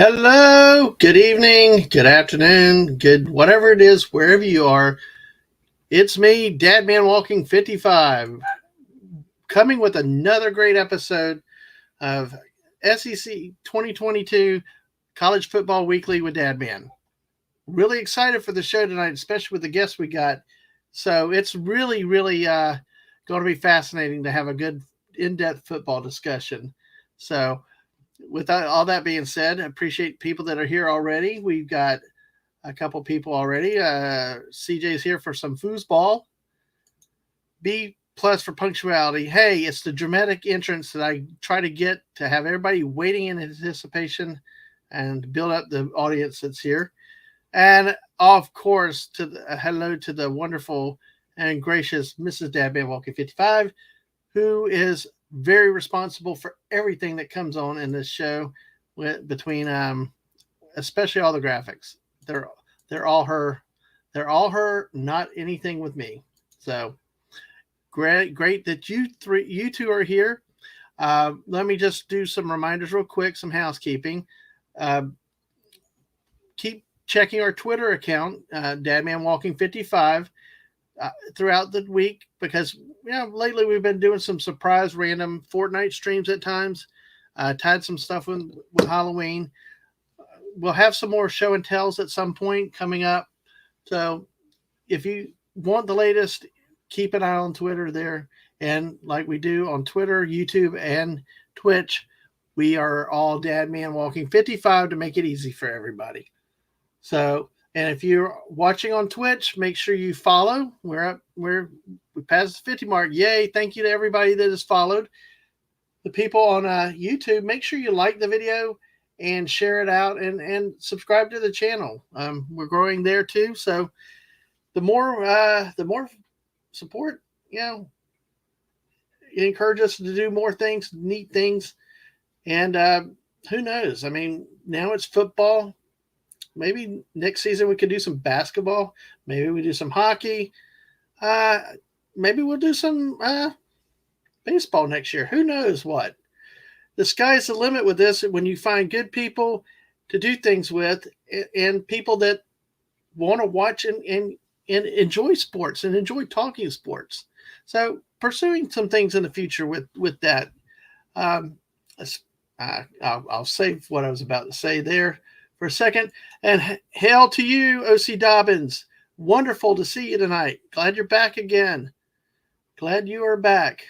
Hello, good evening, good afternoon, good whatever it is, wherever you are. It's me, Dadman Walking 55, coming with another great episode of SEC 2022 College Football Weekly with Dadman. Really excited for the show tonight, especially with the guests we got. So it's really going to be fascinating to have a good in-depth football discussion. So with all that being said, I appreciate people that are here already. We've got a couple people already. CJ's here for some foosball. B plus for punctuality. Hey, it's the dramatic entrance that I try to get to have everybody waiting in anticipation and build up the audience that's here. And of course, hello to the wonderful and gracious Mrs. Dadman Walking 55, who is very responsible for everything that comes on in this show, between especially all the graphics. They're all her. They're all her, not anything with me. So great that you two are here. Let me just do some reminders real quick, some housekeeping. Keep checking our Twitter account, Dadman Walking 55. Throughout the week, because lately we've been doing some surprise random Fortnite streams at times. Tied some stuff with Halloween. We'll have some more show and tells at some point coming up. So if you want the latest, keep an eye on Twitter there. And like we do on Twitter, YouTube, and Twitch, we are all Dadman Walking 55 to make it easy for everybody. So, and if you're watching on Twitch, make sure you follow. We passed the 50 mark. Yay. Thank you to everybody that has followed. The people on YouTube, make sure you like the video and share it out and subscribe to the channel. We're growing there too. So the more support, it encourages us to do more things, neat things. And who knows? I mean, now it's football. Maybe next season we could do some basketball. Maybe we do some hockey. Maybe we'll do some baseball next year. Who knows what? The sky's the limit with this when you find good people to do things with and people that want to watch and enjoy sports and enjoy talking sports. So pursuing some things in the future with that. I'll save what I was about to say there for a second. And hail to you, O.C. Dobbins. Wonderful to see you tonight. Glad you're back again. Glad you are back.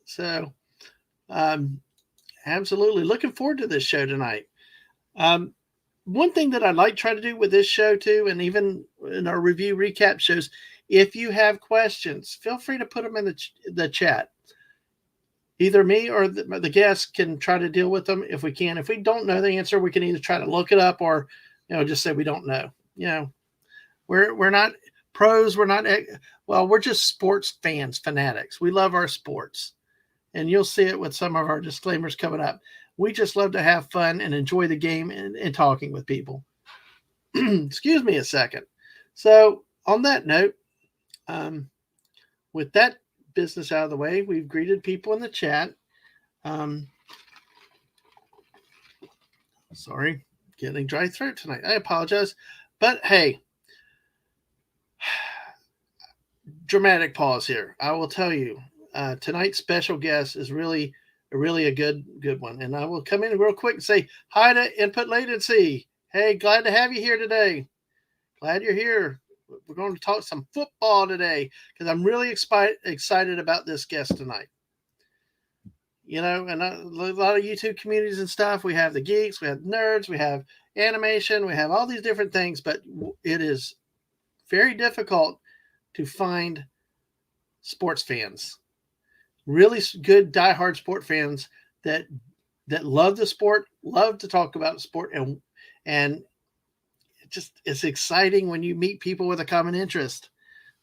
So, absolutely looking forward to this show tonight. One thing that I'd like to try to do with this show too, and even in our review recap shows, if you have questions, feel free to put them in the chat. Either me or the guests can try to deal with them if we can. If we don't know the answer, we can either try to look it up or, just say we don't know. We're not pros. We're just sports fans, fanatics. We love our sports. And you'll see it with some of our disclaimers coming up. We just love to have fun and enjoy the game and talking with people. Excuse me a second. So on that note, with that business out of the way, we've greeted people in the chat. Sorry, getting dry throat tonight. I apologize. But hey, dramatic pause here. I will tell you, tonight's special guest is really a good one. And I will come in real quick and say hi to Input Latency. Hey, glad to have you here today. Glad you're here. We're going to talk some football today because I'm really excited about this guest tonight. And a lot of YouTube communities and stuff. We have the geeks, we have nerds, we have animation, we have all these different things, but it is very difficult to find sports fans, really good diehard sport fans that love the sport, love to talk about the sport, and it's exciting when you meet people with a common interest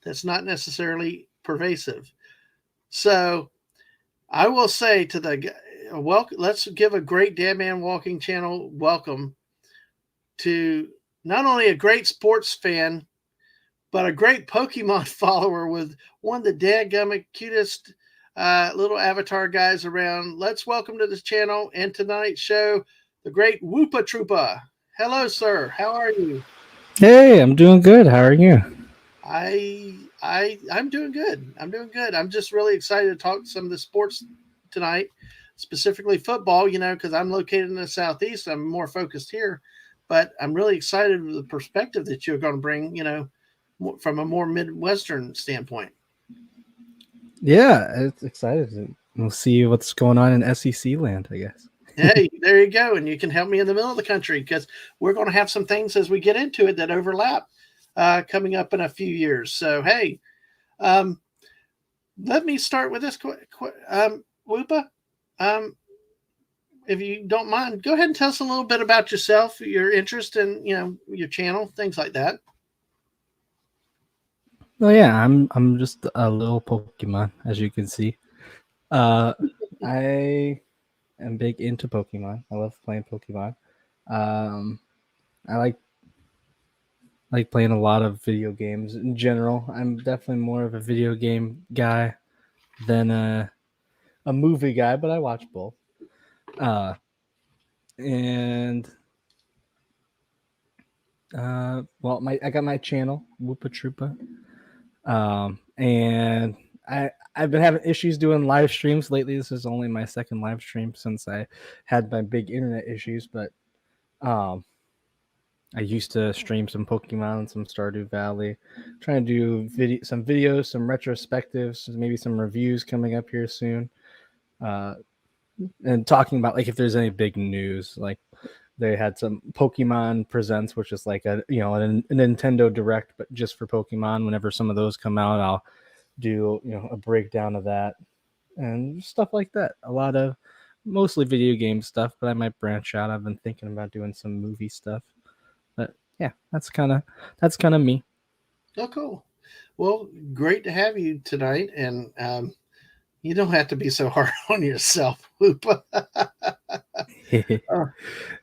that's not necessarily pervasive. So I will say to let's give a great Dadman Walking channel welcome to not only a great sports fan, but a great Pokemon follower with one of the dadgummit cutest little avatar guys around. Let's welcome to this channel and tonight's show, the great Woopa Troopa. Hello, sir. How are you? Hey, I'm doing good. How are you? I'm doing good. I'm doing good. I'm just really excited to talk some of the sports tonight, specifically football. Because I'm located in the southeast, I'm more focused here, but I'm really excited with the perspective that you're going to bring. From a more midwestern standpoint. Yeah, it's excited. We'll see what's going on in SEC land, I guess. Hey, there you go, and you can help me in the middle of the country because we're going to have some things as we get into it that overlap coming up in a few years. So hey. Um, Let me start with this. Whoopa, um, if you don't mind, go ahead and tell us a little bit about yourself, your interest in, your channel, things like that. Well, yeah, I'm just a little Pokemon, as you can see. Uh, I am big into Pokemon. I love playing Pokemon. Um, I like playing a lot of video games in general. I'm definitely more of a video game guy than a movie guy, but I watch both. Uh, and well, my I got my channel, Whoopa Troopa. And I've been having issues doing live streams lately. This is only my second live stream since I had my big internet issues, but um, I used to stream some Pokemon, some Stardew Valley, trying to do some videos, some retrospectives, maybe some reviews coming up here soon, uh, and talking about like if there's any big news. Like they had some Pokemon Presents, which is like a Nintendo Direct, but just for Pokemon. Whenever some of those come out, I'll do a breakdown of that and stuff like that. A lot of mostly video game stuff, but I might branch out. I've been thinking about doing some movie stuff. But yeah, that's kind of me. Oh, cool. Well, great to have you tonight, and you don't have to be so hard on yourself, Whoopa. oh,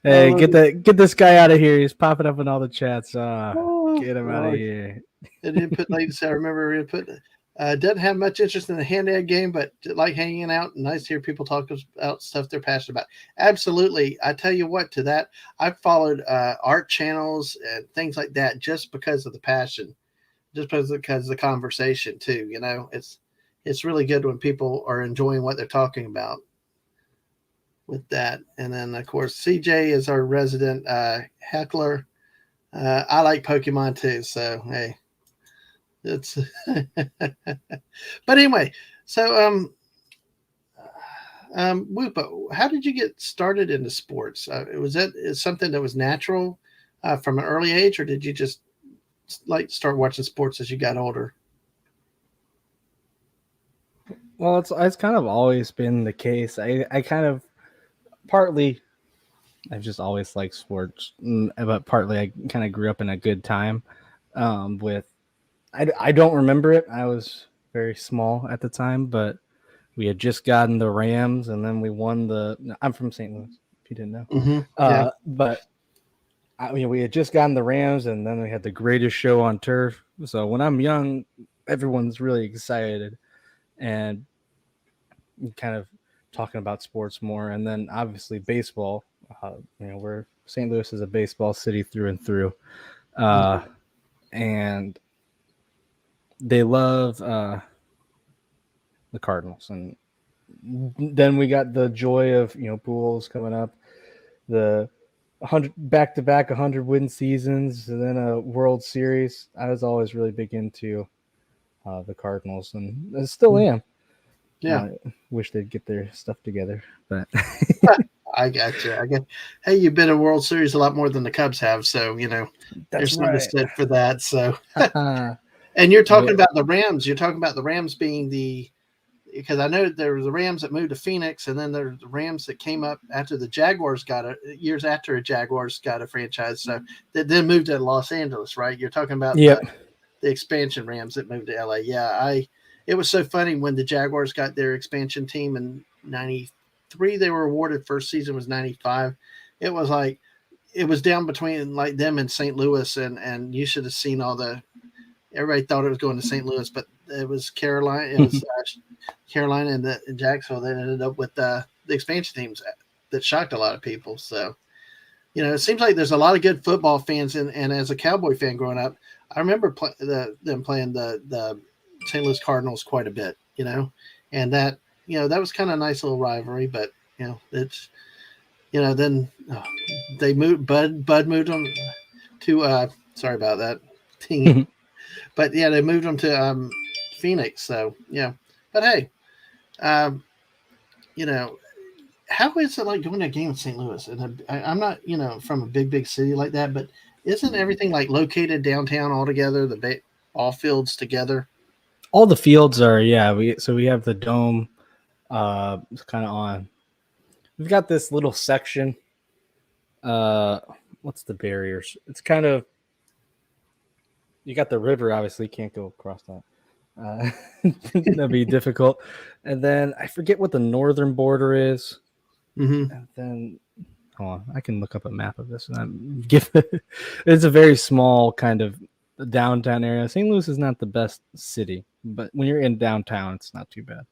Hey, oh, get this guy out of here. He's popping up in all the chats. Get him out of oh, here. and input, like I said, I remember input. Doesn't have much interest in the hand-ed game, but like hanging out. Nice to hear people talk about stuff they're passionate about. Absolutely. I tell you what, to that, I've followed art channels and things like that just because of the passion, just because of the conversation too. It's really good when people are enjoying what they're talking about with that. And then of course, CJ is our resident heckler. I like Pokemon too, so hey, it's. But anyway, so Whoopa, how did you get started into sports? Was that something that was natural from an early age, or did you just like start watching sports as you got older? Well, it's kind of always been the case. I kind of partly I've just always liked sports, but partly I kind of grew up in a good time. With I don't remember it. I was very small at the time, but we had just gotten the Rams, and then we won the. No, I'm from St. Louis. If you didn't know, Mm-hmm. Yeah. but we had just gotten the Rams, and then we had the greatest show on turf. So when I'm young, everyone's really excited and kind of talking about sports more. And then obviously baseball. We're St. Louis is a baseball city through and through, uh, Mm-hmm. and they love the Cardinals. And then we got the joy of Pujols coming up, the 100 back-to-back 100-win seasons, and then a World Series. I was always really big into the Cardinals, and I still am. Yeah. I wish they'd get their stuff together, but I got you. I get. Hey, you've been in World Series a lot more than the Cubs have, so that's there's something right. said for that. So, I and you're talking w- about the Rams. You're talking about the Rams being the because I know there was the Rams that moved to Phoenix, and then there's the Rams that came up after the Jaguars got a years after a Jaguars got a franchise, so that then moved to Los Angeles, right? You're talking about the yep. expansion Rams that moved to LA. Yeah, I. It was so funny when the Jaguars got their expansion team in '93. They were awarded first season was '95. It was like it was down between like them and St. Louis, and you should have seen all the. Everybody thought it was going to St. Louis, but it was Carolina. It was Carolina and Jacksonville that ended up with the expansion teams that shocked a lot of people. So it seems like there's a lot of good football fans, and as a Cowboy fan growing up, I remember them playing the St. Louis Cardinals quite a bit, and that was kind of a nice little rivalry, but it's then they moved Bud moved them to sorry about that team, but yeah, they moved them to Phoenix, so yeah, but hey, um, you know how is it like going to a game in St. Louis? And I'm not, from a big city like that, but isn't everything like located downtown all together? All fields together. All the fields are, yeah. We have the dome, kind of on. We've got this little section. What's the barriers? It's kind of, you got the river. Obviously, can't go across that. That'd be difficult. And then I forget what the northern border is. Mm-hmm. And then, hold on, I can look up a map of this. And give it's a very small kind of downtown area. St. Louis is not the best city, but when you're in downtown, it's not too bad.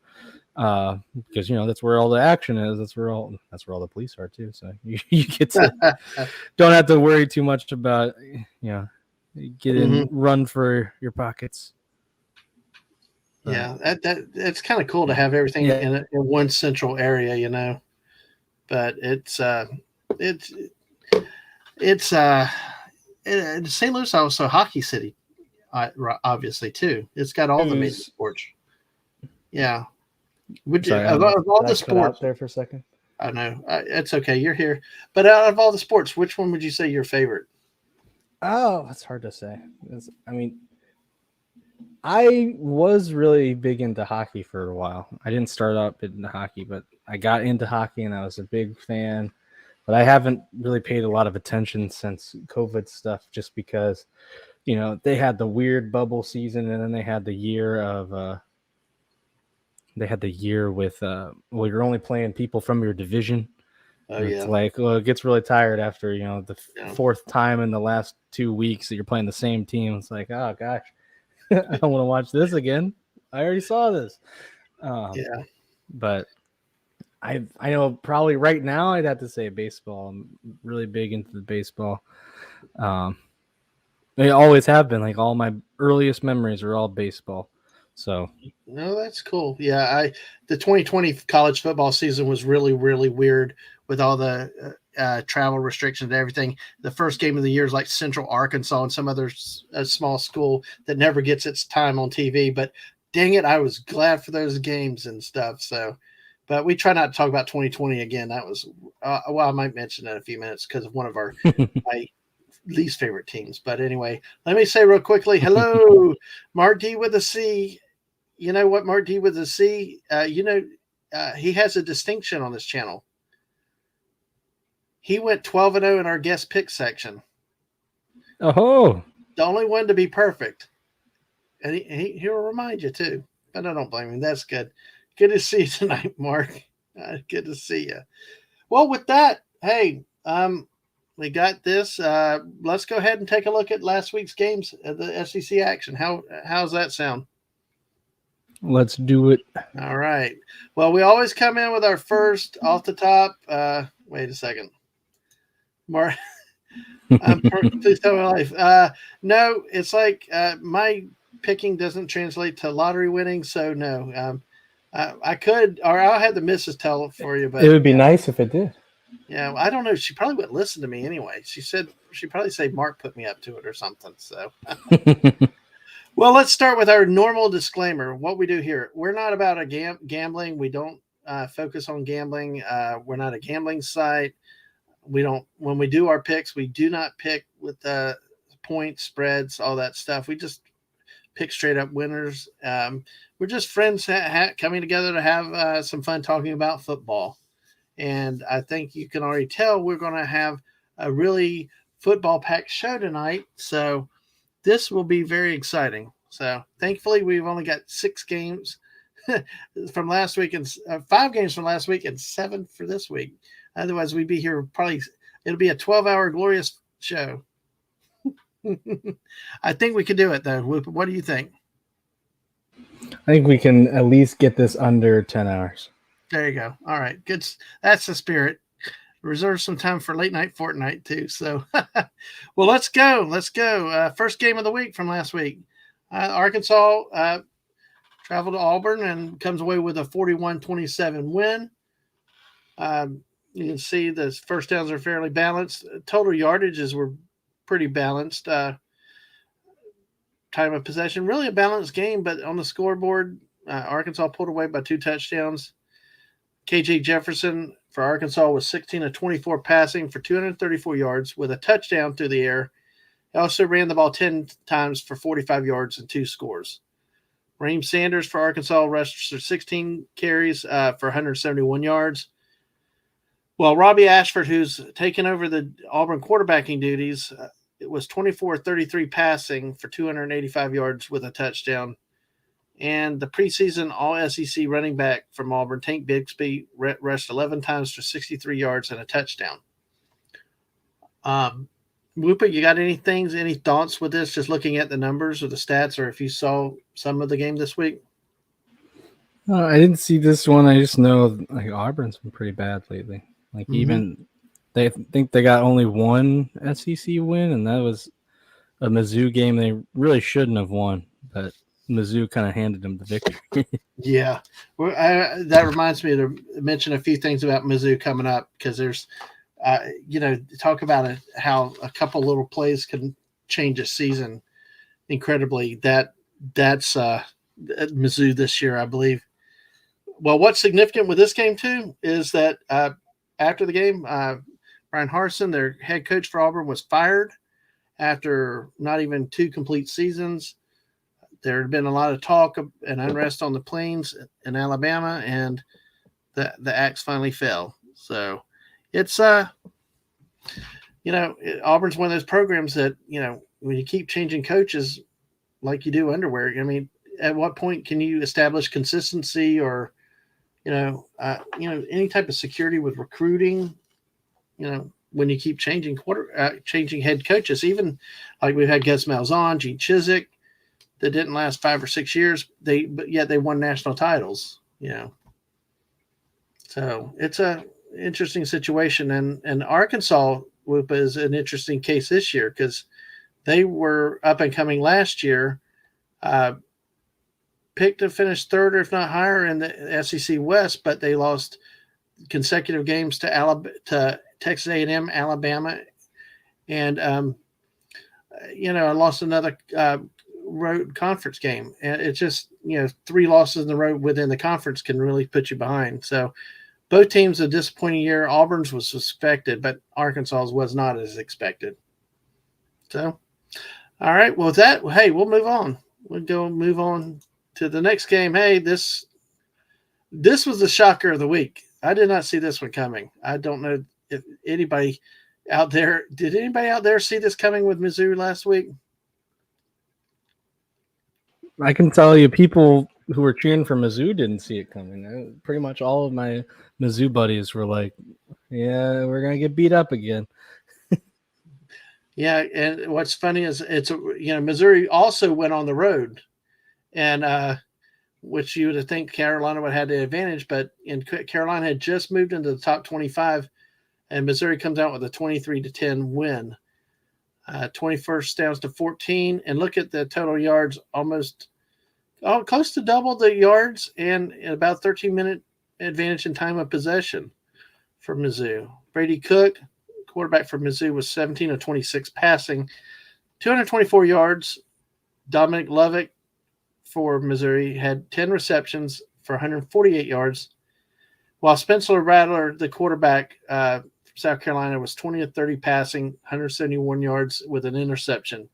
Because that's where all the action is. That's where all the police are too. So you get to don't have to worry too much about get in, run for your pockets. Yeah, it's kind of cool to have everything in one central area, but it's St. Louis also a hockey city, obviously too. It's got all the major sports. Yeah. Of all the sports there for a second. I know it's okay. You're here, but out of all the sports, which one would you say your favorite? Oh, that's hard to say. I was really big into hockey for a while. I didn't start up into hockey, but I got into hockey and I was a big fan. But I haven't really paid a lot of attention since COVID stuff, just because, they had the weird bubble season, and then they had the year with you're only playing people from your division. Oh, yeah. It's like, it gets really tired after the fourth time in the last 2 weeks that you're playing the same team. It's like, oh gosh. I don't want to watch this again. I already saw this. Yeah. But I know probably right now I'd have to say baseball. I'm really big into the baseball. They always have been. Like, all my earliest memories are all baseball. So no, that's cool. Yeah, the 2020 college football season was really, really weird with all the travel restrictions and everything. The first game of the year is like Central Arkansas and some other small school that never gets its time on TV. But dang it, I was glad for those games and stuff. So, but we try not to talk about 2020 again. That was I might mention that in a few minutes because of one of our my least favorite teams. But anyway, let me say real quickly, hello, Mark D with a C. You know what, Mark D with a C? He has a distinction on this channel. He went 12-0 in our guest pick section. Oh, the only one to be perfect, and he'll remind you too. But I don't blame him. That's good. Good to see you tonight, Mark. Good to see you. Well, with that, hey, we got this. Let's go ahead and take a look at last week's games, the SEC action. How's that sound? Let's do it. All right. Well, we always come in with our first off the top. Wait a second. Mark, please tell my life. No, it's like my picking doesn't translate to lottery winning, so no. I could, or I'll have the missus tell it for you. But it would be nice if it did. Yeah, I don't know. She probably wouldn't listen to me anyway. She'd probably say Mark put me up to it or something. So. Well, let's start with our normal disclaimer. What we do here, we're not about gambling. We don't focus on gambling. We're not a gambling site. When we do our picks, we do not pick with points, spreads, all that stuff. We just pick straight up winners. We're just friends coming together to have some fun talking about football. And I think you can already tell we're going to have a really football-packed show tonight. So this will be very exciting. So thankfully, we've only got 6 games from last week and 5 games from last week and 7 for this week. Otherwise, we'd be here it'll be a 12-hour glorious show. I think we can do it, though. What do you think? I think we can at least get this under 10 hours. There you go. All right. Good. That's the spirit. reserve some time for late night Fortnite too. So, well, let's go. Let's go. First game of the week from last week. Arkansas traveled to Auburn and comes away with a 41-27 win. You can see the first downs are fairly balanced. Total yardages were pretty balanced. Time of possession, really a balanced game, but on the scoreboard, Arkansas pulled away by 2 touchdowns. KJ Jefferson for Arkansas was 16 of 24 passing for 234 yards with a touchdown through the air. He also ran the ball 10 times for 45 yards and 2 scores. Raheem Sanders for Arkansas rushed for 16 carries for 171 yards. Well, Robbie Ashford, who's taken over the Auburn quarterbacking duties, it was 24-33 passing for 285 yards with a touchdown. And the preseason All-SEC running back from Auburn, Tank Bigsby, rushed 11 times for 63 yards and a touchdown. Whooper, you got any thoughts with this, just looking at the numbers or the stats, or if you saw some of the game this week? I didn't see this one. I just know like Auburn's been pretty bad lately. Like even they think they got only one SEC win, and that was a Mizzou game they really shouldn't have won, but Mizzou kind of handed them the victory. Yeah, well, that reminds me to mention a few things about Mizzou coming up, because there's, talk about how a couple little plays can change a season incredibly. That's Mizzou this year, I believe. Well, what's significant with this game too is that after the game, Brian Harsin, their head coach for Auburn, was fired after not even 2 complete seasons. There had been a lot of talk and unrest on the plains in Alabama, and the axe finally fell. So it's Auburn's one of those programs that, when you keep changing coaches like you do underwear, I mean, at what point can you establish consistency or any type of security with recruiting, when you keep changing changing head coaches, even like we've had Gus Malzahn, Gene Chizik, that didn't last 5 or 6 years. But yet they won national titles, So it's a interesting situation. And Arkansas is an interesting case this year because they were up and coming last year, picked to finish third, or if not higher, in the SEC West, but they lost consecutive games to Texas A&M, Alabama, and lost another road conference game. And it's just 3 losses in the road within the conference can really put you behind. So both teams a disappointing year. Auburn's was suspected, but Arkansas's was not as expected. So, all right. Well, with that, hey, we'll move on. We'll move on to the next game. Hey, this was the shocker of the week. I did not see this one coming. I don't know if anybody out there see this coming with Mizzou last week? I can tell you, people who were cheering for Mizzou didn't see it coming. Pretty much all of my Mizzou buddies were like, "Yeah, we're gonna get beat up again." Yeah, and what's funny is Missouri also went on the road, and which you would think Carolina would have the advantage, but Carolina had just moved into the top 25, and Missouri comes out with a 23-10 win. 21st downs to 14, and look at the total yards, close to double the yards, and about 13-minute advantage in time of possession for Mizzou. Brady Cook, quarterback for Mizzou, was 17 of 26 passing, 224 yards. Dominic Lovick for Missouri had 10 receptions for 148 yards, while Spencer Rattler, the quarterback from South Carolina, was 20 of 30 passing, 171 yards with an interception.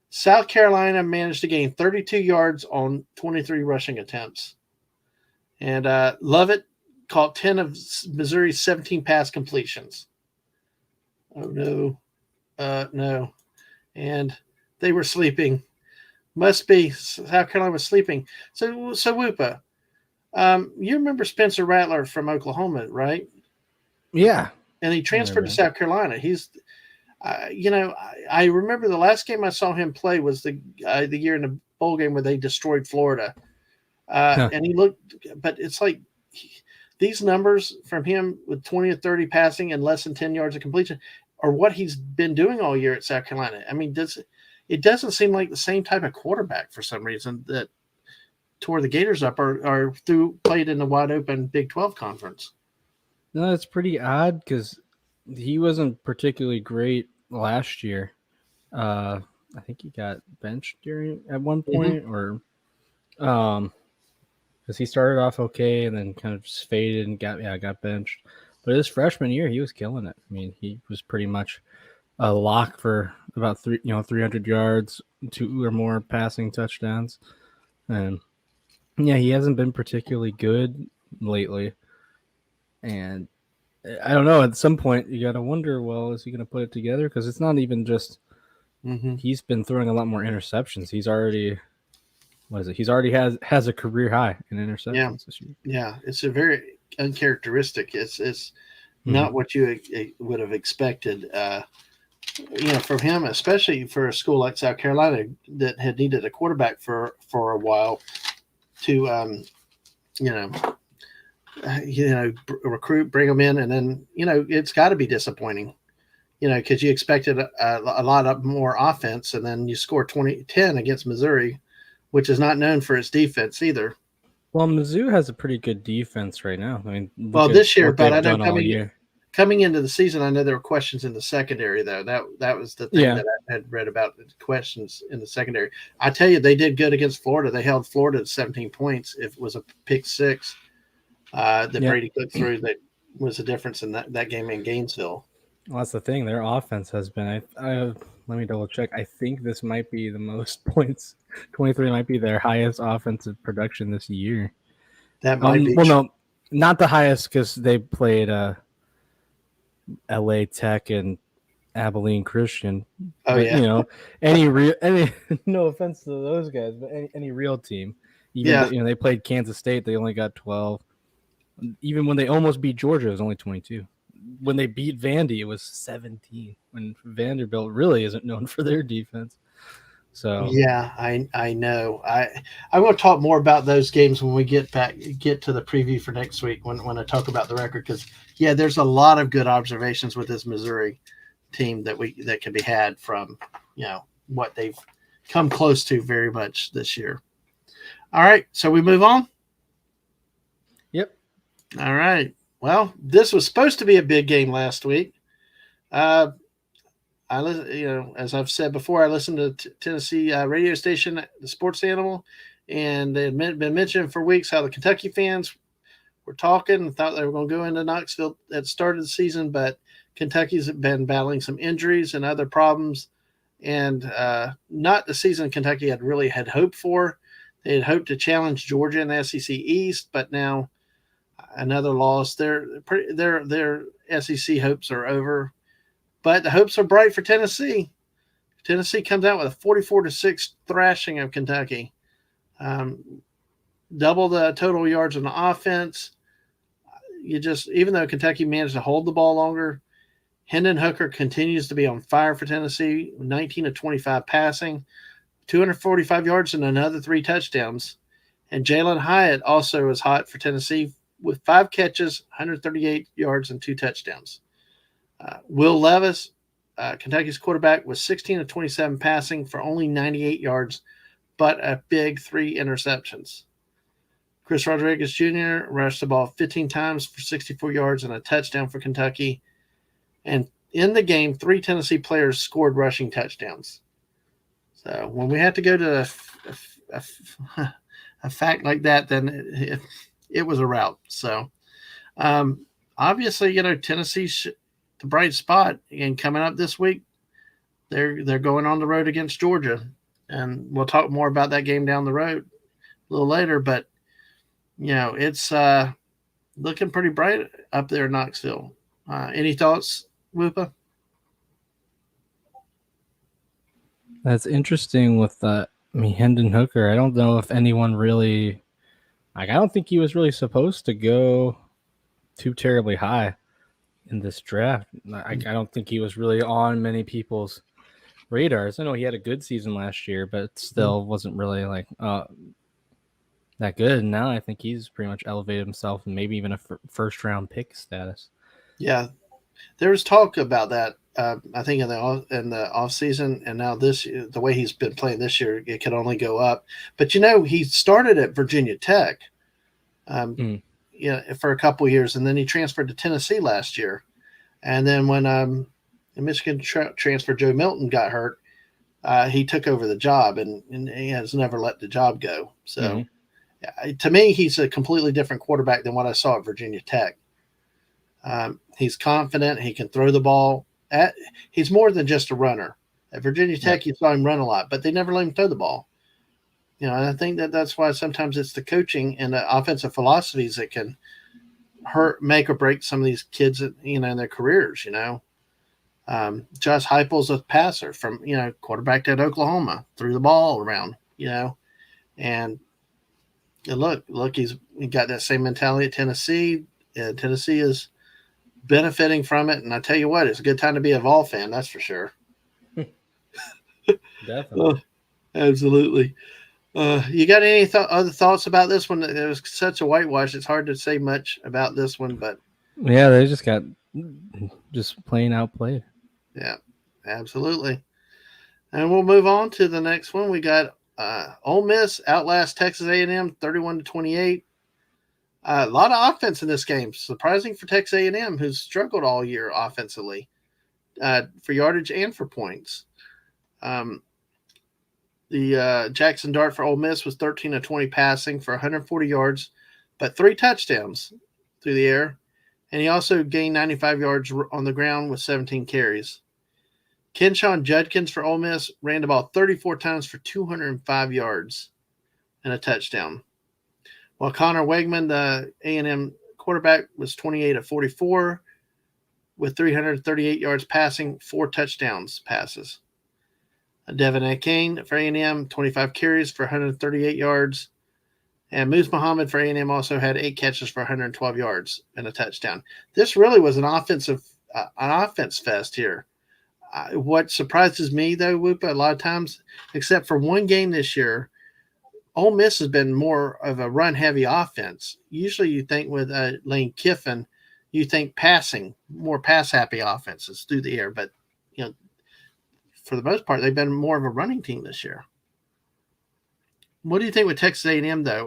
South Carolina managed to gain 32 yards on 23 rushing attempts. And Lovett caught 10 of Missouri's 17 pass completions. Oh, no. No. And they were sleeping. Must be South Carolina was sleeping. So Whoopa, you remember Spencer Rattler from Oklahoma, right? Yeah. And he transferred to South Carolina. He's, I remember the last game I saw him play was the year in the bowl game where they destroyed Florida. And he looked, but it's like these numbers from him with 20 or 30 passing and less than 10 yards of completion are what he's been doing all year at South Carolina. I mean, it doesn't seem like the same type of quarterback for some reason that tore the Gators up or played in the wide open Big 12 conference. No, it's pretty odd because he wasn't particularly great last year. I think he got benched at one point, or because he started off okay and then kind of just faded and got benched. But his freshman year, he was killing it. I mean, he was pretty much a lock for about 300 yards, 2 or more passing touchdowns, and yeah, he hasn't been particularly good lately. And I don't know. At some point, you got to wonder, well, is he going to put it together? Because it's not even just he's been throwing a lot more interceptions. He's already He's already has a career high in interceptions this year. Yeah, it's a very uncharacteristic. It's not what you would have expected. From him, especially for a school like South Carolina that had needed a quarterback for a while to recruit, bring them in, and then it's got to be disappointing. Because you expected a lot more offense, and then you score 10 against Missouri, which is not known for its defense either. Well, Mizzou has a pretty good defense right now. I mean, this year, but I know coming into the season, I know there were questions in the secondary, though. That was the thing that I had read about, the questions in the secondary. I tell you, they did good against Florida. They held Florida to 17 points. It was a pick six that Brady Cook threw that was the difference in that game in Gainesville. Well, that's the thing. Their offense has been. Let me double check. I think this might be the most points. 23 might be their highest offensive production this year. That might be. Well, no, not the highest because they played LA Tech and Abilene Christian. Oh, but, yeah. Any no offense to those guys, but any real team. Even they played Kansas State. They only got 12. Even when they almost beat Georgia, it was only 22. When they beat Vandy, it was 17. When Vanderbilt really isn't known for their defense. So yeah, I know. I will talk more about those games when we get to the preview for next week when I talk about the record, because there's a lot of good observations with this Missouri team that can be had from what they've come close to very much this year. All right, so we move on. Yep. All right. Well, this was supposed to be a big game last week. As I've said before, I listened to Tennessee radio station, the Sports Animal, and they had been mentioning for weeks how the Kentucky fans were talking and thought they were going to go into Knoxville at the start of the season, but Kentucky's been battling some injuries and other problems, and not the season Kentucky had hoped for. They had hoped to challenge Georgia in the SEC East, but now another loss. Their SEC hopes are over, but the hopes are bright for Tennessee. Tennessee comes out with a 44-6 thrashing of Kentucky. Double the total yards on the offense. Even though Kentucky managed to hold the ball longer, Hendon Hooker continues to be on fire for Tennessee. 19 of 25 passing, 245 yards and another 3 touchdowns. And Jalen Hyatt also is hot for Tennessee with 5 catches, 138 yards, and 2 touchdowns. Will Levis, Kentucky's quarterback, was 16 of 27 passing for only 98 yards, but a big 3 interceptions. Chris Rodriguez Jr. rushed the ball 15 times for 64 yards and a touchdown for Kentucky. And in the game, 3 Tennessee players scored rushing touchdowns. So when we have to go to a fact like that, then it was a rout. So obviously, Tennessee's the bright spot. And coming up this week, they're going on the road against Georgia. And we'll talk more about that game down the road a little later. But, it's looking pretty bright up there in Knoxville. Any thoughts, Whoopa? That's interesting with Hendon Hooker. I don't know if anyone really – I don't think he was really supposed to go too terribly high in this draft. I don't think he was really on many people's radars. I know he had a good season last year, but still wasn't really that good. And now I think he's pretty much elevated himself and maybe even a first round pick status. Yeah, there was talk about that. I think in the off season, and now this year, the way he's been playing this year, it could only go up. But he started at Virginia Tech, Mm. for a couple years, and then he transferred to Tennessee last year. And then when the Michigan transfer Joe Milton got hurt, he took over the job, and he has never let the job go. So to me, he's a completely different quarterback than what I saw at Virginia Tech. He's confident. He can throw the ball. He's more than just a runner. At Virginia Tech, you saw him run a lot, but they never let him throw the ball. And I think that's why sometimes it's the coaching and the offensive philosophies that can make or break some of these kids, in their careers. Josh Heupel's a passer from, quarterback at Oklahoma, threw the ball around, and look, he got that same mentality at Tennessee. Tennessee is benefiting from it, and I tell you what, it's a good time to be a Vol fan, that's for sure. Definitely. Absolutely. You got any other thoughts about this one? It was such a whitewash. It's hard to say much about this one, but yeah, they just got plain outplayed. Yeah, absolutely. And we'll move on to the next one. We got Ole Miss outlast Texas A&M 31-28. A lot of offense in this game. Surprising for Texas A&M, who's struggled all year offensively, for yardage and for points. The Jackson Dart for Ole Miss was 13-20 passing for 140 yards, but 3 touchdowns through the air. And he also gained 95 yards on the ground with 17 carries. Kenshawn Judkins for Ole Miss ran the ball 34 times for 205 yards and a touchdown. While Connor Wegman, the A&M quarterback, was 28-44 with 338 yards passing, 4 touchdowns passes. Devin Akane for A&M, 25 carries for 138 yards. And Moose Muhammad for A&M also had 8 catches for 112 yards and a touchdown. This really was an offense fest here. What surprises me, though, Whoopa, a lot of times, except for one game this year, Ole Miss has been more of a run-heavy offense. Usually you think with Lane Kiffin, you think passing, more pass-happy offenses through the air. But, for the most part, they've been more of a running team this year. What do you think with Texas A&M, though?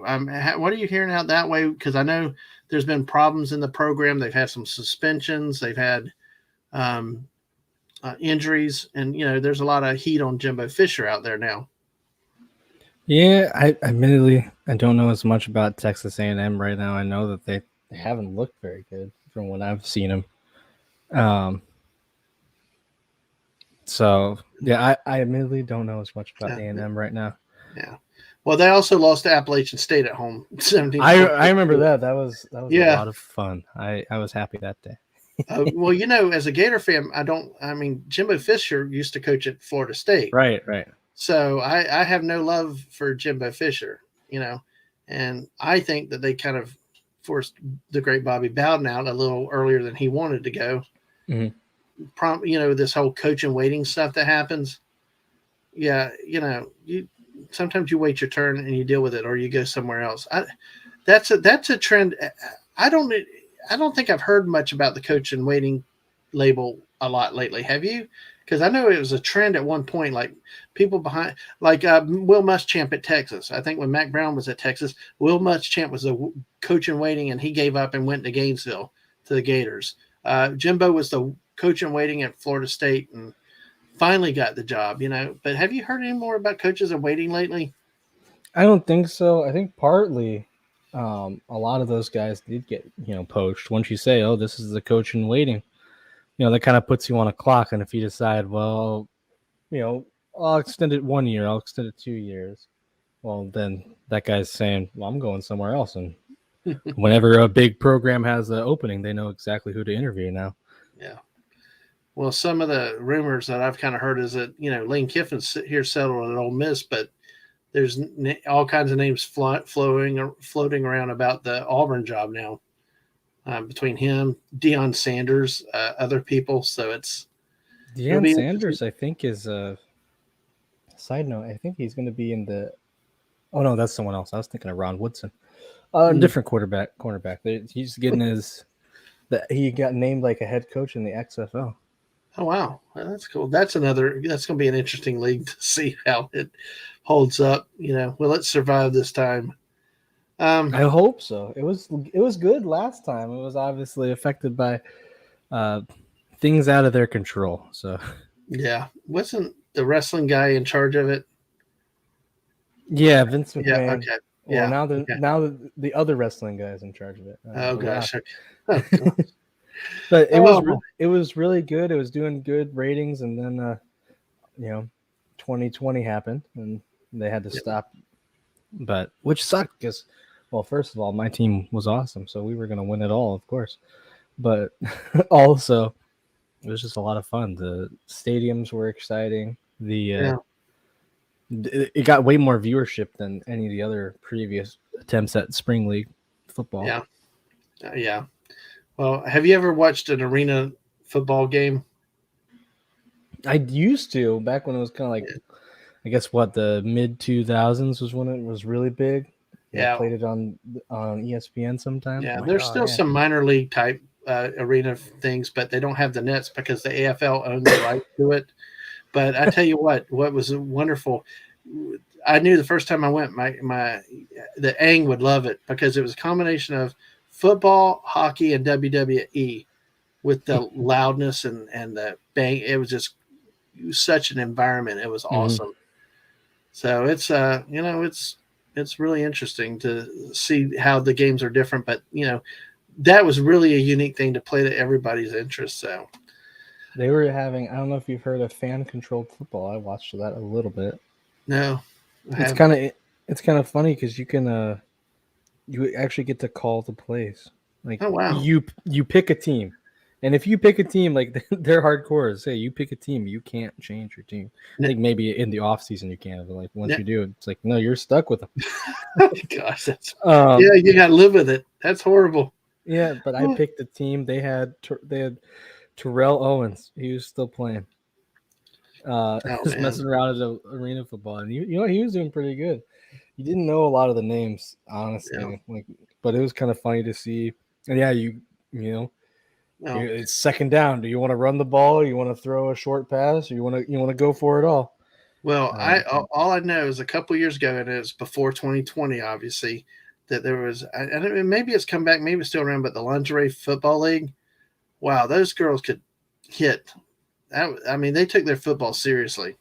What are you hearing out that way? Because I know there's been problems in the program. They've had some suspensions. They've had injuries. And, there's a lot of heat on Jimbo Fisher out there now. Yeah, I admittedly, I don't know as much about Texas A&M right now. I know that they haven't looked very good from what I've seen them. So, yeah, I admittedly don't know as much about A&M right now. Yeah. Well, they also lost to Appalachian State at home. 17. I remember that. That was a lot of fun. I was happy that day. Well, as a Gator fan, Jimbo Fisher used to coach at Florida State. Right. So I have no love for Jimbo Fisher, and I think that they kind of forced the great Bobby Bowden out a little earlier than he wanted to go. Mm-hmm. This whole coach and waiting stuff that happens. Yeah, sometimes you wait your turn and you deal with it, or you go somewhere else. That's a trend. I don't think I've heard much about the coach and waiting label a lot lately. Have you? Because I know it was a trend at one point, like people behind, like Will Muschamp at Texas. I think when Mac Brown was at Texas, Will Muschamp was a coach in waiting, and he gave up and went to Gainesville to the Gators. Jimbo was the coach in waiting at Florida State and finally got the job, But have you heard any more about coaches in waiting lately? I don't think so. I think partly a lot of those guys did get, poached. Once you say, oh, this is the coach in waiting, that kind of puts you on a clock. And if you decide, well, I'll extend it 1 year, I'll extend it 2 years. Well, then that guy's saying, well, I'm going somewhere else. And whenever a big program has an opening, they know exactly who to interview now. Yeah. Well, some of the rumors that I've kind of heard is that, Lane Kiffin's here settled at Ole Miss, but there's all kinds of names floating around about the Auburn job now. Between him, Deion Sanders, other people. So it's Deion Sanders, I think, is a side note. I think he's going to be in the Oh no, that's someone else. I was thinking of Ron Woodson. Mm. Different cornerback. He's getting his that he got named like a head coach in the XFL. Oh wow, well, that's cool. That's going to be an interesting league to see how it holds up. Will it survive this time? I hope so. It was good last time. It was obviously affected by uh, things out of their control. So Yeah, wasn't the wrestling guy in charge of it? yeah, Vince Yeah. McMahon. Okay. Well, Yeah. now Okay. the other wrestling guy is in charge of it. Oh The Rock. gosh. Okay. Oh, God. But Oh, it was really good. It was doing good ratings, and then 2020 happened, and they had to yeah. stop. But which sucked because, well, first of all, my team was awesome, so we were going to win it all, of course. But also, it was just a lot of fun. The stadiums were exciting. Yeah. It got way more viewership than any of the other previous attempts at spring league football. Yeah. Yeah. Well, have you ever watched an arena football game? I used to back when it was kind of like, Yeah. I guess what the mid 2000s was when it was really big. They Yeah. played it on ESPN sometimes. Yeah. I'm like, There's oh still yeah. some minor league type arena things, but they don't have the nets because the AFL owned the right to it. But I tell you what was wonderful. I knew the first time I went, the Ang would love it because it was a combination of football, hockey, and WWE with the loudness and the bang. It was such an environment. It was Mhm. awesome. So it's really interesting to see how the games are different. But that was really a unique thing to play to everybody's interest. So They were having. I don't know if you've heard of fan controlled football. I watched that a little bit. no, I It's haven't. kind of it's kind of funny because you actually get to call the plays. Like Oh wow, you pick a team, and if you pick a team, like they're hardcore. Say you pick a team, you can't change your team. I no, think maybe in the off season you can, but like once no. you do, it's like no, you're stuck with them. Gosh, that's Um, yeah. You got to live with it. That's horrible. yeah, but I Oh picked a team. They had Terrell Owens. He was still playing. Just man, messing around at arena football, and he was doing pretty good. You didn't know a lot of the names, yeah. honestly. Like, but it was kind of funny to see. And yeah, you know, No. it's second down. Do you want to run the ball? You want to throw a short pass? Or you want to go for it all? Well, Uh, all I know is a couple years ago, and it's before 2020, obviously, that there was, and maybe it's come back, maybe it's still around, but the lingerie football league. Wow, those girls could hit. I mean, they took their football seriously.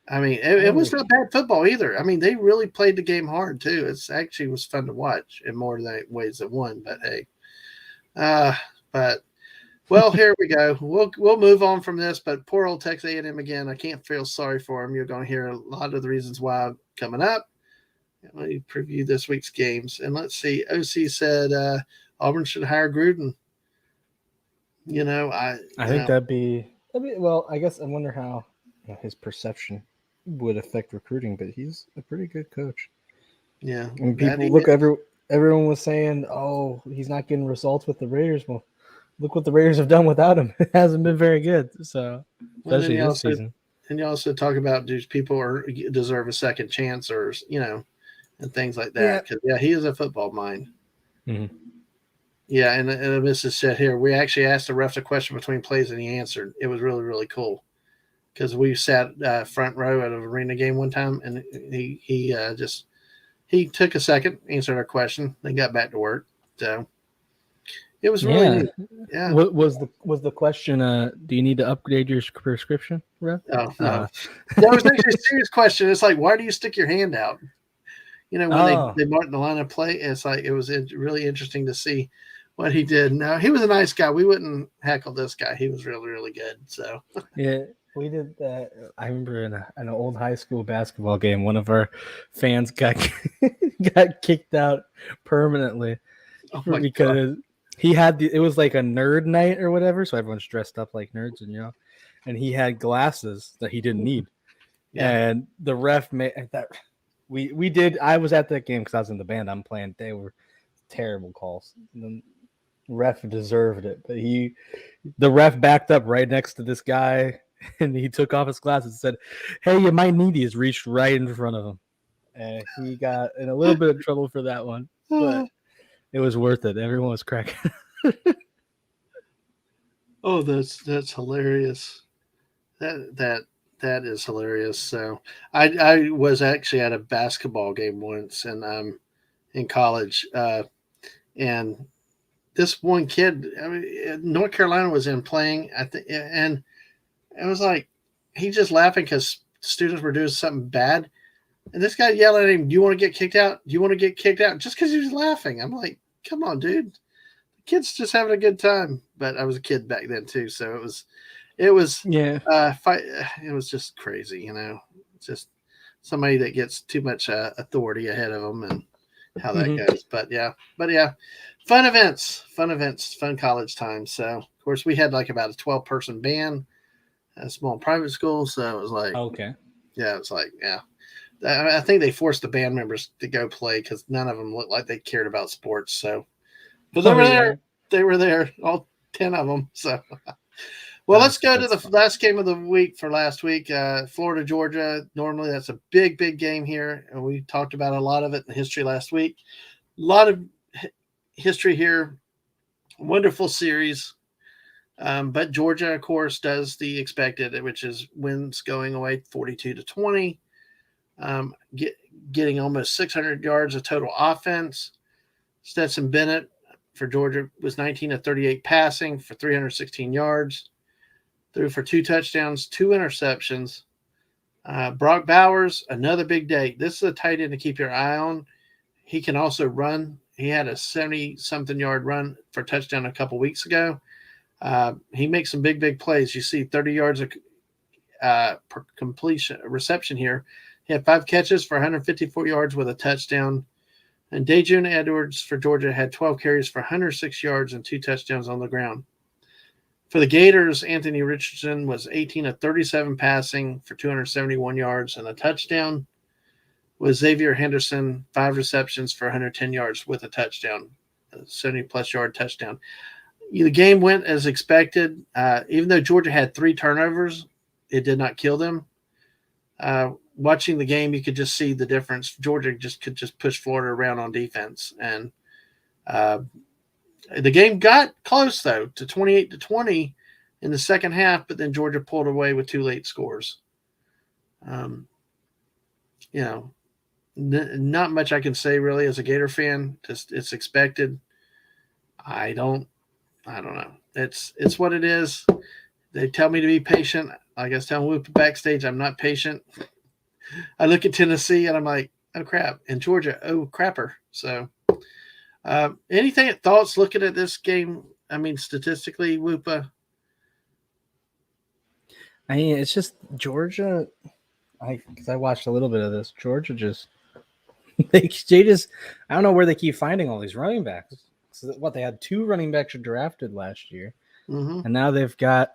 I mean, it was oh, not bad football either. I mean, they really played the game hard too. It's actually was fun to watch in more ways than one. But hey, uh, but well, here we go. We'll move on from this. But poor old Texas A&M again. I can't feel sorry for him. You're going to hear a lot of the reasons why coming up. Let me preview this week's games, and let's see. OC said Auburn should hire Gruden. I think that'd be well. I guess I wonder how his perception would affect recruiting, but he's a pretty good coach. yeah, And that people he look everyone was saying, "Oh, he's not getting results with the Raiders." Well, look what the Raiders have done without him. It hasn't been very good. So, well, then especially this season. you also talk about do people deserve a second chance or and things like Yeah. that because yeah, he is a football mind. Mm-hmm. Yeah, and this is said here. We actually asked the refs a question between plays, and he answered. It was really really cool because we sat front row at an arena game one time, and he took a second, answered our question, then got back to work. So it was really Yeah. neat. Yeah. What was the question? Do you need to upgrade your prescription, Rev? Oh Uh, no, that was actually a serious question. It's like, why do you stick your hand out? When oh, they marked the line of play, it's like it was really interesting to see what he did. Now he was a nice guy. We wouldn't heckle this guy. He was really really good. So yeah. We did that. I remember in an old high school basketball game, one of our fans got got kicked out permanently oh my god, because he had it was like a nerd night or whatever, so everyone's dressed up like nerds, and he had glasses that he didn't need, yeah, and the ref made that we did. I was at that game because I was in the band. I'm playing. They were terrible calls. The ref deserved it, but the ref backed up right next to this guy, and he took off his glasses and said, "Hey, you might need these." Reached right in front of him. and he got in a little bit of trouble for that one, but it was worth it. Everyone was cracking. Oh, that's hilarious. That is hilarious. So I was actually at a basketball game once, and in college, and this one kid, I mean, North Carolina was in playing, I think, and it was like he just laughing because students were doing something bad, and this guy yelling at him, "Do you want to get kicked out? Do you want to get kicked out?" Just because he was laughing. I'm like, come on, dude. The kid's just having a good time. But I was a kid back then too, so it was Yeah. it was just crazy, just somebody that gets too much authority ahead of them and how that goes. But yeah, fun events, fun college time. So of course we had like about a 12-person band at a small private school, so it was like, Okay. yeah, it's like, yeah. I think they forced the band members to go play because none of them looked like they cared about sports. So, but they Oh were yeah. there. They were there, all 10 of them. So, well, let's go to the fun. last game of the week for last week. Florida, Georgia. Normally, that's a big game here, and we talked about a lot of it in history last week. A lot of history here. Wonderful series. But Georgia, of course, does the expected, which is wins going away 42-20. Getting almost 600 yards of total offense. Stetson Bennett for Georgia was 19 of 38 passing for 316 yards. Threw for 2 touchdowns, 2 interceptions. Brock Bowers, another big day. This is a tight end to keep your eye on. He can also run. He had a 70-something yard run for a touchdown a couple weeks ago. He makes some big plays. You see 30 yards of per completion reception here. He had 5 catches for 154 yards with a touchdown. And Dejun Edwards for Georgia had 12 carries for 106 yards and 2 touchdowns on the ground. For the Gators, Anthony Richardson was 18 of 37 passing for 271 yards and a touchdown. With Xavier Henderson, 5 receptions for 110 yards with a touchdown, a 70-plus yard touchdown. The game went as expected. Even though Georgia had 3 turnovers, it did not kill them. Watching the game, you could just see the difference. Georgia could push Florida around on defense, and the game got close though to 28-20 in the second half, but then Georgia pulled away with 2 late scores. Not much I can say really as a Gator fan. Just it's expected. I don't know. It's what it is. They tell me to be patient. Like I was telling Whoop backstage, I'm not patient. I look at Tennessee and I'm like, oh crap, and Georgia, oh crapper. So, anything thoughts looking at this game? I mean, statistically, Whoopa. I mean, it's just Georgia. Because I watched a little bit of this. Georgia just they just I don't know where they keep finding all these running backs. So what they had 2 running backs drafted last year, and now they've got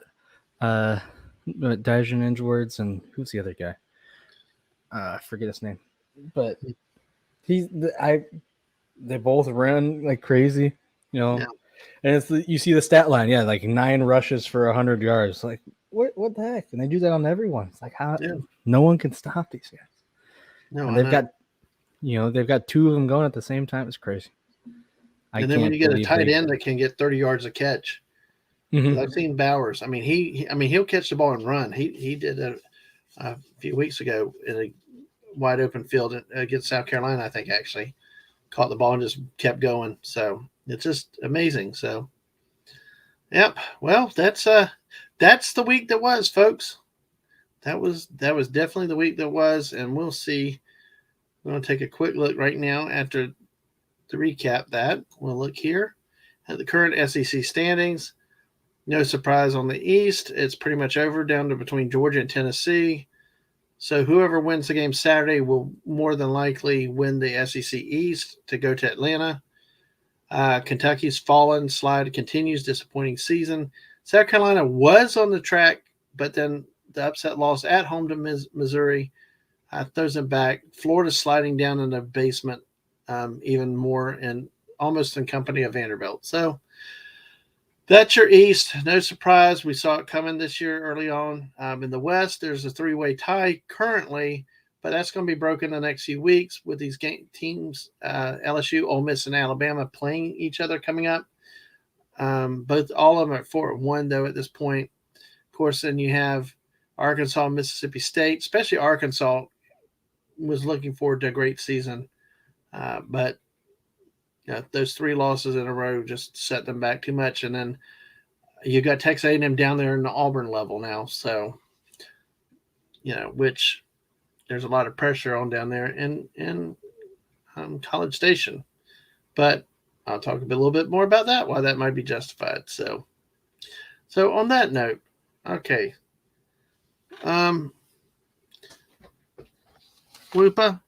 Dejun Edwards and who's the other guy? I forget his name, but they both ran like crazy, Yeah. And you see the stat line, like 9 rushes for 100 yards. Like what the heck? And they do that on everyone. It's like how no one can stop these guys. No, and they've got 2 of them going at the same time. It's crazy. And then when you get a tight end that can get 30 yards a catch, I've seen Bowers. I mean, he'll catch the ball and run. He did it a few weeks ago in a wide open field against South Carolina, I think, actually caught the ball and just kept going. So it's just amazing. So, yep. Well, that's the week that was, folks. That was definitely the week that was, and we'll see. We're going to take a quick look right now after to recap that. We'll look here at the current SEC standings. No surprise on the East. It's pretty much over down to between Georgia and Tennessee. So whoever wins the game Saturday will more than likely win the SEC East to go to Atlanta. Kentucky's fallen slide continues, disappointing season. South Carolina was on the track, but then the upset loss at home to Missouri throws them back. Florida's sliding down in the basement even more, and almost in company of Vanderbilt. So that's your East. No surprise. We saw it coming this year early on. In the West, there's a 3-way tie currently, but that's going to be broken the next few weeks with these teams, LSU, Ole Miss, and Alabama playing each other coming up. All of them are 4-1 though at this point. Of course, then you have Arkansas, Mississippi State, especially Arkansas was looking forward to a great season, but those 3 losses in a row just set them back too much. And then you got Texas A&M down there in the Auburn level now, so which there's a lot of pressure on down there in College Station. But I'll talk a little bit more about that, why that might be justified. So on that note, okay. Lupa,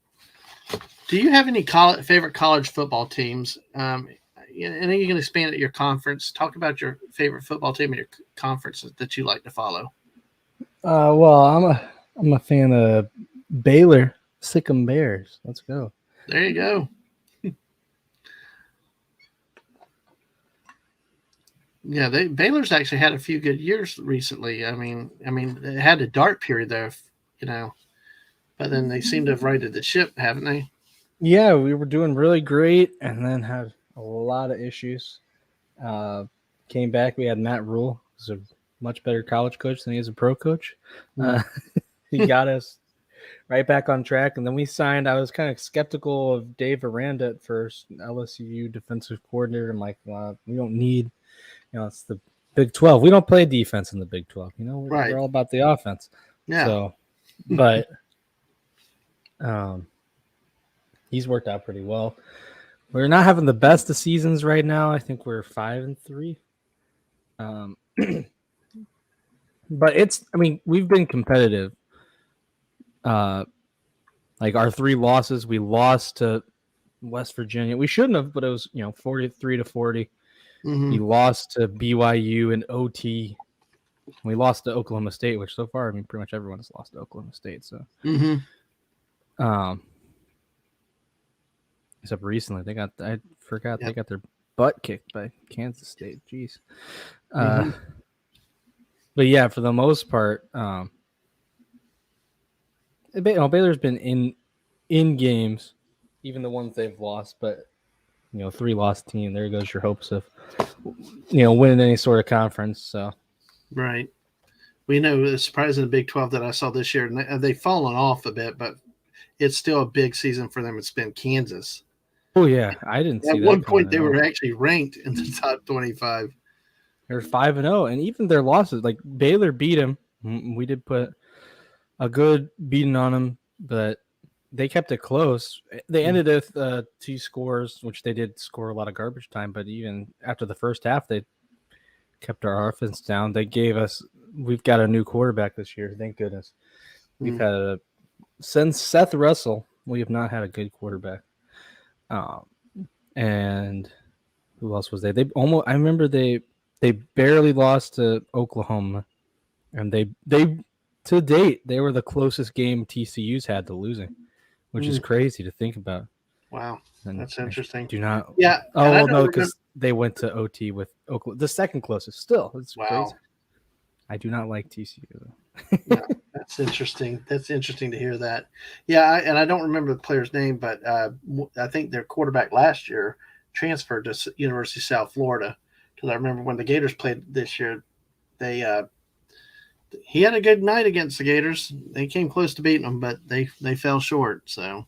do you have any favorite college football teams? And then you can expand at your conference. Talk about your favorite football team and your conferences that you like to follow. Well, I'm a fan of Baylor Sick'em Bears. Let's go. There you go. Yeah, Baylor's actually had a few good years recently. I mean, it had a dark period there, but then they seem to have righted the ship, haven't they? Yeah, we were doing really great, and then had a lot of issues. Came back. We had Matt Rule, who's a much better college coach than he is a pro coach. He got us right back on track, and then we signed. I was kind of skeptical of Dave Aranda at first, LSU defensive coordinator. I'm like, we don't need. It's the Big 12. We don't play defense in the Big 12. We're all about the offense. Yeah. So, but he's worked out pretty well. We're not having the best of seasons right now. I think we're 5-3. But we've been competitive. Like our 3 losses, we lost to West Virginia. We shouldn't have, but it was 43-40. Mm-hmm. We lost to BYU in OT. We lost to Oklahoma State, which so far, pretty much everyone has lost to Oklahoma State. So, except recently, they got they got their butt kicked by Kansas State. Jeez. But yeah, for the most part, Baylor's been in games, even the ones they've lost, but 3-loss team. There goes your hopes of winning any sort of conference. So right, we know the surprise in the Big 12 that I saw this year, and they've fallen off a bit, but it's still a big season for them. It's been Kansas. Oh yeah, I didn't see at that. One point they were actually ranked in the top 25. They're 5-0, and even their losses, like Baylor beat them. We did put a good beating on them, but they kept it close. They ended with 2 scores, which they did score a lot of garbage time. But even after the first half, they kept our offense down. We've got a new quarterback this year. Thank goodness. We've had since Seth Russell, we have not had a good quarterback. And who else was they? I remember they barely lost to Oklahoma, and they to date they were the closest game TCU's had to losing, which is crazy to think about. Wow, that's interesting. Do not. Yeah. Oh well, no, because they went to OT with Oklahoma, the second closest. Still, it's crazy. I do not like TCU though. Yeah, that's interesting. That's interesting to hear that. Yeah, and I don't remember the player's name, but I think their quarterback last year transferred to University of South Florida, because I remember when the Gators played this year, he had a good night against the Gators. They came close to beating them, but they fell short. So,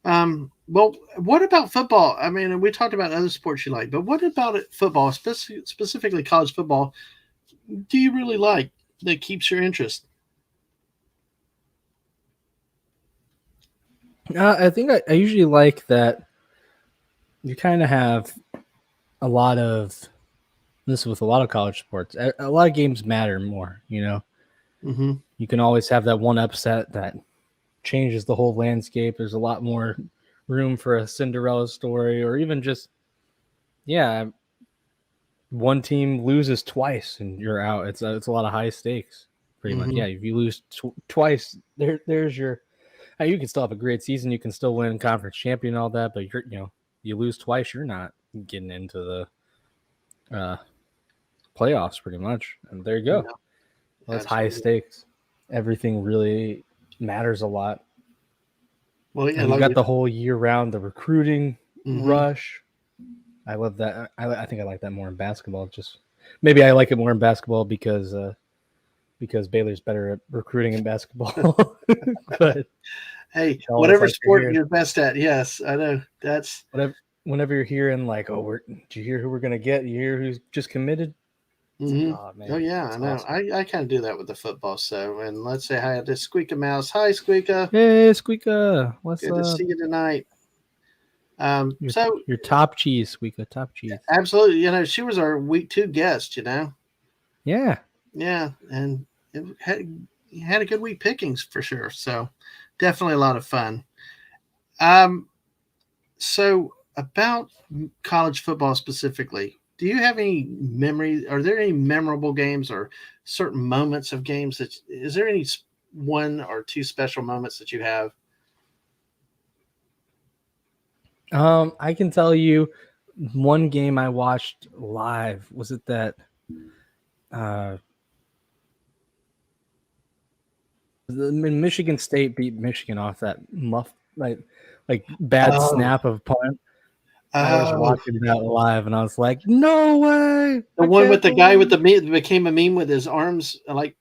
well, what about football? We talked about other sports you like, but what about football, specifically college football? Do you really like that keeps your interest? I think I usually like that you kind of have a lot of this with a lot of college sports. A lot of games matter more, Mm-hmm. You can always have that one upset that changes the whole landscape. There's a lot more room for a Cinderella story, or even just, one team loses twice and you're out. It's a lot of high stakes, pretty much. Yeah, if you lose twice, there's your. You can still have a great season. You can still win conference champion and all that, but you lose twice, you're not getting into the playoffs, pretty much. And there you go. Well, it's high stakes. Everything really matters a lot. Well, yeah, And you've like got the whole year round, the recruiting mm-hmm. rush. I love that. I think I like that more in basketball. Just maybe I like it more in basketball because Baylor's better at recruiting in basketball. But Hey, always whatever like to sport hear you're best at, yes, I know. That's whenever you're hearing like, oh, did you hear who we're gonna get? You hear who's just committed? It's like, mm-hmm. oh Oh man, yeah, I that's know. awesome. I kind of do that with the football. So, and let's say hi to Squeaker Mouse. Hi, Squeaker. Hey, Squeaka, what's Good to up? see you tonight. Your So your top cheese, Squeaka, top cheese. absolutely, she was our week 2 guest. Yeah. Yeah, and had a good week pickings for sure. So definitely a lot of fun. Um, so about college football specifically, do you have any memory? Are there any memorable games or certain moments of games that is there any one or two special moments that you have? I can tell you one game I watched live. Was it that uh Michigan State beat Michigan off that like bad Oh, snap of punt? I was oh, watching that live and I was like, no way. the I one with can't the guy with believe. the meme that became a meme with his arms like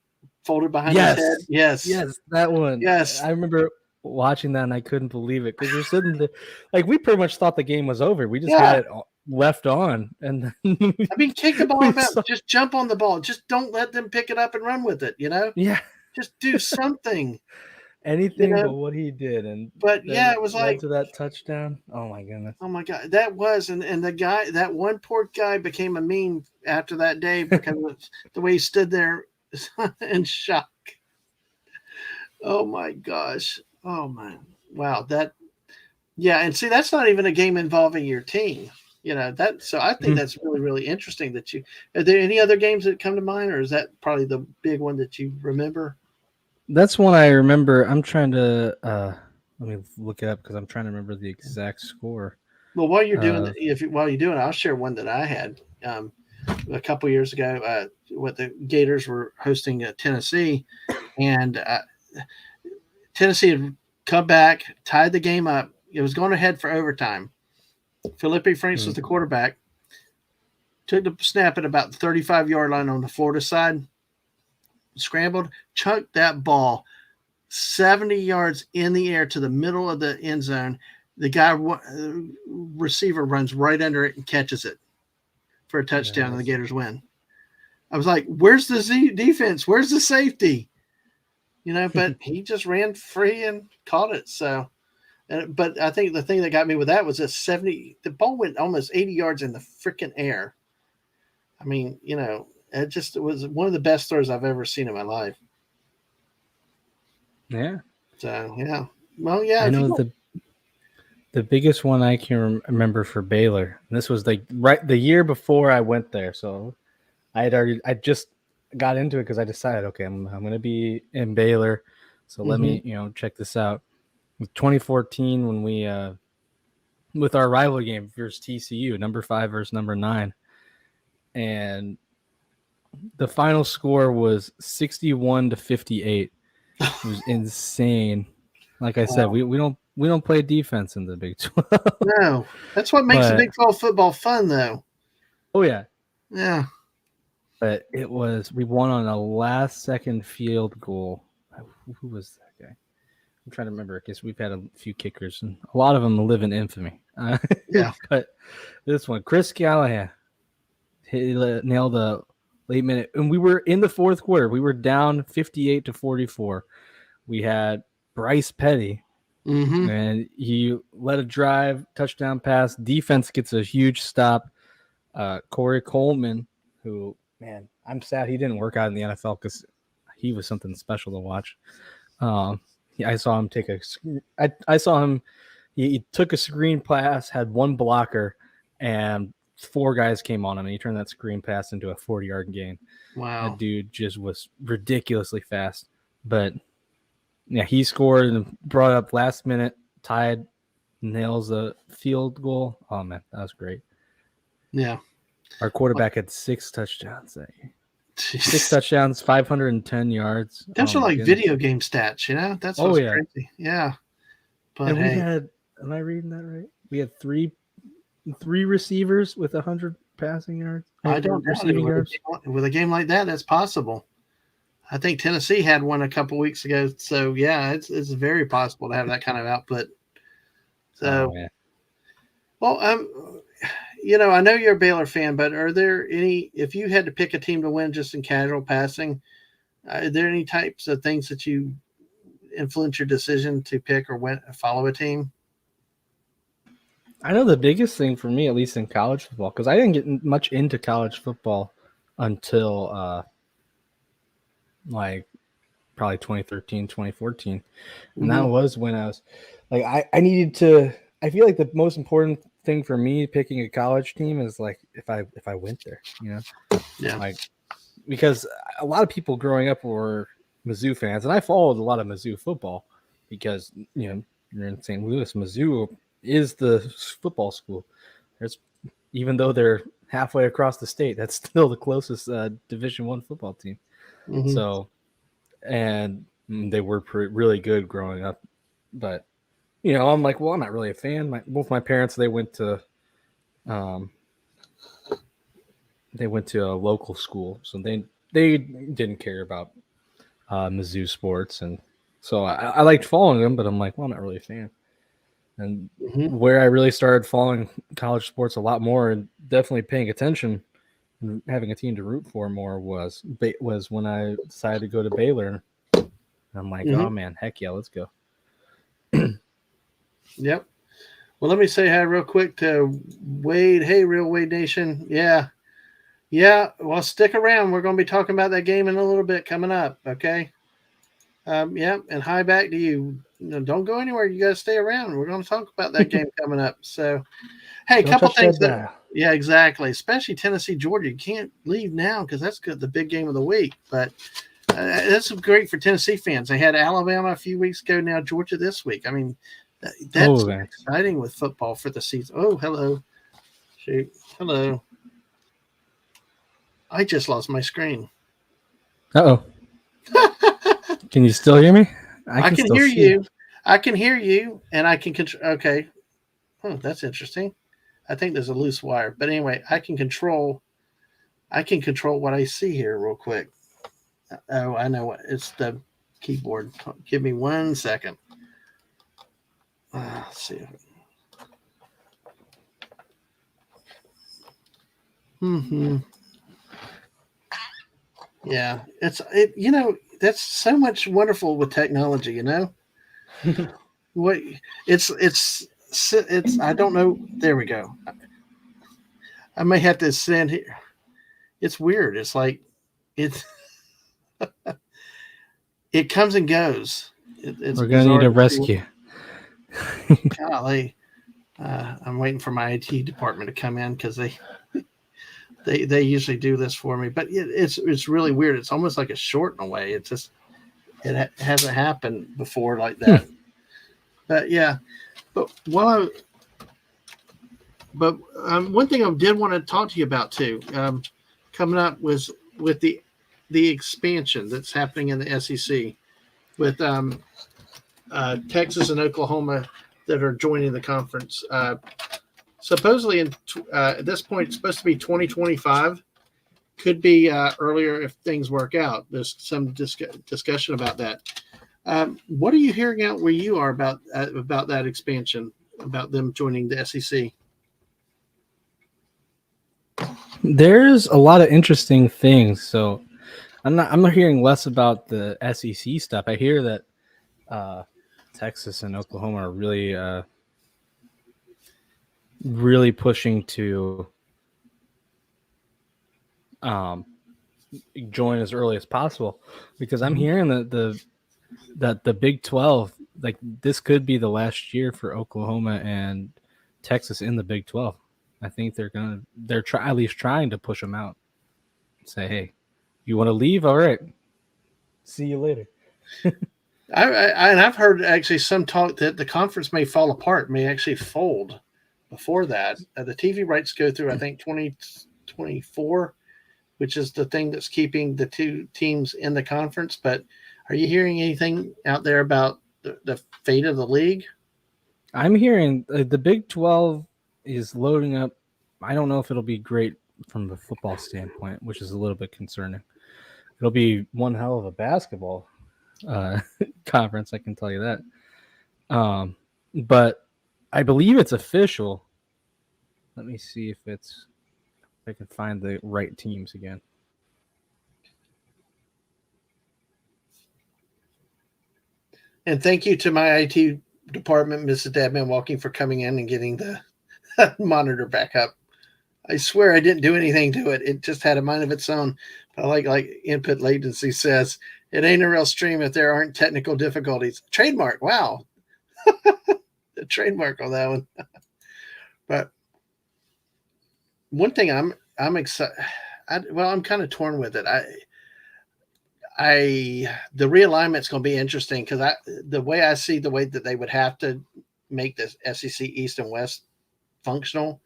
folded behind his head. Yes. Yes, Yes, that one. yes. I remember watching that and I couldn't believe it because we're sitting there like we pretty much thought the game was over. We just had Yeah. it left on and then I mean, kick the ball we about. saw, Just jump on the ball. Just don't let them pick it up and run with it. yeah, Just do something, you anything but know. what he did and But yeah, then it was led like, to that touchdown. Oh my goodness. oh my God, that was, and the guy, that one poor guy became a meme after that day because of the way he stood there in shock. Oh my gosh. Oh man. Wow. Yeah. And see, that's not even a game involving your team. So I think that's really, really interesting are there any other games that come to mind, or is that probably the big one that you remember? That's one I remember. I'm trying to let me look it up because I'm trying to remember the exact score. Well, while you're doing, Uh, while you're doing it, I'll share one that I had a couple years ago. What the Gators were hosting Tennessee, and Tennessee had come back, tied the game up. It was going ahead for overtime. Felipe Franks was mm, the quarterback. Took the snap at about the 35-yard line on the Florida side. Scrambled, chucked that ball 70 yards in the air to the middle of the end zone. The guy receiver runs right under it and catches it for a touchdown, and the nice. Gators win. I was like, "Where's the defense? Where's the safety?" But he just ran free and caught it. So, but I think the thing that got me with that was the ball went almost 80 yards in the freaking air. I mean, it was one of the best throws I've ever seen in my life. Yeah. So yeah, well, yeah. I If you know don't, the biggest one I can remember for Baylor. And this was the year before I went there, so I just got into it because I decided, okay, I'm going to be in Baylor, so let me check this out. With 2014 when we with our rival game versus TCU, number 5 versus number 9, and the final score was 61-58. It was insane. Like I said, wow. we don't play defense in the Big 12. No, that's what makes the But Big 12 football fun, though. oh yeah. Yeah. But we won on a last second field goal. Who was that guy? I'm trying to remember because we've had a few kickers and a lot of them live in infamy. Yeah. But this one, Chris Callahan, he nailed a late minute, and we were in the fourth quarter. We were down 58-44. We had Bryce Petty, Mm-hmm. and he led a drive, touchdown pass. Defense gets a huge stop. Corey Coleman, who, man, I'm sad he didn't work out in the NFL because he was something special to watch. I saw him take I saw him. He took a screen pass, had one blocker, and 4 guys came on him, and he turned that screen pass into a 40-yard gain. Wow. That dude just was ridiculously fast. But yeah, he scored and brought up last minute, tied, nails a field goal. Oh man, that was great. Yeah. Our quarterback had 6 touchdowns that year. Jeez. 6 touchdowns, 510 yards. Those are like video game stats, That's what's crazy. Yeah. But and we hey, had, am I reading that right? We had three receivers with 100 passing yards I or don't doubt it receiving yards. with a game like that. That's possible. I think Tennessee had one a couple weeks ago. So yeah, it's very possible to have that kind of output. Oh So man, well, I know you're a Baylor fan, but are there any? If you had to pick a team to win just in casual passing, are there any types of things that you influence your decision to pick or follow a team? I know the biggest thing for me, at least in college football, because I didn't get much into college football until like probably 2013, 2014. And that Mm-hmm. was when I was like, I needed to, I feel like the most important thing for me picking a college team is like if I went there, Yeah. like because a lot of people growing up were Mizzou fans, and I followed a lot of Mizzou football because you're in St. Louis. Mizzou is the football school. There's even though they're halfway across the state, that's still the closest Division I football team. Mm-hmm. So, and they were really good growing up, but I'm like, well, I'm not really a fan. Both my parents, um, they went to a local school, so they didn't care about Mizzou sports, and so I liked following them, but I'm like, well, I'm not really a fan. And Mm-hmm. where I really started following college sports a lot more and definitely paying attention and having a team to root for more was when I decided to go to Baylor. I'm like, Mm-hmm. oh man, heck yeah, let's go. Yep. Well, let me say hi real quick to Wade. Hey, Real Wade Nation. Yeah. Yeah. Well, stick around. We're going to be talking about that game in a little bit coming up. Okay. Yeah. And hi back to you. Don't go anywhere. You got to stay around. We're going to talk about that game coming up. So, hey, a Don't couple touch things that that, dial. yeah, exactly. Especially Tennessee, Georgia. You can't leave now because that's good, the big game of the week. But that's great for Tennessee fans. They had Alabama a few weeks ago. Now Georgia this week. I mean, that's Oh, man. exciting with football for the season. Oh, hello. Shoot. Hello. I just lost my screen. Uh-oh. Can you still hear me? I can can still hear see. you. I can hear you, and I can control. Okay. Oh, that's interesting. I think there's a loose wire, but anyway, I can control. I can control what I see here real quick. Oh, I know what it's the keyboard. Give me 1 second. Let's see. Hmm. Yeah, that's so much wonderful with technology. What it's I don't know. There we go. I may have to send here. It's weird. It's like it it comes and goes. It's We're gonna need bizarre a to see. rescue. Golly, I'm waiting for my IT department to come in because they usually do this for me. But it's really weird. It's almost like a short in a way. It's just hasn't happened before like that. But yeah, but one thing I did want to talk to you about too, coming up was with the expansion that's happening in the SEC with Texas and Oklahoma that are joining the conference. Supposedly, at this point, it's supposed to be 2025. Could be earlier if things work out. There's some discussion about that. What are you hearing out where you are about that expansion, about them joining the SEC? There's a lot of interesting things. So I'm not hearing less about the SEC stuff. I hear that Texas and Oklahoma are really pushing to join as early as possible, because I'm hearing that the Big 12, like, this could be the last year for Oklahoma and Texas in the Big 12. I think they're at least trying to push them out. Say, hey, you want to leave? All right, see you later. And I've heard actually some talk that the conference may fall apart, may actually fold before that. The TV rights go through, I think, 2024, which is the thing that's keeping the two teams in the conference. But are you hearing anything out there about the fate of the league? I'm hearing the Big 12 is loading up. I don't know if it'll be great from the football standpoint, which is a little bit concerning. It'll be one hell of a basketball uh, conference, I can tell you that. But I believe it's official. Let me see if I can find the right teams again. And thank you to my IT department, Mrs. Dadman Walking, for coming in and getting the monitor back up. I swear I didn't do anything to it. It just had a mind of its own. But like input latency says, it ain't a real stream if there aren't technical difficulties. Trademark. Wow. The trademark on that one. But one thing I'm excited. I'm kind of torn with it. The realignment's going to be interesting because the way I see the way that they would have to make the SEC East and West functional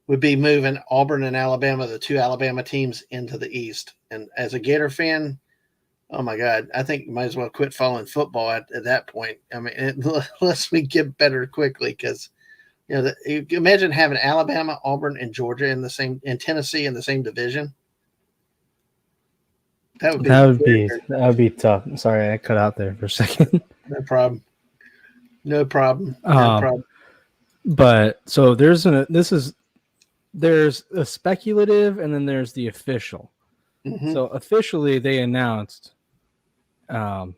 would be moving Auburn and Alabama, the two Alabama teams, into the East. And as a Gator fan, oh my God, I think you might as well quit following football at that point. I mean, unless we get better quickly, because you imagine having Alabama, Auburn, and Georgia and Tennessee in the same division. That would be tough. Sorry, I cut out there for a second. No problem. No problem. No problem. But so there's a speculative and then there's the official. Mm-hmm. So officially they announced that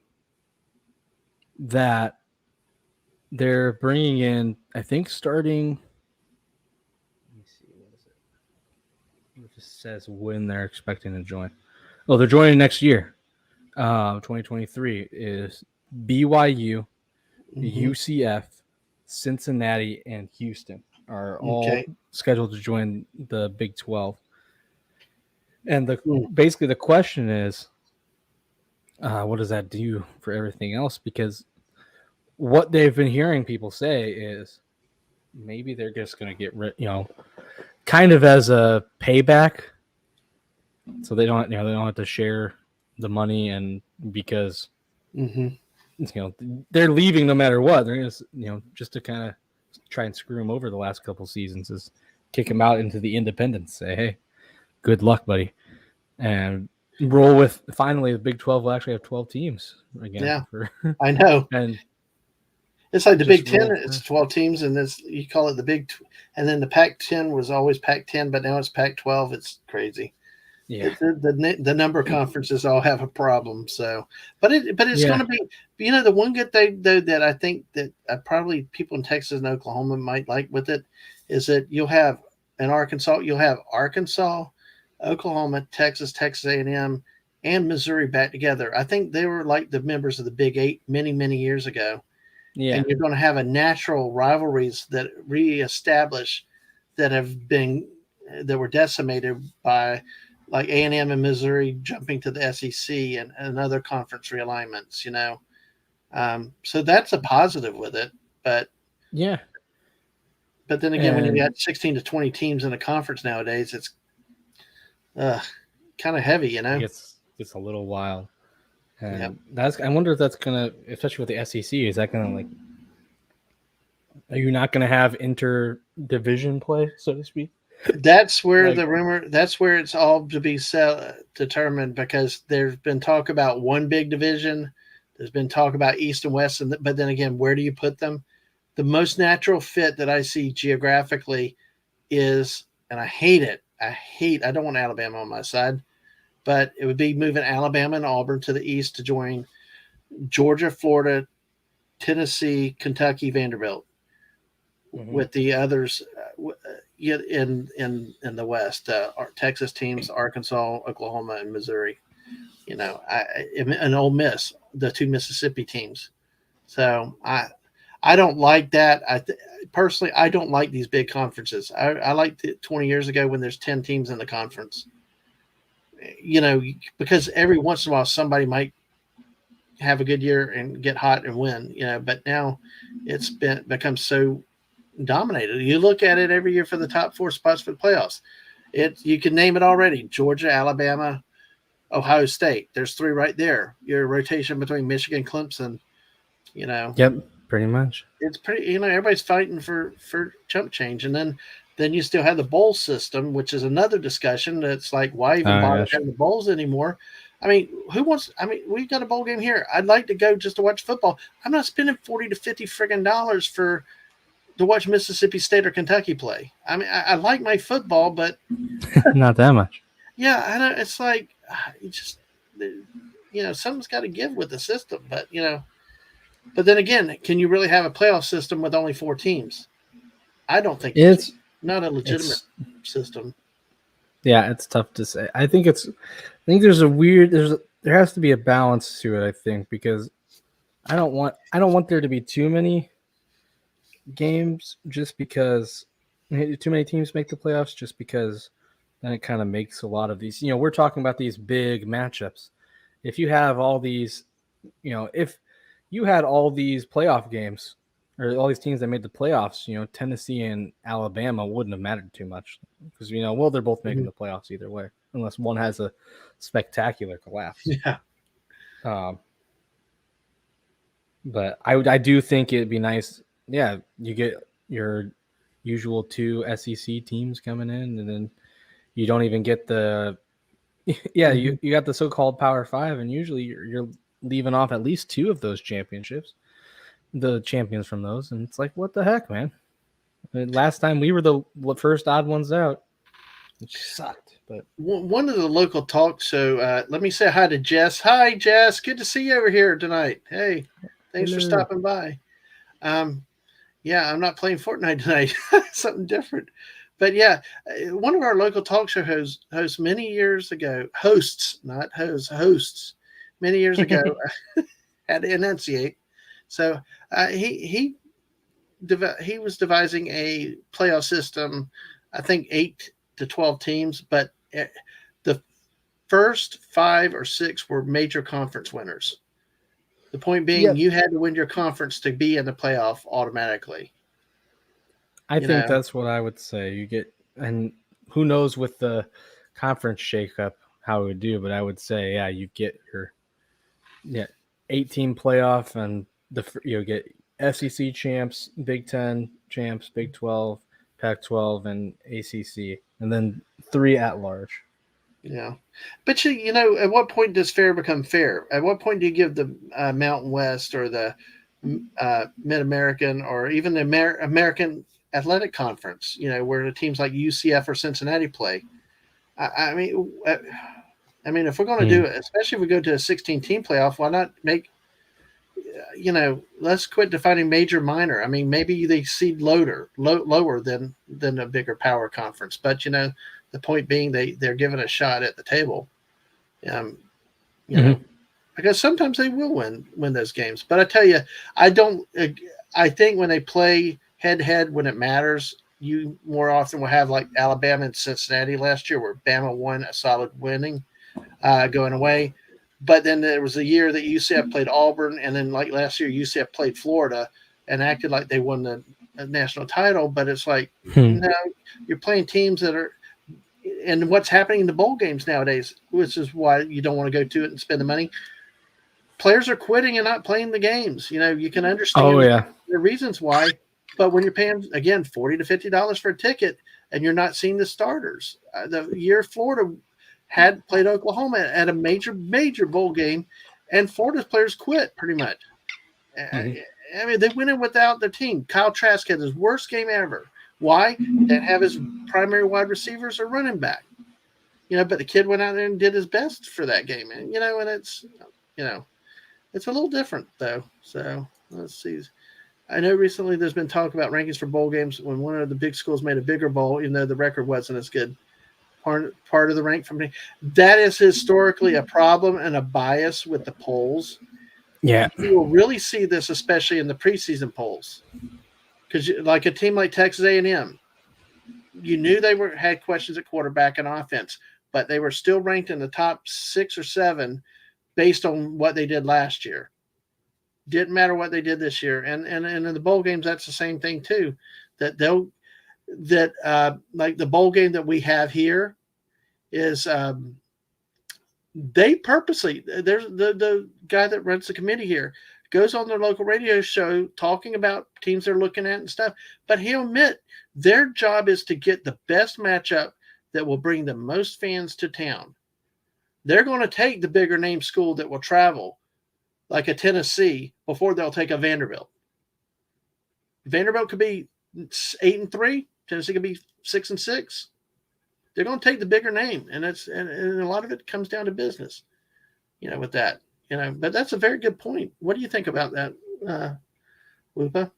they're bringing in, I think starting, let me see, what is it? It just says when they're expecting to join. Oh, they're joining next year. 2023 is BYU, UCF, Cincinnati, and Houston are all scheduled to join the Big 12. And basically the question is, what does that do for everything else? Because what they've been hearing people say is maybe they're just going to get rid, kind of as a payback, so they don't have to share the money, and because they're leaving no matter what, they're going just to kind of try and screw them over the last couple seasons, is kick them out into the independents, say, hey, good luck, buddy, and roll with. Finally, the Big 12 will actually have 12 teams again. Yeah, I know. And it's like the Big 10. It's 12 teams, and you call it the Big. And then the Pac-10 was always Pac-10, but now it's Pac-12. It's crazy. Yeah, the number of conferences all have a problem. So, but it's going to be. The one good thing though that I think that probably people in Texas and Oklahoma might like with it is that you'll have in Arkansas, Oklahoma, Texas A&M, and Missouri back together. I think they were like the members of the Big 8 many, many years ago. Yeah. And you're going to have a natural rivalries that reestablish that were decimated by like A&M and Missouri jumping to the SEC and other conference realignments, So that's a positive with it. But yeah. But then again, when you got 16 to 20 teams in a conference nowadays, it's kind of heavy, It's a little wild. And I wonder if that's gonna, especially with the SEC, is that gonna are you not gonna have inter-division play, so to speak? That's where that's where it's all to be determined, because there's been talk about one big division. There's been talk about East and West, but then again, where do you put them? The most natural fit that I see geographically is, and I hate it. I don't want Alabama on my side, but it would be moving Alabama and Auburn to the East to join Georgia, Florida, Tennessee, Kentucky, Vanderbilt, with the others in the West, Texas teams, Arkansas, Oklahoma, and Missouri. And Ole Miss, the two Mississippi teams. So I don't like that. Personally, I don't like these big conferences. I liked it 20 years ago when there's 10 teams in the conference. Because every once in a while somebody might have a good year and get hot and win. But now it's become so dominated. You look at it every year for the top 4 spots for the playoffs. You can name it already: Georgia, Alabama, Ohio State. There's 3 right there. Your rotation between Michigan, Clemson. Yep. Pretty much. It's pretty, everybody's fighting for chump change, and then you still have the bowl system, which is another discussion. That's like, why even Oh, bother gosh. having the bowls anymore? I mean, who wants? I mean, we've got a bowl game here. I'd like to go just to watch football. I'm not spending $40 to $50 friggin' dollars to watch Mississippi State or Kentucky play. I mean, I like my football, but Not that much. yeah, I know it's like you just something's got to give with the system. But then again, can you really have a playoff system with only 4 teams? I don't think It's not a legitimate system. Yeah, it's tough to say. I think there's there has to be a balance to it, I think, because I don't want there to be too many games just because too many teams make the playoffs, just because then it kind of makes a lot of these, we're talking about these big matchups. If you have all these, if you had all these playoff games or all these teams that made the playoffs, Tennessee and Alabama wouldn't have mattered too much because, they're both making the playoffs either way, unless one has a spectacular collapse. Yeah. But I do think it'd be nice. Yeah, you get your usual 2 SEC teams coming in, and then you don't even get the you got the so-called Power 5, and usually you're leaving off at least 2 of those championships, the champions from those, and it's like, what the heck, man? I mean, last time we were the first odd ones out, which sucked. But one of the local talk show, let me say hi to Jess. Hi, Jess. Good to see you over here tonight. Hey, thanks for stopping by. Yeah, I'm not playing Fortnite tonight. Something different. But yeah, one of our local talk show hosts many years ago, hosts many years ago, had to enunciate. So he was devising a playoff system, I think 8 to 12 teams, but the first 5 or 6 were major conference winners. The point being, you had to win your conference to be in the playoff automatically. I think that's what I would say. You get, and who knows with the conference shakeup how it would do, but I would say, yeah, you get your 8-team playoff, and you get SEC champs, Big Ten champs, Big 12, Pac-12, and ACC, and then 3 at large. Yeah, but at what point does fair become fair? At what point do you give the Mountain West or the Mid-American or even the American Athletic Conference, where the teams like UCF or Cincinnati play? I mean, if we're going to do it, especially if we go to a 16-team playoff, why not make, let's quit defining major minor. I mean, maybe they seed lower than a bigger power conference, but the point being they're given a shot at the table, because sometimes they will win those games. But I tell you, I think when they play head to head when it matters, you more often will have like Alabama and Cincinnati last year, where Bama won a solid winning going away. But then there was a year that UCF played Auburn, and then like last year UCF played Florida and acted like they won the national title. But it's like, you're playing teams that are. And what's happening in the bowl games nowadays, which is why you don't want to go to it and spend the money. Players are quitting and not playing the games. You can understand the reasons why, but when you're paying, again, $40 to $50 for a ticket and you're not seeing the starters, the year Florida had played Oklahoma at a major bowl game, and Florida's players quit pretty much. I mean, they went in without their team. Kyle Trask had his worst game ever. Why? Didn't have his primary wide receivers or running back. But the kid went out there and did his best for that game. And, and it's a little different, though. So let's see. I know recently there's been talk about rankings for bowl games when one of the big schools made a bigger bowl, even though the record wasn't as good. Part of the rank from me. That is historically a problem and a bias with the polls. Yeah. You will really see this, especially in the preseason polls. Because like a team like Texas A&M, you knew they had questions at quarterback and offense, but they were still ranked in the top 6 or 7 based on what they did last year. Didn't matter what they did this year. And in the bowl games, that's the same thing too. Like the bowl game that we have here is they purposely, there's the guy that runs the committee here goes on their local radio show talking about teams they're looking at and stuff. But he'll admit their job is to get the best matchup that will bring the most fans to town. They're going to take the bigger name school that will travel, like a Tennessee, before they'll take a Vanderbilt. Vanderbilt could be 8-3. Tennessee could be 6-6. They're going to take the bigger name, and a lot of it comes down to business. With that, But that's a very good point. What do you think about that, Lupa?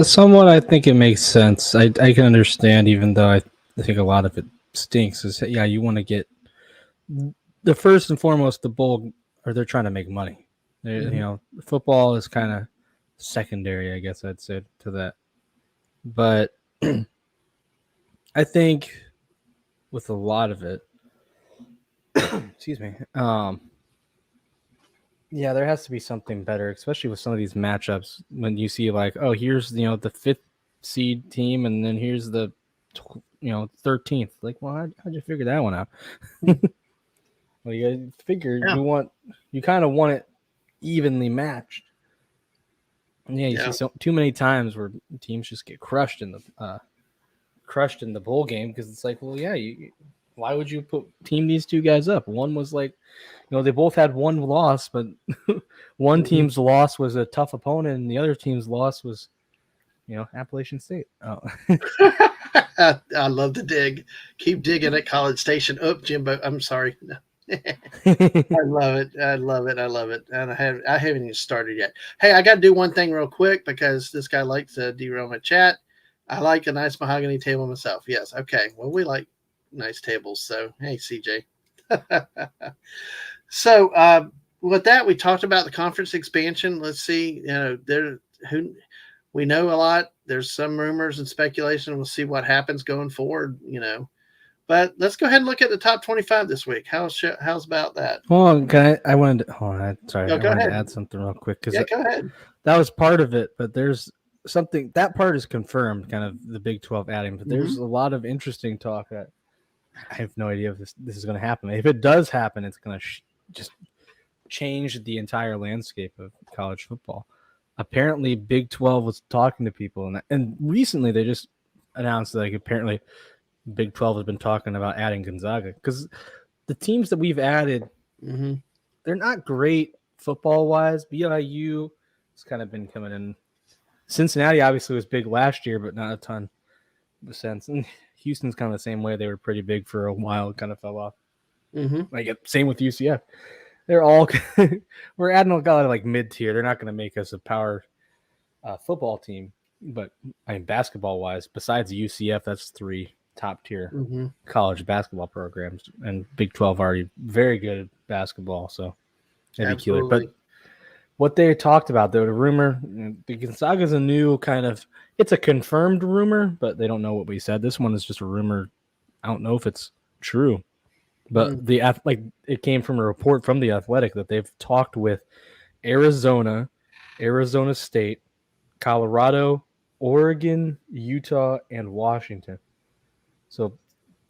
Somewhat, I think it makes sense. I can understand, even though I think a lot of it stinks. Is you want to get the first and foremost the bowl, or they're trying to make money. Football is kind of secondary, I guess I'd say to that. But I think with a lot of it, excuse me, there has to be something better, especially with some of these matchups when you see like, oh, here's the 5th seed team, and then here's the 13th. Like, well, how'd you figure that one out? Well, you figure you kind of want it evenly matched. And you see too many times where teams just get crushed in the bowl game, because it's like, well, why would you team these two guys up? One was like, they both had one loss, but one team's loss was a tough opponent, and the other team's loss was, Appalachian State. Oh. I love the dig. Keep digging at College Station. Oh, Jimbo, I'm sorry. I love it. I love it. I love it. And I haven't even started yet. Hey, I got to do one thing real quick, because this guy likes to derail my chat. I like a nice mahogany table myself. Yes. Okay. Well, we like nice tables. So, hey, CJ. So, with that, we talked about the conference expansion. Let's see. We know a lot. There's some rumors and speculation. We'll see what happens going forward. But let's go ahead and look at the top 25 this week. How's about that? Well, I wanted to, I wanted to add something real quick, because go ahead. That was part of it, but there's something that part is confirmed, kind of the Big 12 adding, but there's a lot of interesting talk that I have no idea if this is going to happen. If it does happen, it's going to just change the entire landscape of college football. Apparently, Big 12 was talking to people, and recently they just announced that, like, apparently Big 12 has been talking about adding Gonzaga, because the teams that we've added, they're not great football-wise. BYU has kind of been coming in. Cincinnati obviously was big last year, but not a ton since. And Houston's kind of the same way. They were pretty big for a while, kind of fell off. Like, same with UCF. They're all we're adding a lot of like mid-tier. They're not going to make us a power football team, but I mean, basketball-wise, besides UCF, that's 3 top-tier college basketball programs, and Big 12 already very good at basketball, so that'd be killer. But what they talked about, though, the rumor, the Gonzaga's a new kind of, it's a confirmed rumor, but they don't know what we said. This one is just a rumor. I don't know if it's true, but it came from a report from the Athletic that they've talked with Arizona, Arizona State, Colorado, Oregon, Utah, and Washington. So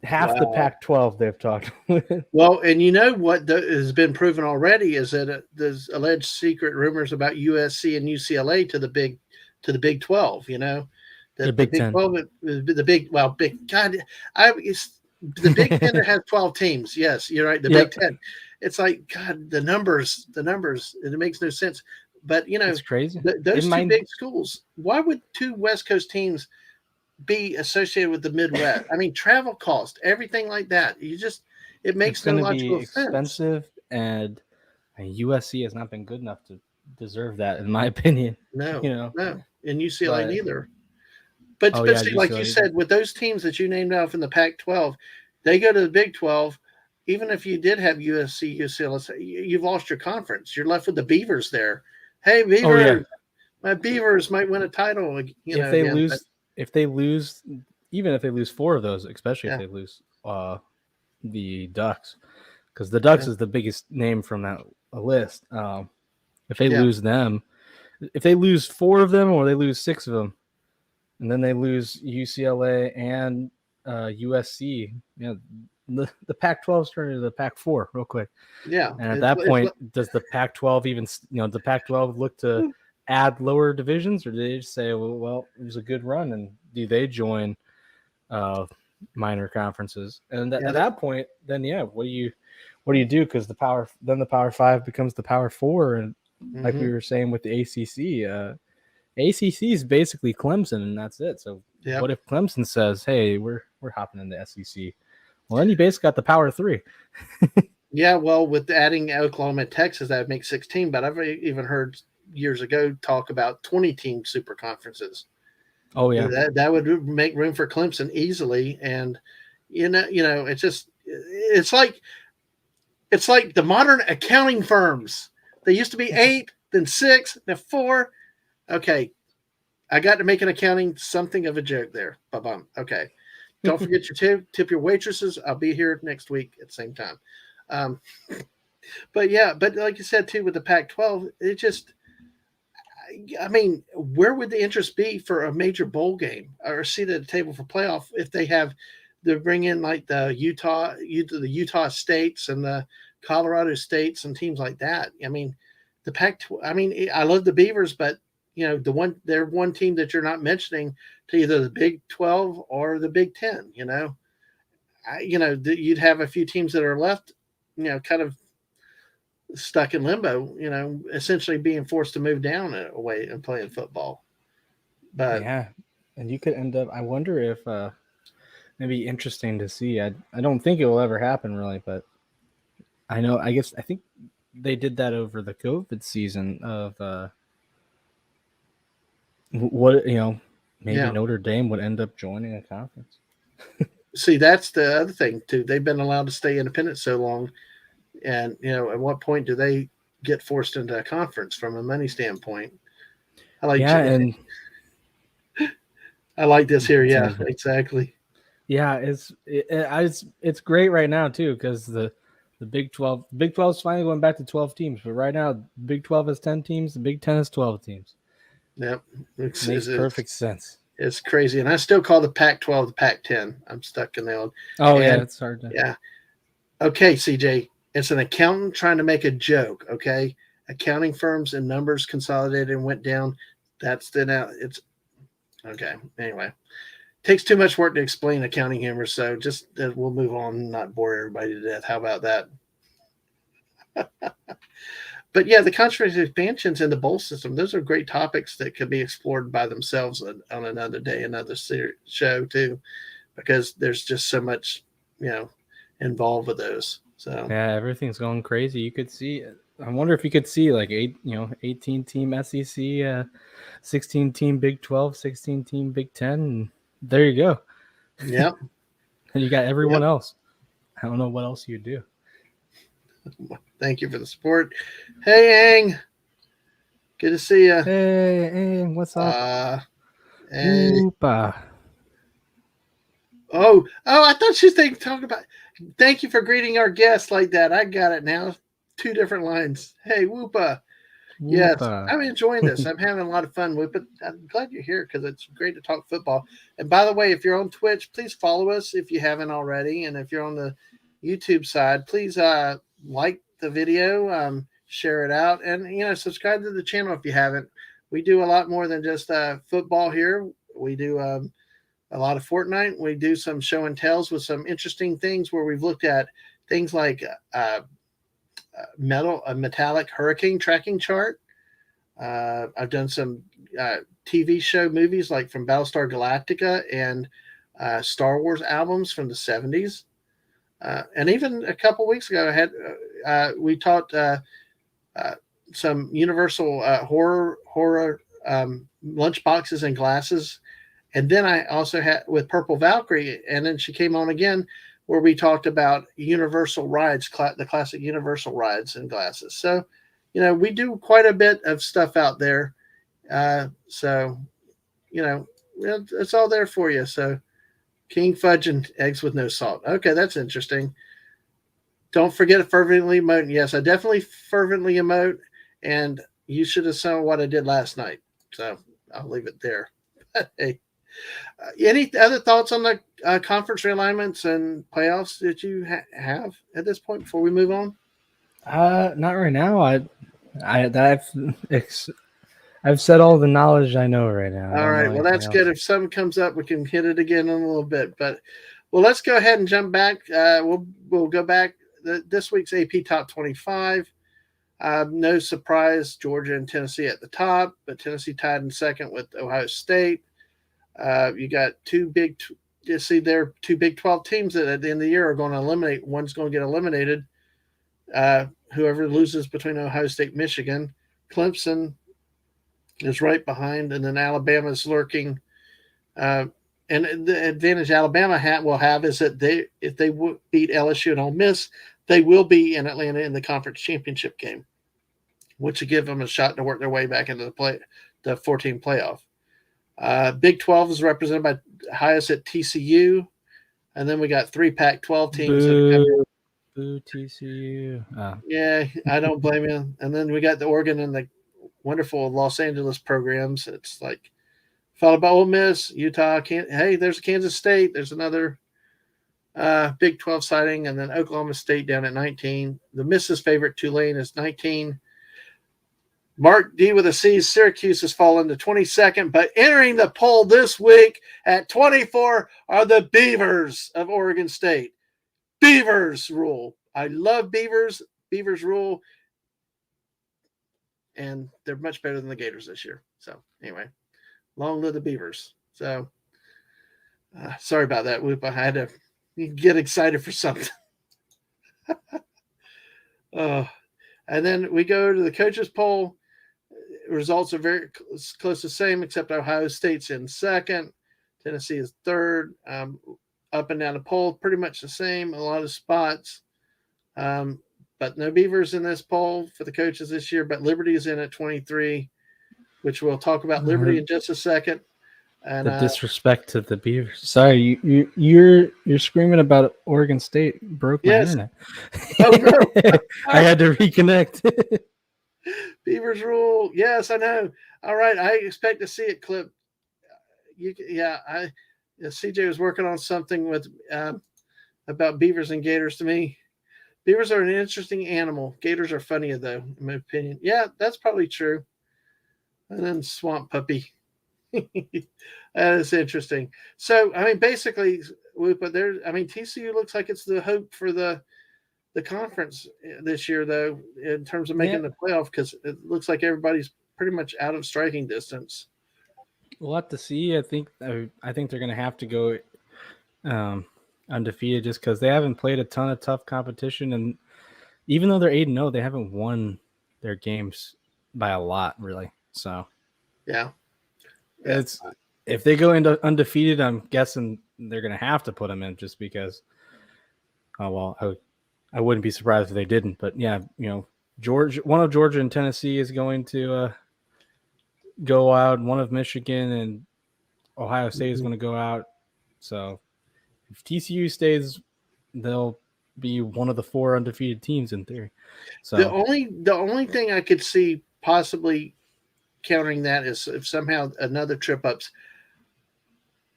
half the Pac-12 they've talked with. Well, and what has been proven already is that there's alleged secret rumors about USC and UCLA to the Big 12. The Big 10. 12, the Big 10 that has 12 teams. Yes, you're right. The Big 10. It's like, God, the numbers. It makes no sense. But it's crazy. Those two big schools. Why would 2 West Coast teams be associated with the Midwest? I mean, travel cost, everything like that. It makes no logical sense. It's going to be expensive, and USC has not been good enough to deserve that, in my opinion. No, and UCLA neither. But see, like you said, with those teams that you named out from the Pac-12, they go to the Big 12. Even if you did have USC, UCLA, you've lost your conference. You're left with the Beavers there. Hey, Beavers, my Beavers might win a title. If they lose, even if they lose 4 of those, especially if they lose the Ducks, because the Ducks is the biggest name from that list. If they lose them, if they lose 4 of them, or they lose 6 of them, and then they lose UCLA and USC, the Pac-12 turned into the Pac-4 real quick. Yeah. And at that point, does the Pac-12 even, the Pac-12 look to add lower divisions, or do they just say, well, it was a good run, and do they join minor conferences? And at that point, then what do you do? Because the Power 5 becomes the Power 4, and like we were saying with the ACC, ACC is basically Clemson, and that's it. So what if Clemson says, "Hey, we're hopping in the SEC"? Well, then you basically got the Power 3. Yeah, well, with adding Oklahoma and Texas, that would make 16. But I've even heard years ago talk about 20-team super conferences. Oh yeah, that would make room for Clemson easily. And it's like the modern accounting firms. They used to be 8, then 6, then 4. Okay, I got to make an accounting something of a joke there. Ba-bum. Okay, don't forget your tip your waitresses. I'll be here next week at the same time. But like you said too, with the Pac-12, it just, I mean, where would the interest be for a major bowl game or a seat at the table for playoff if they bring in like the Utah states and the Colorado states and teams like that? I mean, the Pac-12. I mean, I love the Beavers, but they're one team that you're not mentioning to either the Big 12 or the Big 10. You'd have a few teams that are left, kind of stuck in limbo, essentially being forced to move down away and playing football. But yeah, and you could end up. I wonder if it'd be interesting to see. I don't think it will ever happen really, but I think they did that over the COVID season of maybe Notre Dame would end up joining a conference. See, that's the other thing too. They've been allowed to stay independent so long, and at what point do they get forced into a conference from a money standpoint? I like this here. Yeah, exactly. Yeah, it's great right now too because the Big 12 is finally going back to 12 teams, but right now Big 12 has 10 teams, the Big 10 has 12 teams. Yep, makes perfect sense. It's crazy, and I still call the Pac-12 the Pac-10. I'm stuck in the old. It's hard to. Yeah. Okay, CJ. It's an accountant trying to make a joke. Okay, accounting firms and numbers consolidated and went down. That's it's okay. Anyway, takes too much work to explain accounting humor, so just we'll move on and not bore everybody to death. How about that? But yeah, the conference expansions and the bowl system, those are great topics that could be explored by themselves on another day, another show too, because there's just so much, involved with those. So yeah, everything's going crazy. You could see, I wonder if you could see like 18 team SEC, 16 team Big 12, 16 team Big 10. And there you go. Yep. And you got everyone else. I don't know what else you'd do. Thank you for the support. Hey, Ang. Good to see you. Hey, Ang. What's up? Hey. Oopa. Oh, I thought she was talking about. Thank you for greeting our guests like that. I got it now. 2 different lines. Hey, Whoopa. Yes, I'm enjoying this. I'm having a lot of fun with it. I'm glad you're here because it's great to talk football. And by the way, if you're on Twitch, please follow us if you haven't already. And if you're on the YouTube side, please like the video, share it out, and subscribe to the channel if you haven't. We do a lot more than just football here. We do a lot of Fortnite. We do some show and tells with some interesting things where we've looked at things like a metallic hurricane tracking chart. I've done some TV show movies like from Battlestar Galactica and Star Wars albums from the 70s. And even a couple weeks ago, we taught some Universal horror lunch boxes and glasses. And then I also had with Purple Valkyrie, and then she came on again where we talked about Universal rides, the classic Universal rides and glasses. So, we do quite a bit of stuff out there. So, it's all there for you. So, King Fudge and eggs with no salt. Okay, that's interesting. Don't forget to fervently emote. Yes, I definitely fervently emote, and you should have seen what I did last night. So I'll leave it there. Hey, Any other thoughts on the conference realignments and playoffs that you have at this point before we move on? Not right now. I've said all the knowledge I know right now. I All don't know right. Well, anything that's else. good. If something comes up, we can hit it again in a little bit. But well, let's go ahead and jump back. We'll go back this week's AP Top 25. No surprise, Georgia and Tennessee at the top, but Tennessee tied in second with Ohio State. You got you see there are two Big 12 teams that at the end of the year are going to eliminate. One's going to get eliminated. Whoever loses between Ohio State and Michigan. Clemson is right behind, and then Alabama's lurking. And the advantage Alabama will have is that if they beat LSU and Ole Miss, they will be in Atlanta in the conference championship game, which will give them a shot to work their way back into the 14 playoff. Big 12 is represented by highest at TCU, and then we got 3 Pac-12 teams. Boo TCU. Oh. Yeah, I don't blame you. And then we got the Oregon and the wonderful Los Angeles programs. It's like followed by Ole Miss, Utah. Hey, there's Kansas State. There's another Big 12 sighting, and then Oklahoma State down at 19. The Miss's favorite, Tulane, is 19. Mark D with a C, Syracuse has fallen to 22nd, but entering the poll this week at 24 are the Beavers of Oregon State. Beavers rule. I love Beavers. Beavers rule. And they're much better than the Gators this year. So anyway, long live the Beavers. So sorry about that, Whoop. I had to get excited for something. And then we go to the coaches poll. Results are very close to the same, except Ohio State's in second. Tennessee is third. Up and down the poll, pretty much the same. A lot of spots. But no Beavers in this poll for the coaches this year, but Liberty is in at 23, which we'll talk about Liberty in just a second. And the disrespect to the Beavers. Sorry, you're screaming about Oregon State broke my internet. Oh, no. I had to reconnect. Beavers rule. Yes, I know. All right, I expect to see it clip. CJ was working on something with about beavers and gators to me. Beavers are an interesting animal. Gators are funnier, though, in my opinion. Yeah, that's probably true. And then swamp puppy. That is interesting. So, I mean, basically, but TCU looks like it's the hope for the conference this year, though, in terms of making the playoff, because it looks like everybody's pretty much out of striking distance. We'll have to see. I think they're going to have to go undefeated just because they haven't played a ton of tough competition, and even though they're 8-0, they haven't won their games by a lot, really. So, yeah. It's if they go into undefeated, I'm guessing they're going to have to put them in just because. Oh well, I wouldn't be surprised if they didn't, but yeah, one of Georgia and Tennessee is going to go out. One of Michigan and Ohio State is going to go out. So if TCU stays, they'll be one of the 4 undefeated teams in theory. So the only thing I could see possibly countering that is if somehow another trip ups.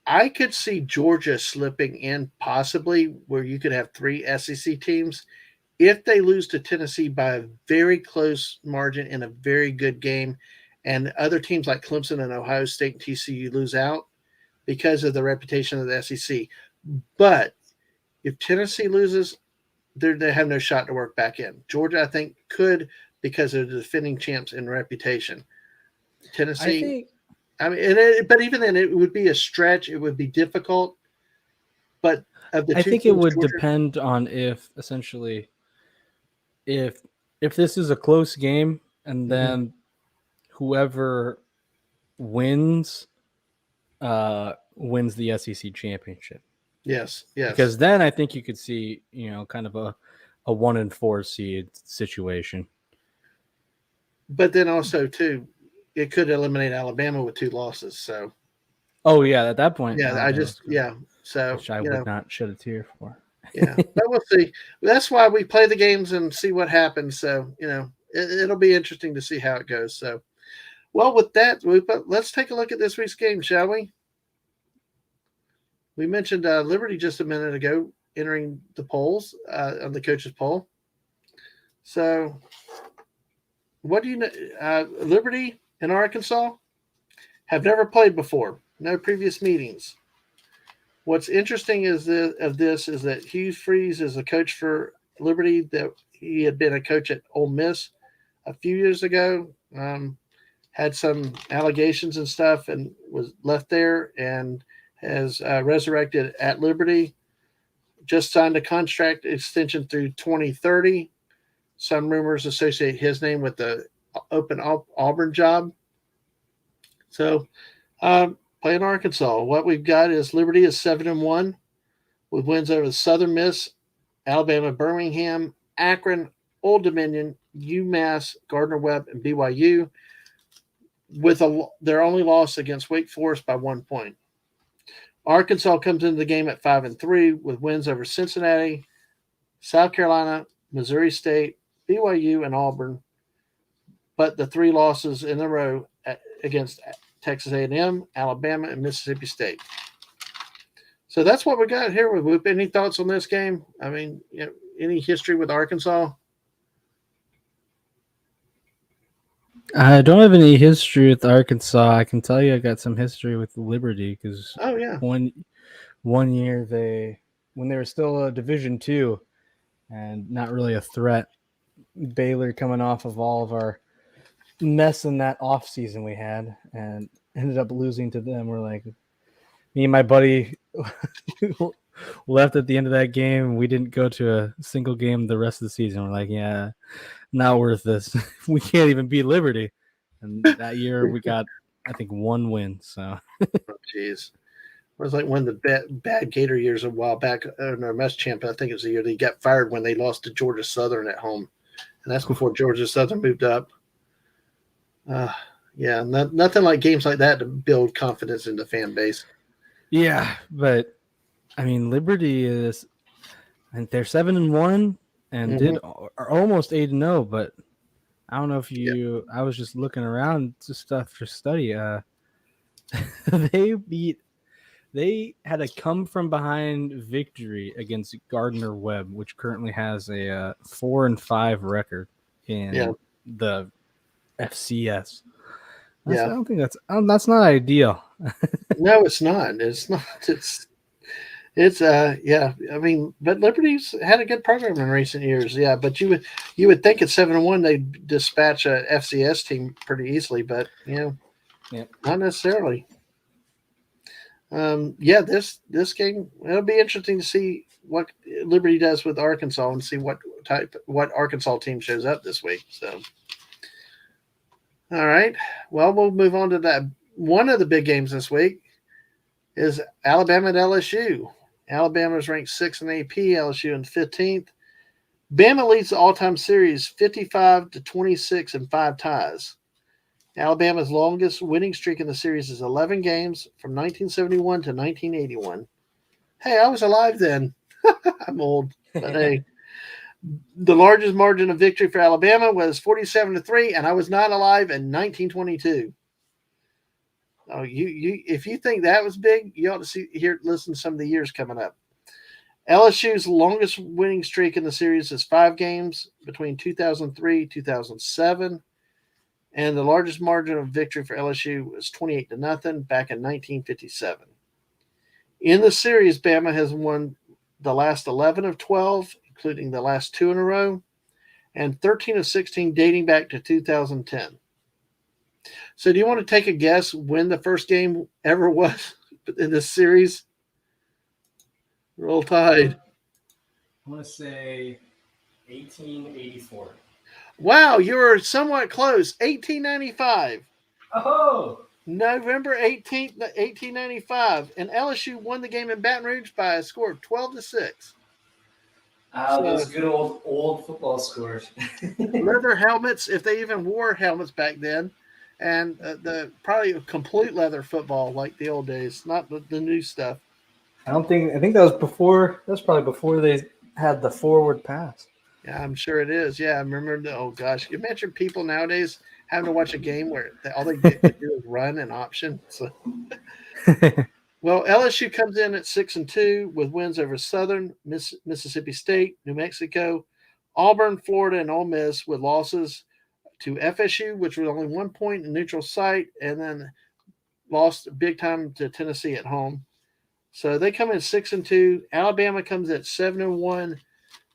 I could see Georgia slipping in possibly where you could have 3 SEC teams if they lose to Tennessee by a very close margin in a very good game, and other teams like Clemson and Ohio State and TCU lose out because of the reputation of the SEC. But if Tennessee loses, they have no shot to work back in. Georgia, I think, could because they're the defending champs in reputation. Tennessee, but even then, it would be a stretch. It would be difficult. But of the I two think teams, it would Georgia, depend on if this is a close game and then whoever wins wins the SEC championship. Yes. Because then I think you could see, kind of a 1-4 seed situation. But then also too, it could eliminate Alabama with 2 losses. So. Oh yeah, at that point. So which I would not shed a tear for. Yeah, but we'll see. That's why we play the games and see what happens. So it'll be interesting to see how it goes. So, well, with that, let's take a look at this week's game, shall we? We mentioned Liberty just a minute ago entering the polls on the coaches poll. So, what do you know? Liberty and Arkansas have never played before. No previous meetings. What's interesting of this is that Hugh Freeze is a coach for Liberty. That he had been a coach at Ole Miss a few years ago. Had some allegations and stuff, and was left there, and has resurrected at Liberty. Just signed a contract extension through 2030. Some rumors associate his name with the open Auburn job. So, playing Arkansas, what we've got is Liberty is 7-1 with wins over Southern Miss, Alabama, Birmingham, Akron, Old Dominion, UMass, Gardner Webb, and BYU. With their only loss against Wake Forest by 1 point. Arkansas comes into the game at 5-3 with wins over Cincinnati, South Carolina, Missouri State, BYU, and Auburn. But the 3 losses in a row against Texas A&M, Alabama, and Mississippi State. So that's what we got here with Whoop. Any thoughts on this game? I mean, any history with Arkansas? I don't have any history with Arkansas. I can tell you I got some history with Liberty because one year when they were still a Division II and not really a threat, Baylor coming off of all of our mess in that off season we had and ended up losing to them. We're like, me and my buddy left at the end of that game. We didn't go to a single game the rest of the season. We're like, yeah, not worth this. We can't even beat Liberty. And that year we got, I think, 1 win. So, jeez. It was like one of the bad Gator years a while back in our mess champ. I think it was the year they got fired when they lost to Georgia Southern at home. And that's before Georgia Southern moved up. Yeah, nothing like games like that to build confidence in the fan base. Yeah, but I mean, Liberty is, I think they're 7-1 and are almost 8-0. But I don't know if you. I was just looking around to stuff for study. They had a come from behind victory against Gardner Webb, which currently has a 4-5 record in the FCS. I don't think that's not ideal. No, it's not. It's not. It's yeah. I mean, but Liberty's had a good program in recent years. Yeah, but you would think at 7-1 they'd dispatch a FCS team pretty easily, but not necessarily. This game, it'll be interesting to see what Liberty does with Arkansas and see what Arkansas team shows up this week. So, all right. Well, we'll move on to that. One of the big games this week is Alabama at LSU. Alabama is ranked 6th in AP, LSU in 15th. Bama leads the all-time series 55-26 and 5 ties. Alabama's longest winning streak in the series is 11 games from 1971 to 1981. Hey, I was alive then. I'm old, but hey. The largest margin of victory for Alabama was 47-3, and I was not alive in 1922. Oh, if you think that was big, you ought to listen to some of the years coming up. LSU's longest winning streak in the series is 5 games between 2003 2007. And the largest margin of victory for LSU was 28-0 back in 1957. In the series, Bama has won the last 11 of 12, including the last 2 in a row, and 13 of 16 dating back to 2010. So do you want to take a guess when the first game ever was in this series? Roll Tide. I want to say 1884. Wow, you were somewhat close. 1895. Oh! November 18th, 1895. And LSU won the game in Baton Rouge by a score of 12-6. Those good old football scores. Leather helmets, if they even wore helmets back then. And the probably complete leather football like the old days, not the new stuff. I think that was before. That's probably before they had the forward pass. Yeah, I'm sure it is. Yeah, I remember. Oh gosh, you imagine people nowadays having to watch a game where all they get to do is run an option. So, Well, LSU comes in at 6-2 with wins over Southern, Mississippi State, New Mexico, Auburn, Florida, and Ole Miss with losses to FSU, which was only 1 point in neutral site, and then lost big time to Tennessee at home. So they come in 6-2. Alabama comes at 7-1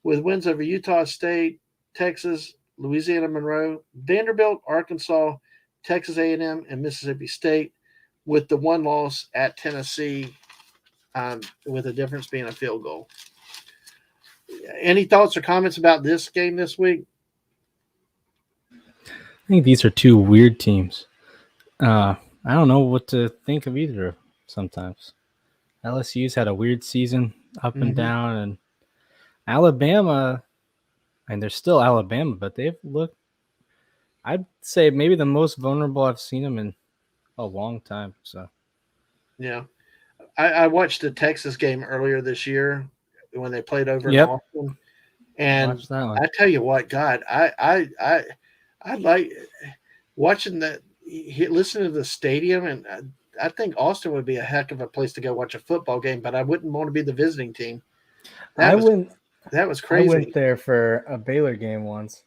with wins over Utah State, Texas, Louisiana Monroe, Vanderbilt, Arkansas, Texas A&M, and Mississippi State, with the one loss at Tennessee, with the difference being a field goal. Any thoughts or comments about this game this week? I think these are two weird teams. I don't know what to think of either sometimes. LSU's had a weird season, up and down, and Alabama, and they're still Alabama, but they've looked, I'd say, maybe the most vulnerable I've seen them in a long time. So, yeah, I watched the Texas game earlier this year when they played over in Austin, and I tell you what, God, I like watching that. Listen to the stadium, and I think Austin would be a heck of a place to go watch a football game, but I wouldn't want to be the visiting team. That was crazy. I went there for a Baylor game once.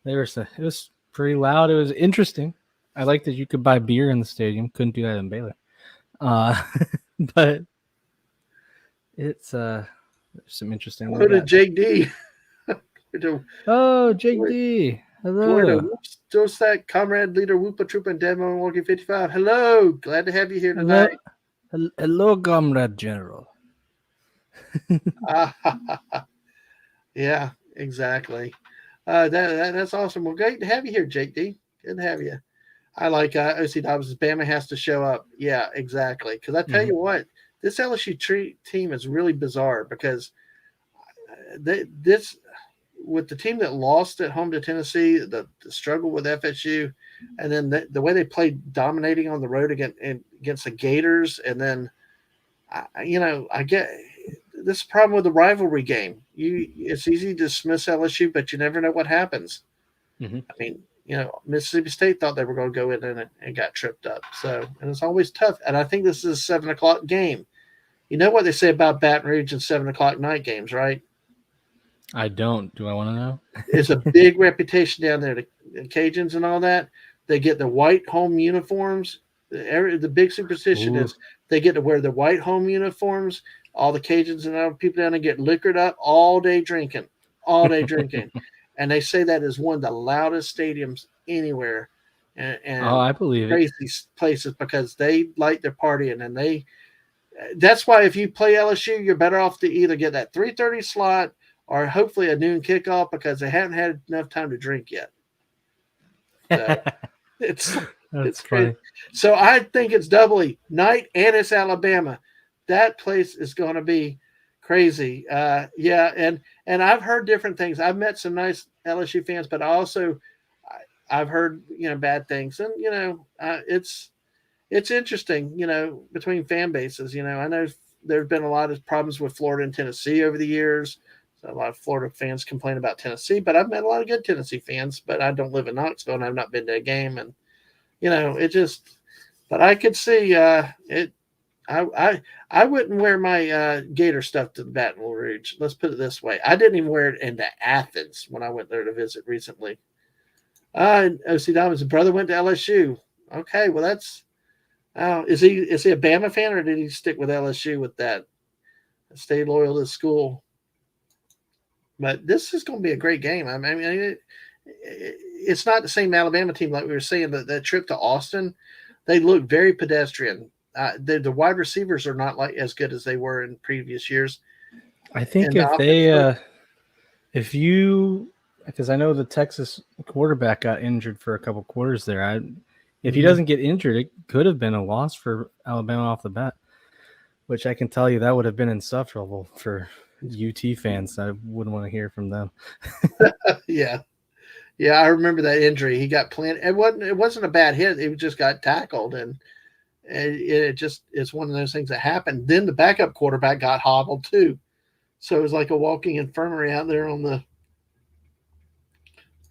It was pretty loud. It was interesting. I liked that you could buy beer in the stadium. Couldn't do that in Baylor. But it's some interesting. Hello to Jake D. Jake D. Hello. Florida, whoops, that comrade leader Whoopa Troop and Dadman Walking 55. Hello. Glad to have you here tonight. Hello, comrade general. Yeah, exactly. That's awesome. Well, great to have you here, Jake D. Good to have you. I like OC Dobbs. Bama has to show up. Yeah, exactly. Because I tell you what, this LSU team is really bizarre because this with the team that lost at home to Tennessee, the struggle with FSU, and then the way they played dominating on the road against the Gators, and then I get this problem with the rivalry game. It's easy to dismiss LSU, but you never know what happens. I mean, Mississippi State thought they were going to go in and got tripped up. So, and it's always tough. And I think this is a 7:00 game. You know what they say about Baton Rouge and 7:00 night games, right? I don't. Do I want to know? It's a big reputation down there. The Cajuns and all that. They get the white home uniforms. The big superstition is they get to wear the white home uniforms. All the Cajuns and other people down there get liquored up all day drinking. And they say that is one of the loudest stadiums anywhere. And I believe crazy places because they like their partying, and that's why if you play LSU, you're better off to either get that 3:30 slot or hopefully a noon kickoff because they haven't had enough time to drink yet. So it's funny. So I think it's doubly night, and it's Alabama. That place is going to be crazy. Yeah, and I've heard different things. I've met some nice LSU fans, but I've heard bad things, and it's interesting. Between fan bases. I know there's been a lot of problems with Florida and Tennessee over the years. So a lot of Florida fans complain about Tennessee, but I've met a lot of good Tennessee fans. But I don't live in Knoxville, and I've not been to a game, and it just. But I could see it. I wouldn't wear my Gator stuff to the Baton Rouge. Let's put it this way: I didn't even wear it into Athens when I went there to visit recently. OC Dobbins' brother went to LSU. Okay, well that's. Is he a Bama fan, or did he stick with LSU with that? Stay loyal to the school. But this is going to be a great game. I mean, it's not the same Alabama team like we were saying. That trip to Austin, they look very pedestrian. The wide receivers are not like as good as they were in previous years. I think because I know the Texas quarterback got injured for a couple quarters there. If he doesn't get injured, it could have been a loss for Alabama off the bat, which I can tell you that would have been insufferable for UT fans. I wouldn't want to hear from them. Yeah, I remember that injury. He got planted. It wasn't a bad hit. He just got tackled, and it's one of those things that happened. Then the backup quarterback got hobbled too, so it was like a walking infirmary out there on the.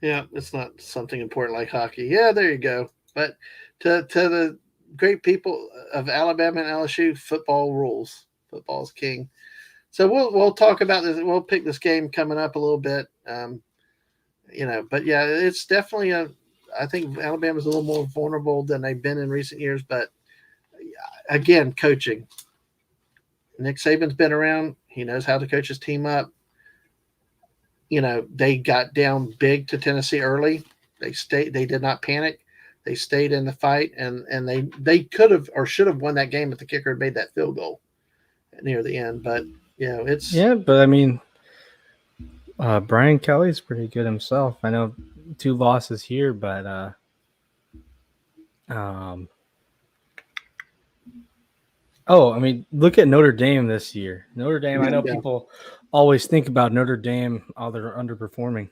Yeah, it's not something important like hockey. Yeah, there you go. But to great people of Alabama and LSU. Football rules. Football is king. So we'll talk about this. We'll pick this game coming up a little bit. But yeah, it's definitely a. I think Alabama's a little more vulnerable than they've been in recent years. But again, coaching. Nick Saban's been around. He knows how to coach his team up. They got down big to Tennessee early. They did not panic. They stayed in the fight, and they could have or should have won that game if the kicker had made that field goal near the end. But it's But I mean, Brian Kelly's pretty good himself. I know 2 losses here, but I mean, look at Notre Dame this year. Notre Dame. I know people always think about Notre Dame, they're underperforming.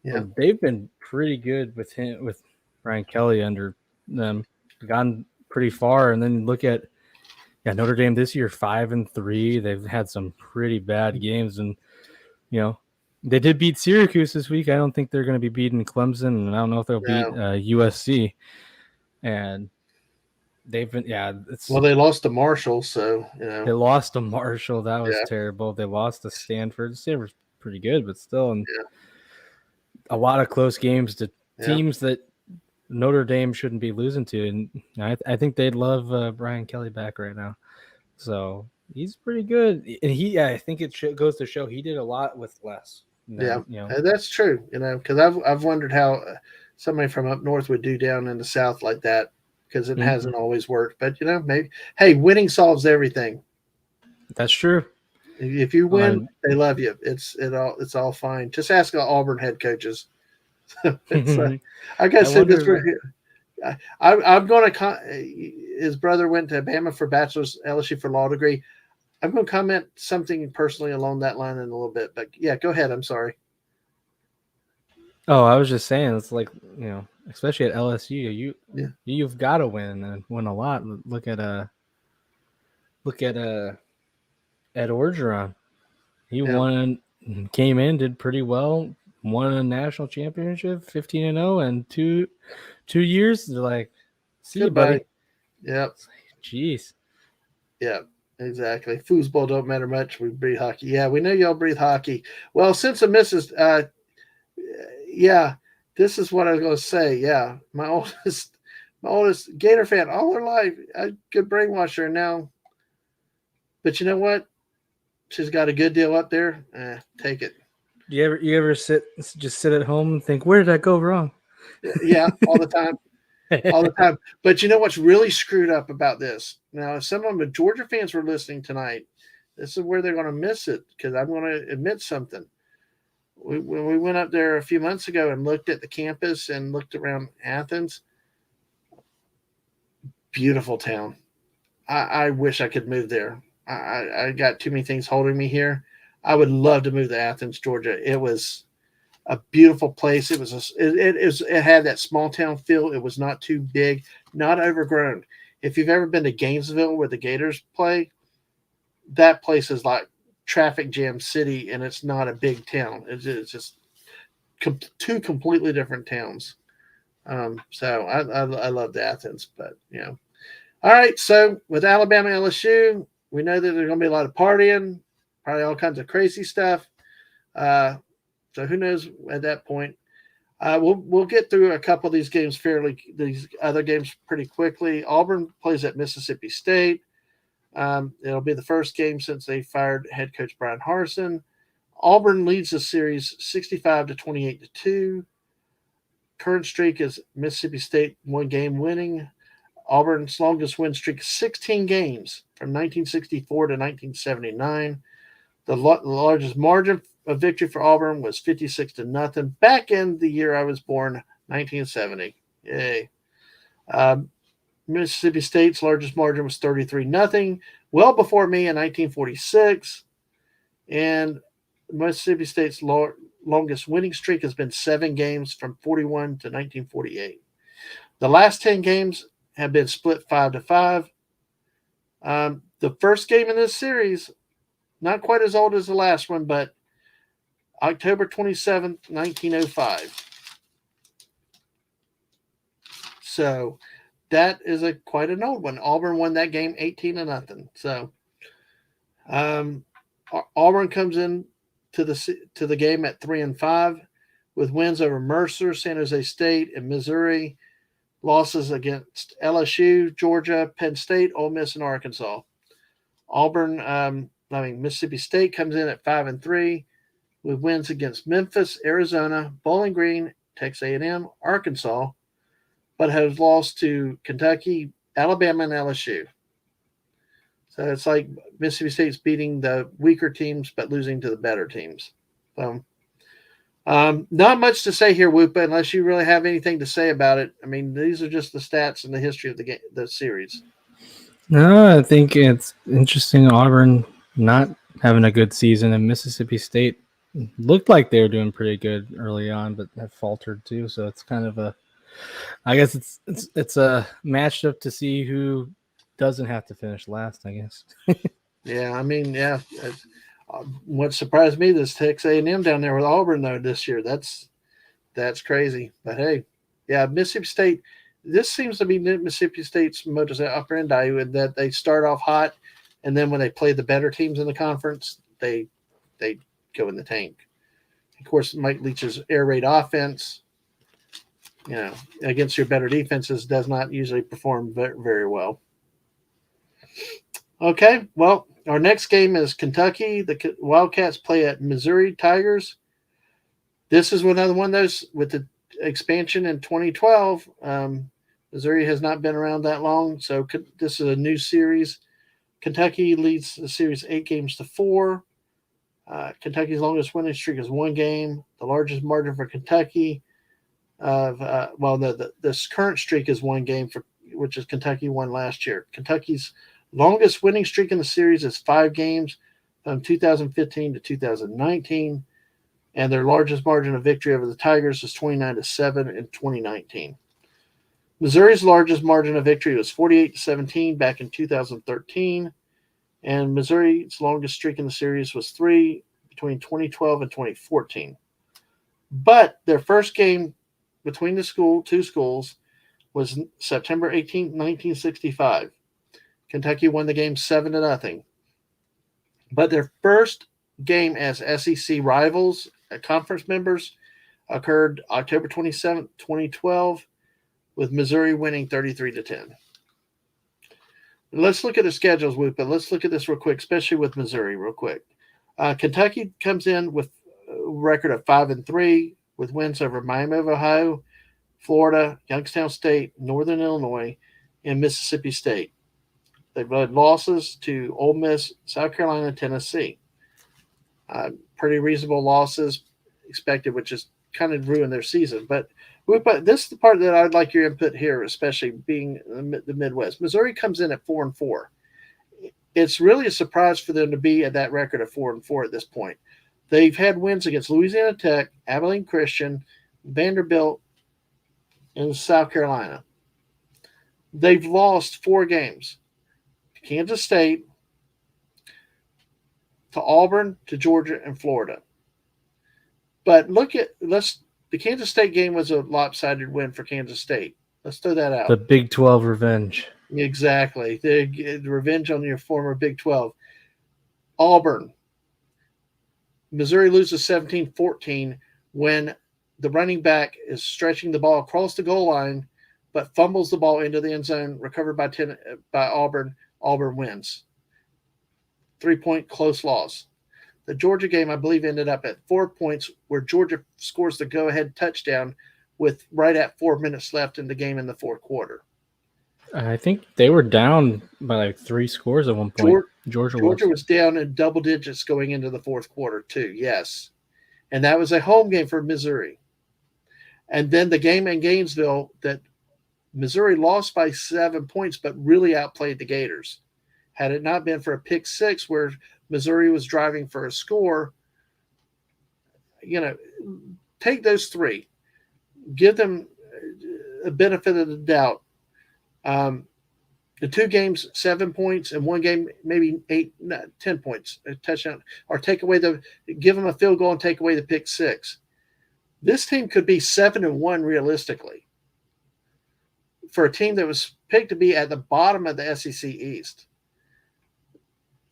Yeah, they've been pretty good with Brian Kelly under them, gone pretty far. And then look at Notre Dame this year, 5-3. They've had some pretty bad games, and they did beat Syracuse this week. I don't think they're going to be beating Clemson, and I don't know if they'll beat USC. And they've been they lost to Marshall, so they lost to Marshall. That was terrible. They lost to Stanford. Stanford's pretty good, but still, and a lot of close games to teams that Notre Dame shouldn't be losing to, and I think they'd love Brian Kelly back right now. So he's pretty good, and I think it goes to show he did a lot with less. That's true. Because I've wondered how somebody from up north would do down in the South like that, because it hasn't always worked. But maybe winning solves everything. That's true. If you win, they love you. It's all fine. Just ask Auburn head coaches. I guess this. I'm going to. His brother went to Bama for bachelor's, LSU for law degree. I'm going to comment something personally along that line in a little bit, but yeah, go ahead. I'm sorry. Oh, I was just saying, it's like, especially at LSU, you've got to win and win a lot. Look at Ed Orgeron. He won, came in, did pretty well, won a national championship, 15-0, and two years. They're like, see you, buddy. Yep. Jeez. Yeah, exactly. Foosball don't matter much. We breathe hockey. Yeah, we know y'all breathe hockey. Well, since the misses, this is what I was going to say. Yeah, my oldest Gator fan all her life. I could brainwash her now. But you know what? She's got a good deal up there. Take it. You ever sit at home and think, where did I go wrong? Yeah, all the time. All the time. But you know what's really screwed up about this? Now, if some of the Georgia fans were listening tonight, this is where they're going to miss it, because I'm going to admit something. When we went up there a few months ago and looked at the campus and looked around Athens, beautiful town. I wish I could move there. I got too many things holding me here. I would love to move to Athens, Georgia. It was a beautiful place. It had that small town feel. It was not too big, not overgrown. If you've ever been to Gainesville where the Gators play, that place is like traffic jam city, and it's not a big town. It's just two completely different towns. So I love the Athens, but all right. So with Alabama LSU, we know that there's going to be a lot of partying, probably all kinds of crazy stuff. So who knows at that point? We'll get through a couple of these games these other games pretty quickly. Auburn plays at Mississippi State. It'll be the first game since they fired head coach Brian Harsin. Auburn leads the series 65-28-2. Current streak is Mississippi State 1 game winning. Auburn's longest win streak is 16 games from 1964 to 1979. The largest margin of victory for Auburn was 56-0 back in the year I was born, 1970. Yay. Mississippi State's largest margin was 33-0, well before me in 1946. And Mississippi State's longest winning streak has been 7 games from 41 to 1948. The last 10 games have been split 5-5. The first game in this series, not quite as old as the last one, but October 27th, 1905. So that is quite an old one. Auburn won that game 18-0. So um, Auburn comes in to the game at 3-5 with wins over Mercer, San Jose State, and Missouri. Losses against LSU, Georgia, Penn State, Ole Miss, and Arkansas. Mississippi State comes in at 5-3 with wins against Memphis, Arizona, Bowling Green, Texas A&M, Arkansas, but has lost to Kentucky, Alabama, and LSU. So it's like Mississippi State's beating the weaker teams, but losing to the better teams. So, not much to say here, Whoopa, unless you really have anything to say about it. I mean, these are just the stats and the history of the series. No, I think it's interesting. Auburn not having a good season, and Mississippi State looked like they were doing pretty good early on, but have faltered too. So it's kind of I guess it's a matchup to see who doesn't have to finish last, I guess. Yeah, I mean, yeah. What surprised me, this Texas A&M down there with Auburn though this year. That's crazy. But hey, yeah, Mississippi State. This seems to be Mississippi State's modus operandi, in that they start off hot, and then when they play the better teams in the conference, they go in the tank. Of course, Mike Leach's air raid offense, against your better defenses, does not usually perform very, very well. Okay, well, our next game is Kentucky. The Wildcats play at Missouri Tigers. This is another one of those with the expansion in 2012. Missouri has not been around that long, so this is a new series. Kentucky leads the series 8-4. Kentucky's longest winning streak is 1 game. The largest margin for Kentucky this current streak is 1 game, which is Kentucky won last year. Kentucky's longest winning streak in the series is 5 games from 2015 to 2019, and their largest margin of victory over the Tigers is 29-7 in 2019. Missouri's largest margin of victory was 48-17 back in 2013, and Missouri's longest streak in the series was 3 between 2012 and 2014. But their first game between the two schools was September 18, 1965. Kentucky won the game 7-0. But their first game as SEC rivals, conference members, occurred October 27, 2012, with Missouri winning 33-10. Let's look at the schedules, but let's look at this real quick, especially with Missouri real quick. Kentucky comes in with a record of 5-3 with wins over Miami of Ohio, Florida, Youngstown State, Northern Illinois, and Mississippi State. They've had losses to Ole Miss, South Carolina, and Tennessee. Pretty reasonable losses expected, which has kind of ruined their season. But this is the part that I'd like your input here, especially being the Midwest. Missouri comes in at 4-4. It's really a surprise for them to be at that record of 4-4 at this point. They've had wins against Louisiana Tech, Abilene Christian, Vanderbilt, and South Carolina. They've lost 4 games to Kansas State, to Auburn, to Georgia, and Florida. But the Kansas State game was a lopsided win for Kansas State. Let's throw that out. The Big 12 revenge. Exactly. The revenge on your former Big 12. Auburn. Missouri loses 17-14 when the running back is stretching the ball across the goal line, but fumbles the ball into the end zone, recovered by Auburn. Auburn wins. 3-point close loss. The Georgia game, I believe, ended up at 4 points, where Georgia scores the go-ahead touchdown with right at 4 minutes left in the game in the fourth quarter. I think they were down by like 3 scores at one point. Georgia was down in double digits going into the fourth quarter too, yes. And that was a home game for Missouri. And then the game in Gainesville that Missouri lost by 7 points, but really outplayed the Gators. Had it not been for a pick 6 where Missouri was driving for a score, take those 3. Give them a benefit of the doubt. The 2 games, 7 points, and 1 game, maybe 10 points, a touchdown, or give them a field goal and take away the pick 6. This team could be 7-1 realistically. for a team that was picked to be at the bottom of the SEC East.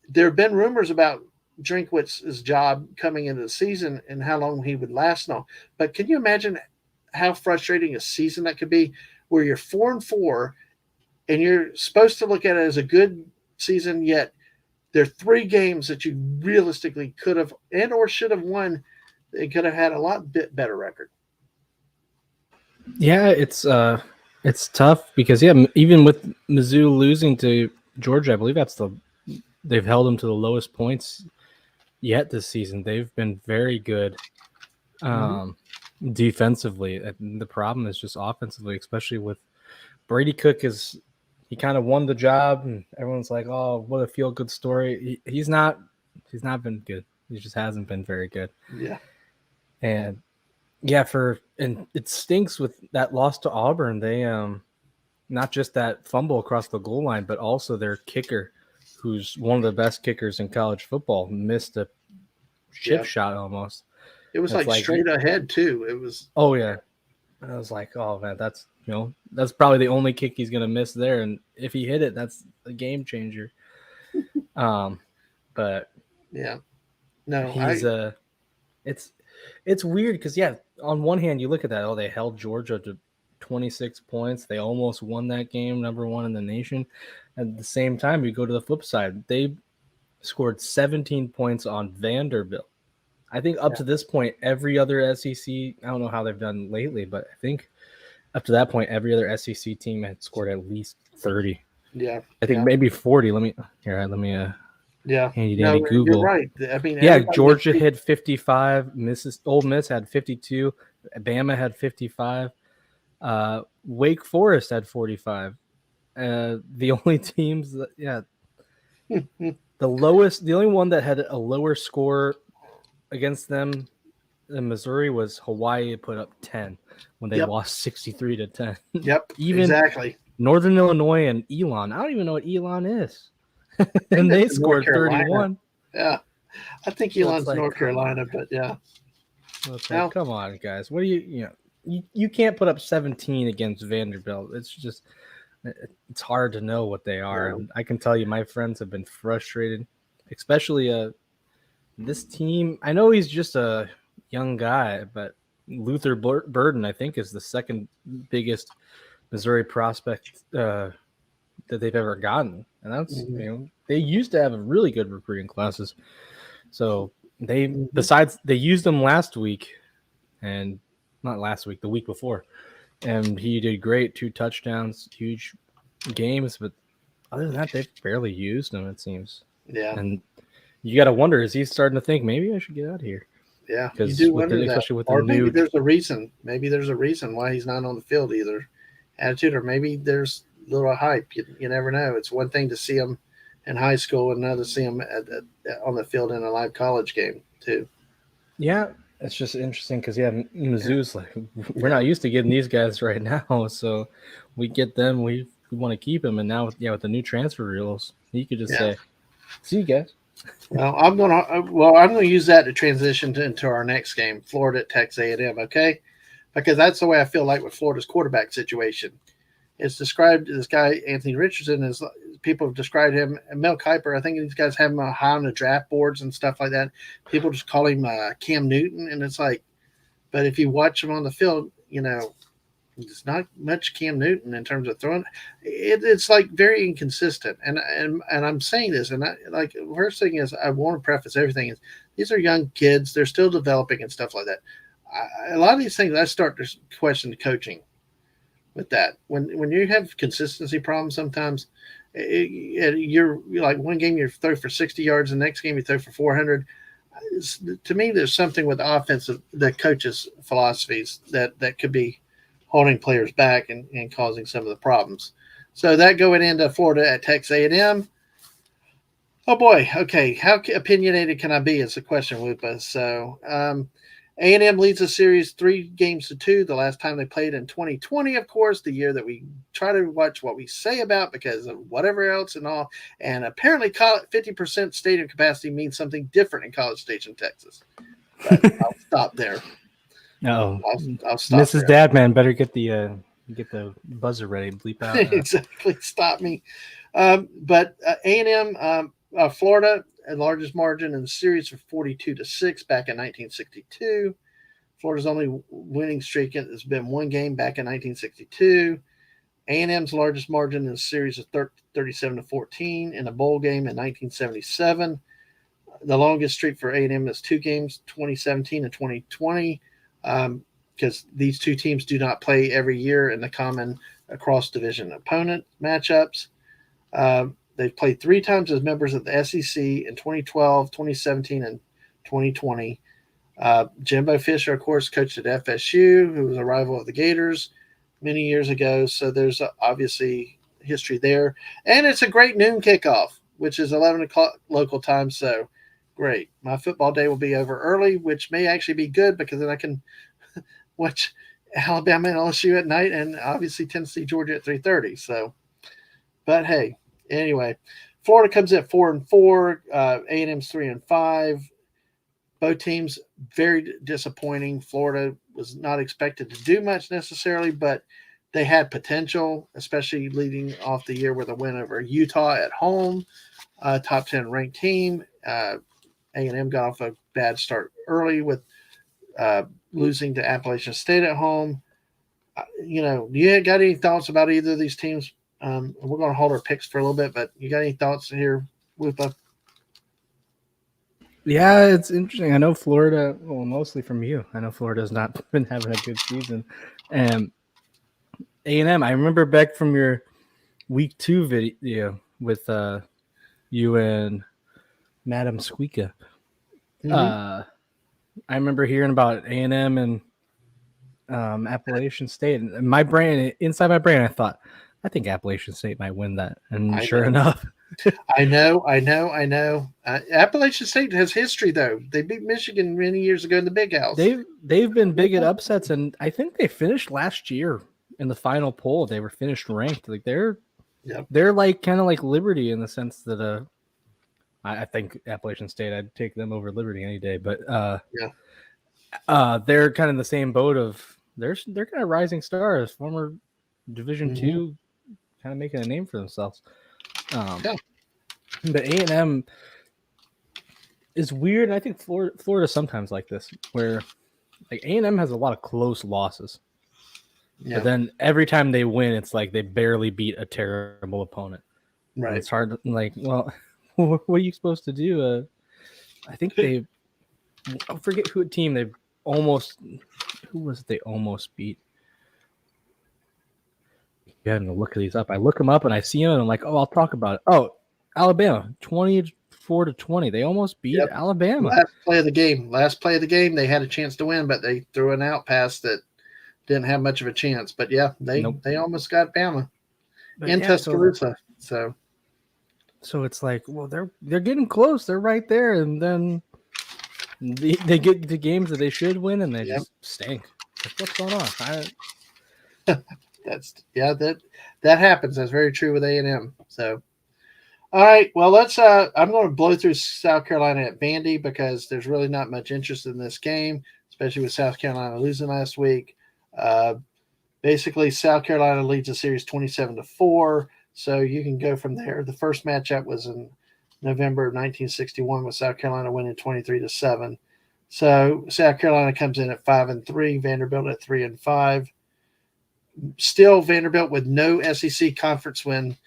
There have been rumors about Drinkwitz's job coming into the season and how long he would last and all. But can you imagine how frustrating a season that could be where you're 4-4 and you're supposed to look at it as a good season, yet there are 3 games that you realistically could have and or should have won and could have had a lot bit better record. Yeah, it's tough because even with Mizzou losing to Georgia, I believe they've held them to the lowest points yet this season. They've been very good defensively. The problem is just offensively, especially with Brady Cook. He kind of won the job, and everyone's like, "Oh, what a feel-good story." He's not been good. He just hasn't been very good. Yeah, and and it stinks with that loss to Auburn. They not just that fumble across the goal line, but also their kicker, who's one of the best kickers in college football, missed a chip shot almost. It was like straight ahead too. It was. Oh yeah, and I was like, oh man, that's probably the only kick he's gonna miss there, and if he hit it, that's a game changer. But yeah, no, he's it's weird because on one hand you look at that, oh, they held Georgia to 26 points, they almost won that game, number 1 in the nation. At the same time, you go to the flip side, they scored 17 points on Vanderbilt. I think up to this point, every other SEC, I don't know how they've done lately, but I think up to that point, every other SEC team had scored at least 30. Yeah, I think maybe 40. Let me handy dandy Google. You're right. I mean, Georgia had 55. Ole Miss had 52. Bama had 55. Wake Forest had 45. The only teams that, the only one that had a lower score against them in Missouri was Hawaii. It put up 10 when they lost 63-10. Yep, even exactly. Northern Illinois and Elon. I don't even know what Elon is. And they scored 31. Yeah, I think Elon's North Carolina, but yeah. Now, come on, guys. What do you can't put up 17 against Vanderbilt. It's just it's hard to know what they are. And I can tell you, my friends have been frustrated, especially this team. I know he's just a young guy, but Luther Burden, I think, is the second biggest Missouri prospect that they've ever gotten. And that's, they used to have a really good recruiting classes. So besides, they used them last week, and not last week, the week before. And he did great, 2 touchdowns, huge games. But other than that, they've barely used him, it seems. Yeah. And you got to wonder, is he starting to think, maybe I should get out of here? Yeah, you do wonder that. Especially with or the maybe there's a reason. Maybe there's a reason why he's not on the field either. Attitude, or maybe there's a little hype. You never know. It's one thing to see him in high school, and another to see him on the field in a live college game too. Yeah, it's just interesting because Mizzou's like, we're not used to getting these guys right now, so we get them. We want to keep them, and now with the new transfer rules, he could just say, "See you guys." Well, I'm gonna use that to transition into our next game, Florida at Texas A&M. Okay, because that's the way I feel like with Florida's quarterback situation. It's described, this guy Anthony Richardson, as people have described him, and Mel Kiper. I think these guys have him high on the draft boards and stuff like that. People just call him Cam Newton, and it's like, but if you watch him on the field, it's not much Cam Newton in terms of throwing. It's like very inconsistent. And I'm saying this, and first thing is, I want to preface everything is, these are young kids. They're still developing and stuff like that. A lot of these things, I start to question the coaching with that. When you have consistency problems, sometimes you're like, one game you throw for 60 yards, the next game you throw for 400. To me, there's something with the offensive, the coaches' philosophies that could be holding players back and causing some of the problems. So that going into Florida at Texas A&M. Oh boy. Okay. How opinionated can I be is the question, Lupa. So A&M leads the series 3-2. The last time they played in 2020, of course, the year that we try to watch what we say about because of whatever else and all. And apparently 50% stadium capacity means something different in College Station, Texas. But I'll stop there. No, I'll stop Mrs. there. Dadman better get the Get the buzzer ready, bleep out. Exactly. Stop me. But A&M, Florida, the largest margin in the series of 42-6 back in 1962. Florida's only winning streak has been one game back in 1962. A&M's largest margin in the series is 37-14 in a bowl game in 1977. The longest streak for A&M is 2 games, 2017 and 2020, because these two teams do not play every year in the common cross-division opponent matchups. They've played 3 times as members of the SEC in 2012, 2017, and 2020. Jimbo Fisher, of course, coached at FSU, who was a rival of the Gators many years ago. So there's obviously history there. And it's a great noon kickoff, which is 11 o'clock local time. So great. My football day will be over early, which may actually be good because then I can watch Alabama and LSU at night and obviously Tennessee, Georgia at 3:30. So, but hey, anyway, Florida comes at 4-4, A&M's 3-5. Both teams very disappointing. Florida was not expected to do much necessarily, but they had potential, especially leading off the year with a win over Utah at home, top 10 ranked team. A&M got off a bad start early with losing to Appalachian State at home. You got any thoughts about either of these teams? We're going to hold our picks for a little bit, but you got any thoughts here, Lupa? Yeah, it's interesting. I know Florida, well, mostly from you. I know Florida's not been having a good season. And A&M, I remember back from your week 2 video with you and Madam Squeaka. I remember hearing about A&M and Appalachian State. And inside my brain, I thought, I think Appalachian State might win that. And sure enough. I know. Appalachian State has history, though. They beat Michigan many years ago in the Big House. They've been big at upsets, and I think they finished last year in the final poll. They were finished ranked. Like they're like kind of like Liberty in the sense that I think Appalachian State, I'd take them over Liberty any day. But they're kind of in the same boat of they're kind of rising stars, former Division II, kind of making a name for themselves. But A&M is weird. And I think Florida sometimes like this, where like A&M has a lot of close losses. But then every time they win, it's like they barely beat a terrible opponent. Right. And it's hard to, like, well, what are you supposed to do? I think I forget who they almost beat. You having to look these up. I look them up and I see them and I'm like, oh, I'll talk about it. Oh, Alabama, 24-20. They almost beat Alabama. Last play of the game, they had a chance to win, but they threw an out pass that didn't have much of a chance. But they almost got Bama in Tuscaloosa. So it's like, well, they're getting close. They're right there, and then they get the games that they should win, and they just stink. Like, what's going on? That happens. That's very true with A&M. So, all right. Well, let's. I'm going to blow through South Carolina at Vandy because there's really not much interest in this game, especially with South Carolina losing last week. Basically, South Carolina leads the series 27-4. So you can go from there. The first matchup was in November of 1961 with South Carolina winning 23-7. So South Carolina comes in at 5-3, Vanderbilt at 3-5. Still Vanderbilt with no SEC conference win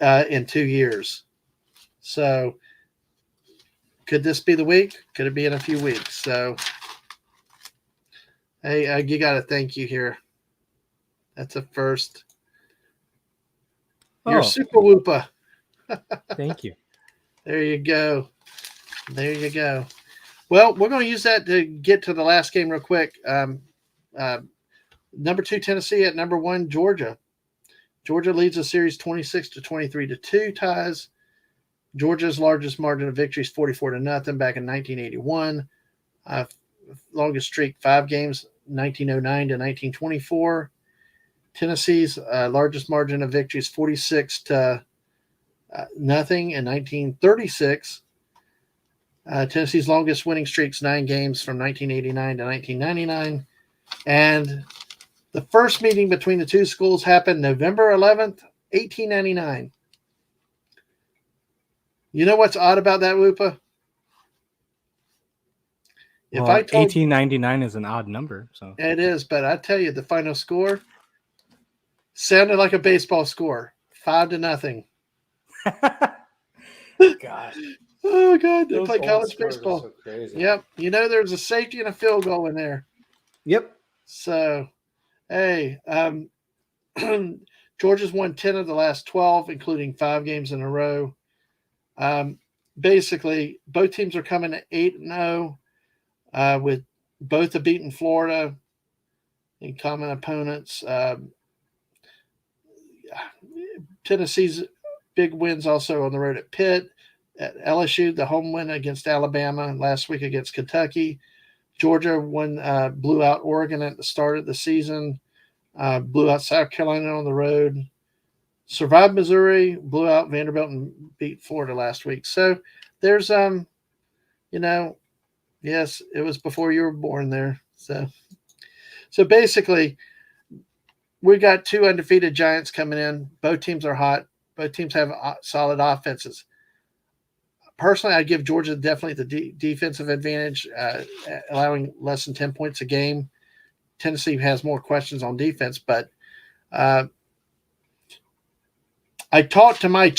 in 2 years. So could this be the week? Could it be in a few weeks? So, hey, you got to thank you here. That's a first. You're super whoopa. Thank you. There you go. Well, we're going to use that to get to the last game real quick. Number 2 Tennessee at number 1 Georgia. Georgia leads the series 26-23-2 ties. Georgia's largest margin of victory is 44-0 back in 1981. Longest streak 5 games 1909 to 1924. Tennessee's largest margin of victory is 46-0 in 1936. Tennessee's longest winning streak's 9 games from 1989 to 1999. And The first meeting between the two schools happened November 11th, 1899. You know what's odd about that, Whoopa? If Well, I told 1899 is an odd number, so it is, but I tell you, the final score sounded like a baseball score, 5-0. God, Oh God, they those play old college scores are baseball. so crazy. Yep, there's a safety and a field goal in there. Yep. So, hey, Georgia's won 10 of the last 12, including 5 games in a row. Basically, both teams are coming at 8-0, with both have beaten Florida in common opponents. Tennessee's big wins also on the road at Pitt, at LSU, the home win against Alabama last week against Kentucky. Georgia blew out Oregon at the start of the season, blew out South Carolina on the road, survived Missouri, blew out Vanderbilt, and beat Florida last week. So there's, yes, it was before you were born there. So basically, we got 2 undefeated Giants coming in. Both teams are hot. Both teams have solid offenses. Personally, I'd give Georgia definitely the defensive advantage, allowing less than 10 points a game. Tennessee has more questions on defense, but I talked to my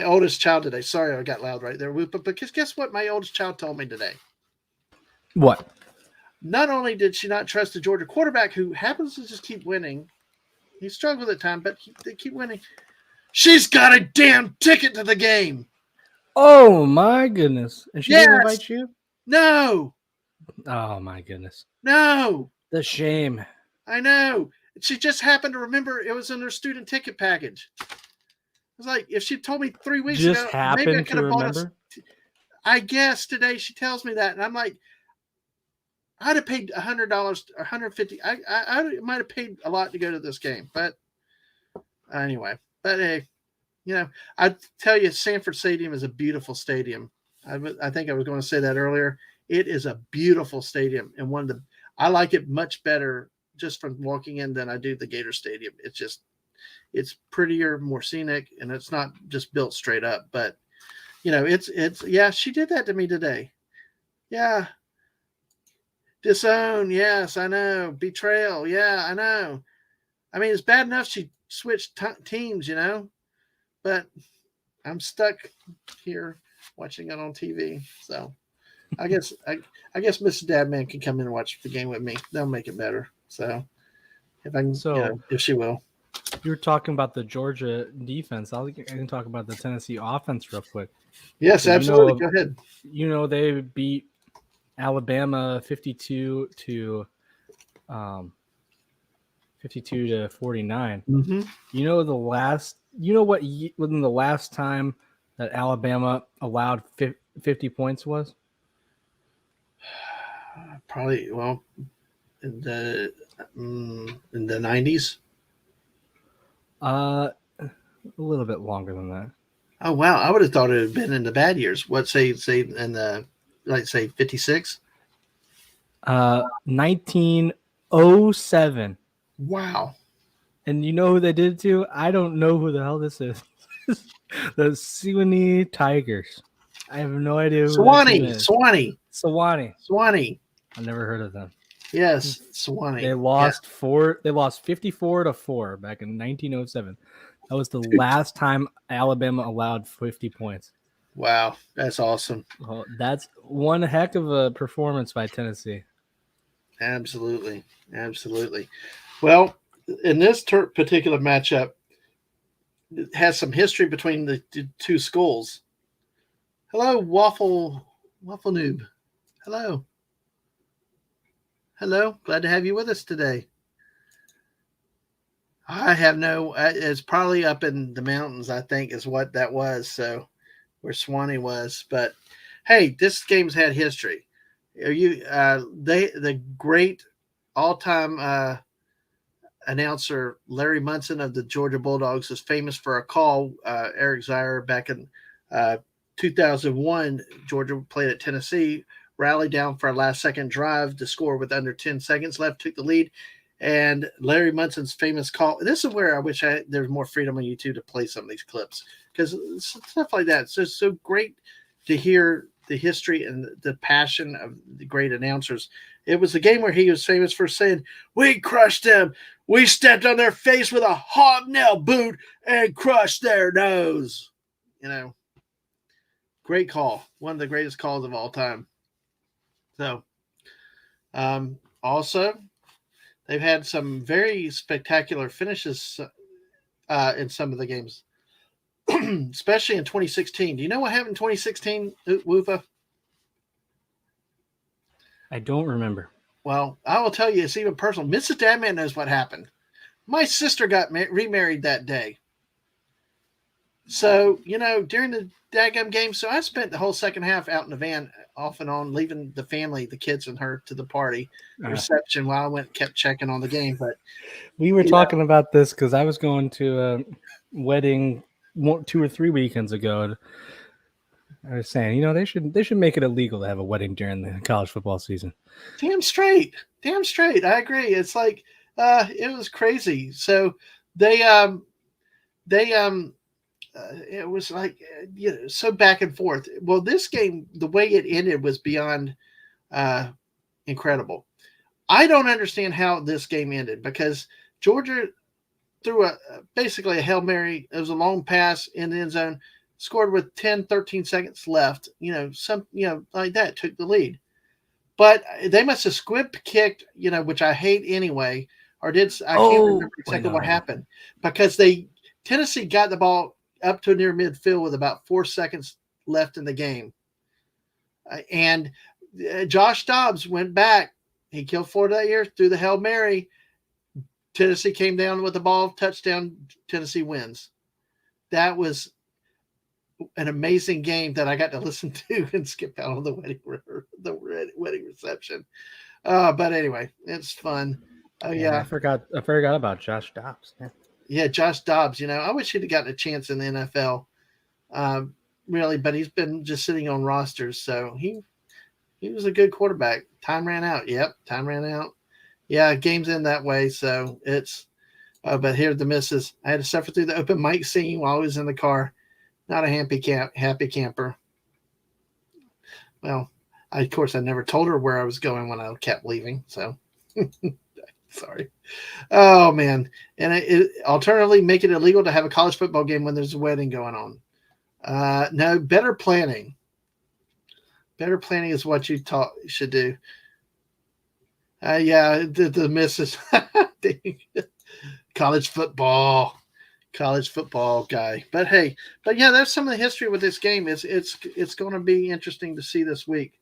oldest child today. Sorry, I got loud right there. But guess what my oldest child told me today? What? Not only did she not trust the Georgia quarterback, who happens to just keep winning, he struggled at times, but they keep winning. She's got a damn ticket to the game. Oh my goodness! And she didn't invite you? No. Oh my goodness! No. The shame. I know. She just happened to remember it was in her student ticket package. I was like, if she told me 3 weeks Just ago, maybe I happened could to have bought remember. I guess today she tells me that, and I'm like, I'd have paid $100 or $150. I might have paid a lot to go to this game, but anyway. But hey, I tell you, Sanford Stadium is a beautiful stadium. I think I was going to say that earlier. It is a beautiful stadium, and I like it much better just from walking in than I do the Gator Stadium. It's prettier, more scenic, and it's not just built straight up. But it's yeah. She did that to me today. Yeah, disown. Yes, I know. Betrayal. Yeah, I know. I mean, it's bad enough she switched teams, but I'm stuck here watching it on TV. So I guess Mrs. Dadman can come in and watch the game with me. They'll make it better. So if I can, if she will. You were talking about the Georgia defense. I can talk about the Tennessee offense real quick. Yes, absolutely. Go ahead. They beat Alabama 52 to 49. Mm-hmm. When the last time that Alabama allowed 50 points was? Probably, in the 90s. A little bit longer than that. Oh wow, I would have thought it had been in the bad years. What say in the 56? 1907. Wow. And you know who they did it to? I don't know who the hell this is. The Sewanee Tigers. I have no idea who Sewanee. I've never heard of them. Yes, Sewanee. They lost 54-4 back in 1907. That was the last time Alabama allowed 50 points. Wow, that's awesome. Well, that's one heck of a performance by Tennessee. Absolutely. Well, in this particular matchup, it has some history between the two schools. Hello, Waffle Noob. Hello. Glad to have you with us today. I have it's probably up in the mountains, I think, is what that was. So where Swanee was. But hey, this game's had history. The great all-time announcer Larry Munson of the Georgia Bulldogs is famous for a call. Eric Zier back in 2001, Georgia played at Tennessee, rallied down for a last-second drive to score with under 10 seconds left, took the lead, and Larry Munson's famous call. This is where I wish there was more freedom on YouTube to play some of these clips, because stuff like that. It's just so great to hear the history and the passion of the great announcers. It was a game where he was famous for saying, "We crushed them. We stepped on their face with a hobnail boot and crushed their nose." Great call. One of the greatest calls of all time. So, also, they've had some very spectacular finishes in some of the games, especially in 2016. Do you know what happened in 2016, Woofa? I don't remember. Well, I will tell you, it's even personal. Mrs. Dadman knows what happened. My sister got remarried that day. So, during the daggum game, so I spent the whole second half out in the van, off and on, leaving the family, the kids and her, to the party reception while I kept checking on the game. But we were talking about this because I was going to a wedding 2 or 3 weekends ago. I was saying, they should make it illegal to have a wedding during the college football season. Damn straight. I agree. It's like it was crazy. So it was like so back and forth. Well, this game, the way it ended was beyond incredible. I don't understand how this game ended, because Georgia threw basically a Hail Mary. It was a long pass in the end zone, scored with 10, 13 seconds left. Like that, took the lead. But they must have squib kicked, which I hate anyway, or did I can't remember exactly what happened, because Tennessee got the ball up to near midfield with about 4 seconds left in the game. And Josh Dobbs went back. He killed Florida that year, threw the Hail Mary. Tennessee came down with the ball, touchdown, Tennessee wins. That was an amazing game that I got to listen to and skip out on the wedding reception. But anyway, it's fun. I forgot about Josh Dobbs. Yeah, Josh Dobbs. I wish he'd have gotten a chance in the NFL, really, but he's been just sitting on rosters. So he was a good quarterback. Time ran out. Yep, time ran out. Yeah, games end that way. So it's. But here are the misses. I had to suffer through the open mic scene while I was in the car. Not a happy camper. Well, of course, I never told her where I was going when I kept leaving. So, sorry. Oh, man. And alternatively, make it illegal to have a college football game when there's a wedding going on. No, better planning. Better planning is what you should do. Yeah, the misses. College football guy. But yeah, that's some of the history with this game. It's going to be interesting to see this week.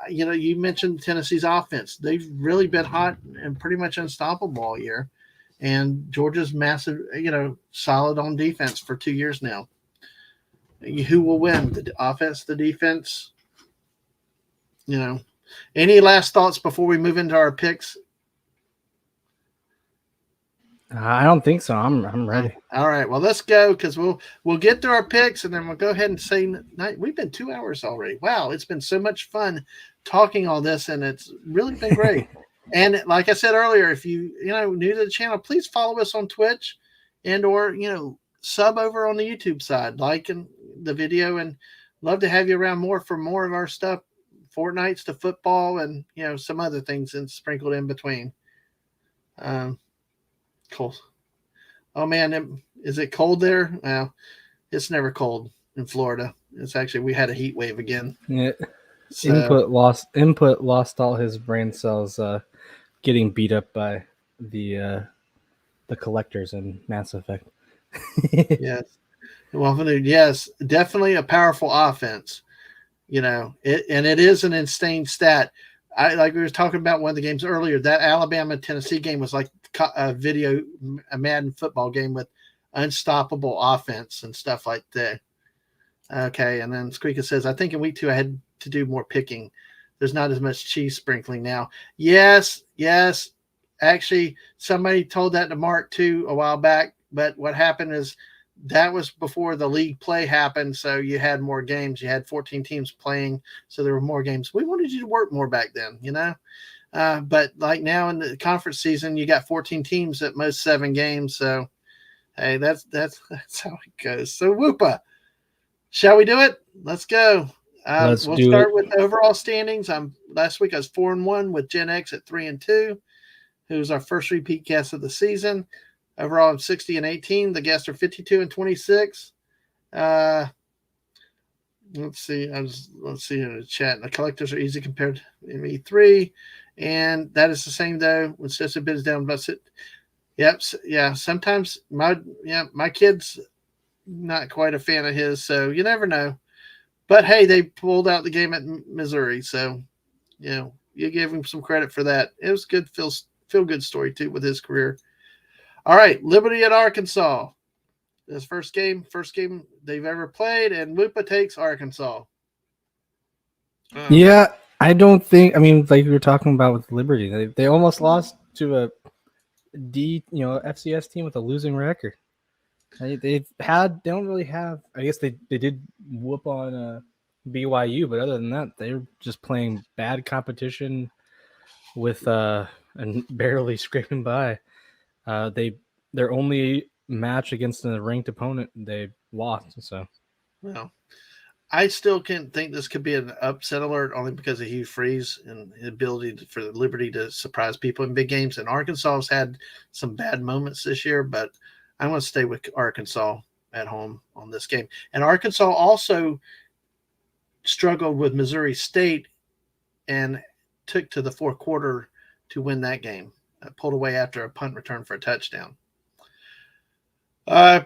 You mentioned Tennessee's offense. They've really been hot and pretty much unstoppable all year. And Georgia's massive, solid on defense for 2 years now. Who will win? The offense, the defense? Any last thoughts before we move into our picks? I don't think so. I'm ready. All right. Well, let's go, because we'll get through our picks, and then we'll go ahead and say we've been 2 hours already. Wow, it's been so much fun talking all this, and it's really been great. And like I said earlier, if you new to the channel, please follow us on Twitch, or sub over on the YouTube side, liking the video, and love to have you around for more of our stuff, Fortnites to football, and some other things and sprinkled in between. Cool. Oh man, is it cold there? Well, it's never cold in Florida. It's actually, we had a heat wave again. Yeah. So, Input lost all his brain cells getting beat up by the collectors in Mass Effect. Yes. Well, yes, definitely a powerful offense. And it is an insane stat. Like we were talking about one of the games earlier, that Alabama-Tennessee game was like a Madden football game with unstoppable offense and stuff like that. Okay, and then Squeaker says, I think in week 2 I had to do more picking. There's not as much cheese sprinkling now. Yes. Actually, somebody told that to Mark too a while back, but what happened is that was before the league play happened. So you had more games. You had 14 teams playing. So there were more games. We wanted you to work more back then, but like now in the conference season, you got 14 teams at most 7 games. So, hey, that's how it goes. So Whoopa, shall we do it? Let's go. Let's We'll do start it. with the overall standings. Last week I was 4-1 with Gen X at 3-2, who was our first repeat guest of the season. Overall, I'm 60-18. The guests are 52-26. Let's see. Let's see in the chat. The collectors are easy compared to ME3, and that is the same though. When Stetson bids down, but it. Yep. Yeah. Sometimes my kid's not quite a fan of his, so you never know. But hey, they pulled out the game at Missouri, so you gave him some credit for that. It was good, feel good story too with his career. All right, Liberty at Arkansas. This first game they've ever played, and Whoopa takes Arkansas. Yeah, I don't think. I mean, like we were talking about with Liberty, they almost lost to a FCS team with a losing record. They don't really have. I guess they did whoop on BYU, but other than that, they're just playing bad competition with and barely scraping by. Their only match against a ranked opponent, they lost. So, well, I still can't think this could be an upset alert only because of Hugh Freeze and the ability for Liberty to surprise people in big games. And Arkansas has had some bad moments this year, but I'm going to stay with Arkansas at home on this game. And Arkansas also struggled with Missouri State and took to the fourth quarter to win that game. Pulled away after a punt return for a touchdown.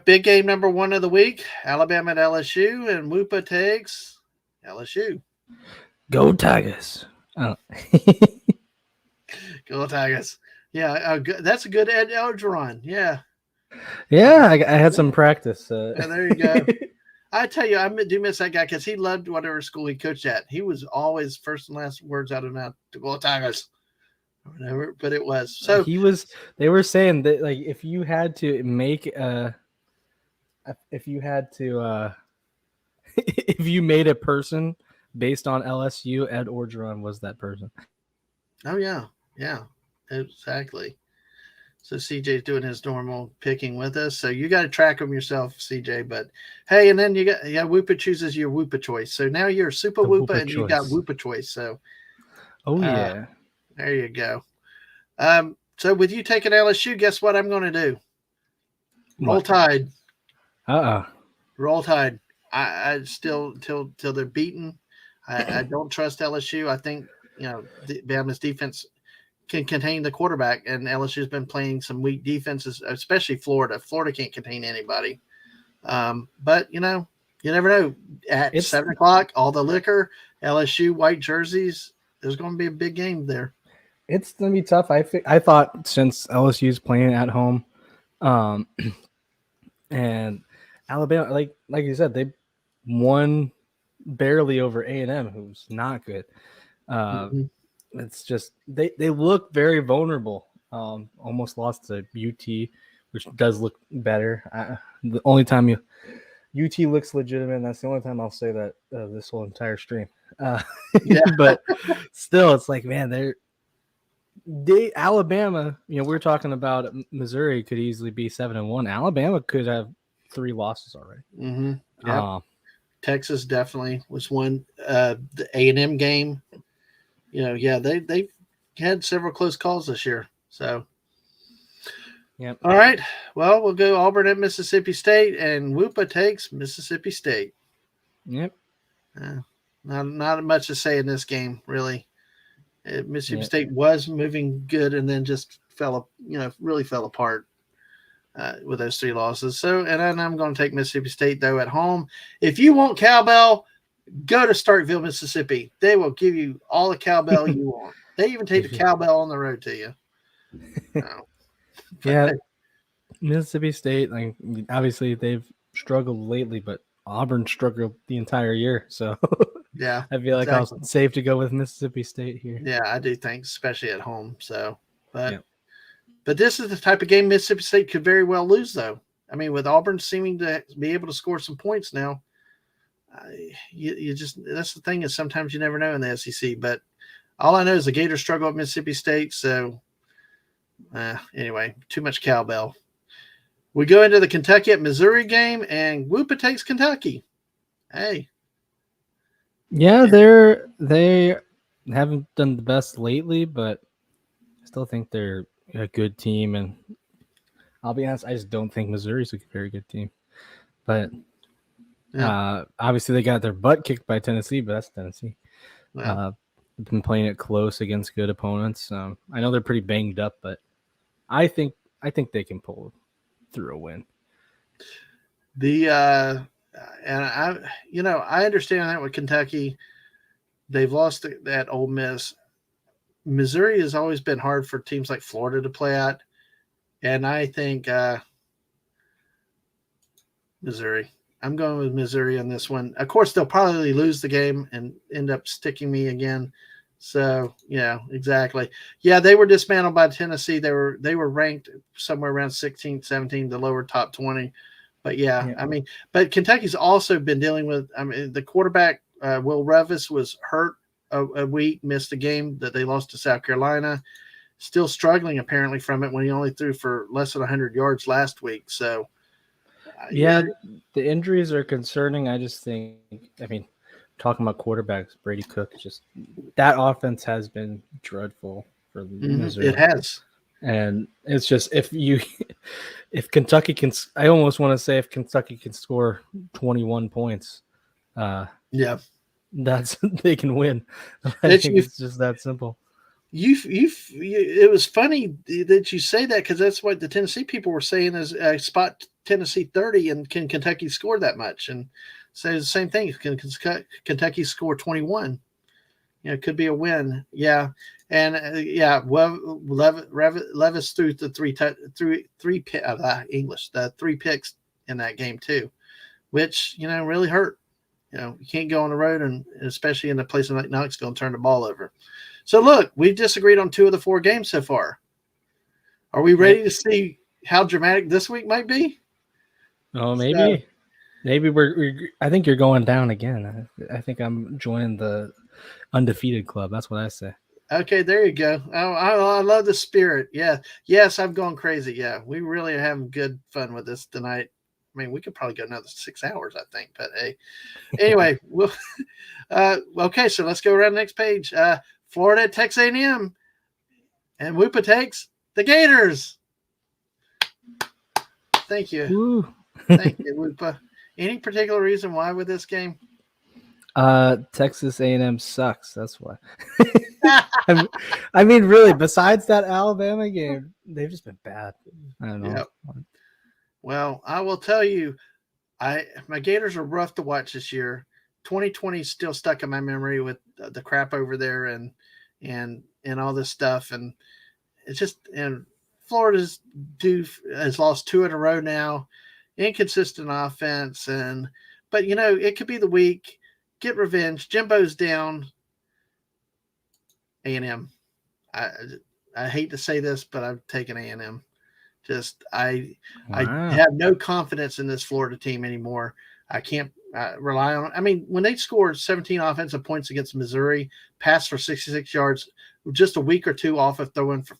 Big game number 1 of the week, Alabama at LSU, and Whoopa takes LSU. Go Tigers. Oh. Go Tigers. Yeah, that's a good Ed Orgeron. Yeah. Yeah, I had some practice. Yeah, there you go. I tell you, I do miss that guy because he loved whatever school he coached at. He was always first and last words out of mouth to Go Tigers. Or whatever, but it was. So they were saying that like if you had to if you made a person based on LSU, Ed Orgeron was that person. Oh yeah, exactly. So CJ's doing his normal picking with us. So you got to track them yourself, CJ. But hey, and then you got Whoopa chooses your Whoopa choice. So now you're Super Whoopa and you got Whoopa choice. So yeah, there you go. So with you taking LSU, guess what I'm going to do? Roll Tide. Roll Tide. I still till they're beaten. I don't trust LSU. I think Bama's defense can contain the quarterback, and LSU's been playing some weak defenses, especially Florida. Florida can't contain anybody. But you never know. At 7:00, all the liquor, LSU white jerseys. There's going to be a big game there. It's going to be tough. I thought since LSU's playing at home, and Alabama, like you said, they won barely over A&M, who's not good. It's just they look very vulnerable. Almost lost to UT, which does look better. The only time UT looks legitimate, and that's the only time I'll say that this whole entire stream. But still, it's like, man, Alabama. We were talking about Missouri could easily be 7-1. Alabama could have 3 losses already. Mm-hmm. Yeah. Texas definitely was one. The A&M game. They've had several close calls this year. So, yep. All right. Well, we'll go Auburn at Mississippi State, and Whoopa takes Mississippi State. Yep. Not much to say in this game, really. Mississippi State was moving good, and then just really fell apart with those 3 losses. So, and I'm going to take Mississippi State though at home. If you want cowbell, go to Starkville, Mississippi. They will give you all the cowbell you want. They even take the cowbell on the road to you. Yeah, Mississippi State, like obviously they've struggled lately, but Auburn struggled the entire year. So yeah, I feel like exactly. I'll safe to go with Mississippi State here. Yeah, I do think, especially at home. So, but this is the type of game Mississippi State could very well lose, though. I mean, with Auburn seeming to be able to score some points now, you just that's the thing is sometimes you never know in the SEC. But all I know is the Gators struggle at Mississippi State. So anyway, too much cowbell. We go into the Kentucky at Missouri game, and Whoopa takes Kentucky. Hey. Yeah, they haven't done the best lately, but I still think they're a good team. And I'll be honest, I just don't think Missouri's a very good team. But obviously they got their butt kicked by Tennessee, but that's Tennessee. Well, been playing it close against good opponents. I know they're pretty banged up, but I think they can pull through a win. And I understand that with Kentucky, they've lost that Ole Miss. Missouri has always been hard for teams like Florida to play at, and I think Missouri. I'm going with Missouri on this one. Of course, they'll probably lose the game and end up sticking me again. So, yeah, exactly. Yeah, they were dismantled by Tennessee. They were ranked somewhere around 16, 17, the lower top 20. But, yeah, I mean, but Kentucky's also been dealing with, I mean, the quarterback, Will Levis, was hurt a week, missed a game that they lost to South Carolina. Still struggling, apparently, from it when he only threw for less than 100 yards last week. So, yeah, the injuries are concerning. I just think, I mean, talking about quarterbacks, Brady Cook, just that offense has been dreadful for Missouri. It has. And it's just if Kentucky can, I almost want to say if Kentucky can score 21 points, that's they can win. I think it's just that simple. It was funny that you say that because that's what the Tennessee people were saying is spot Tennessee 30 and can Kentucky score that much and say the same thing. Can Kentucky score 21? It could be a win. Yeah. And Levis threw the three picks in that game too, which, really hurt. You can't go on the road and especially in a place like Knoxville and turn the ball over. So look, we've disagreed on 2 of the 4 games so far. Are we ready to see how dramatic this week might be? Oh, maybe. Maybe I think you're going down again. I think I'm joining the undefeated club. That's what I say. Okay, there you go. Oh, I love the spirit. Yeah. Yes, I've gone crazy. Yeah, we really are having good fun with this tonight. I mean, we could probably go another 6 hours, I think. But hey, anyway, we'll okay, so let's go around the next page. Florida at Texas A&M, and Whoopa takes the Gators. Thank you. Woo. Thank you, Whoopa. Any particular reason why with this game? Texas A&M sucks. That's why. I mean, really, besides that Alabama game, they've just been bad. I don't know. Yep. Well, I will tell you, my Gators are rough to watch this year. 2020 is still stuck in my memory with the crap over there and all this stuff, and it's just and Florida's has lost 2 in a row now, inconsistent offense, but it could be the week. Get revenge. Jimbo's down. A&M. I hate to say this, but I've taken A&M. Just I have no confidence in this Florida team anymore. I can't rely on. I mean, when they scored 17 offensive points against Missouri, passed for 66 yards, just a week or 2 off of throwing for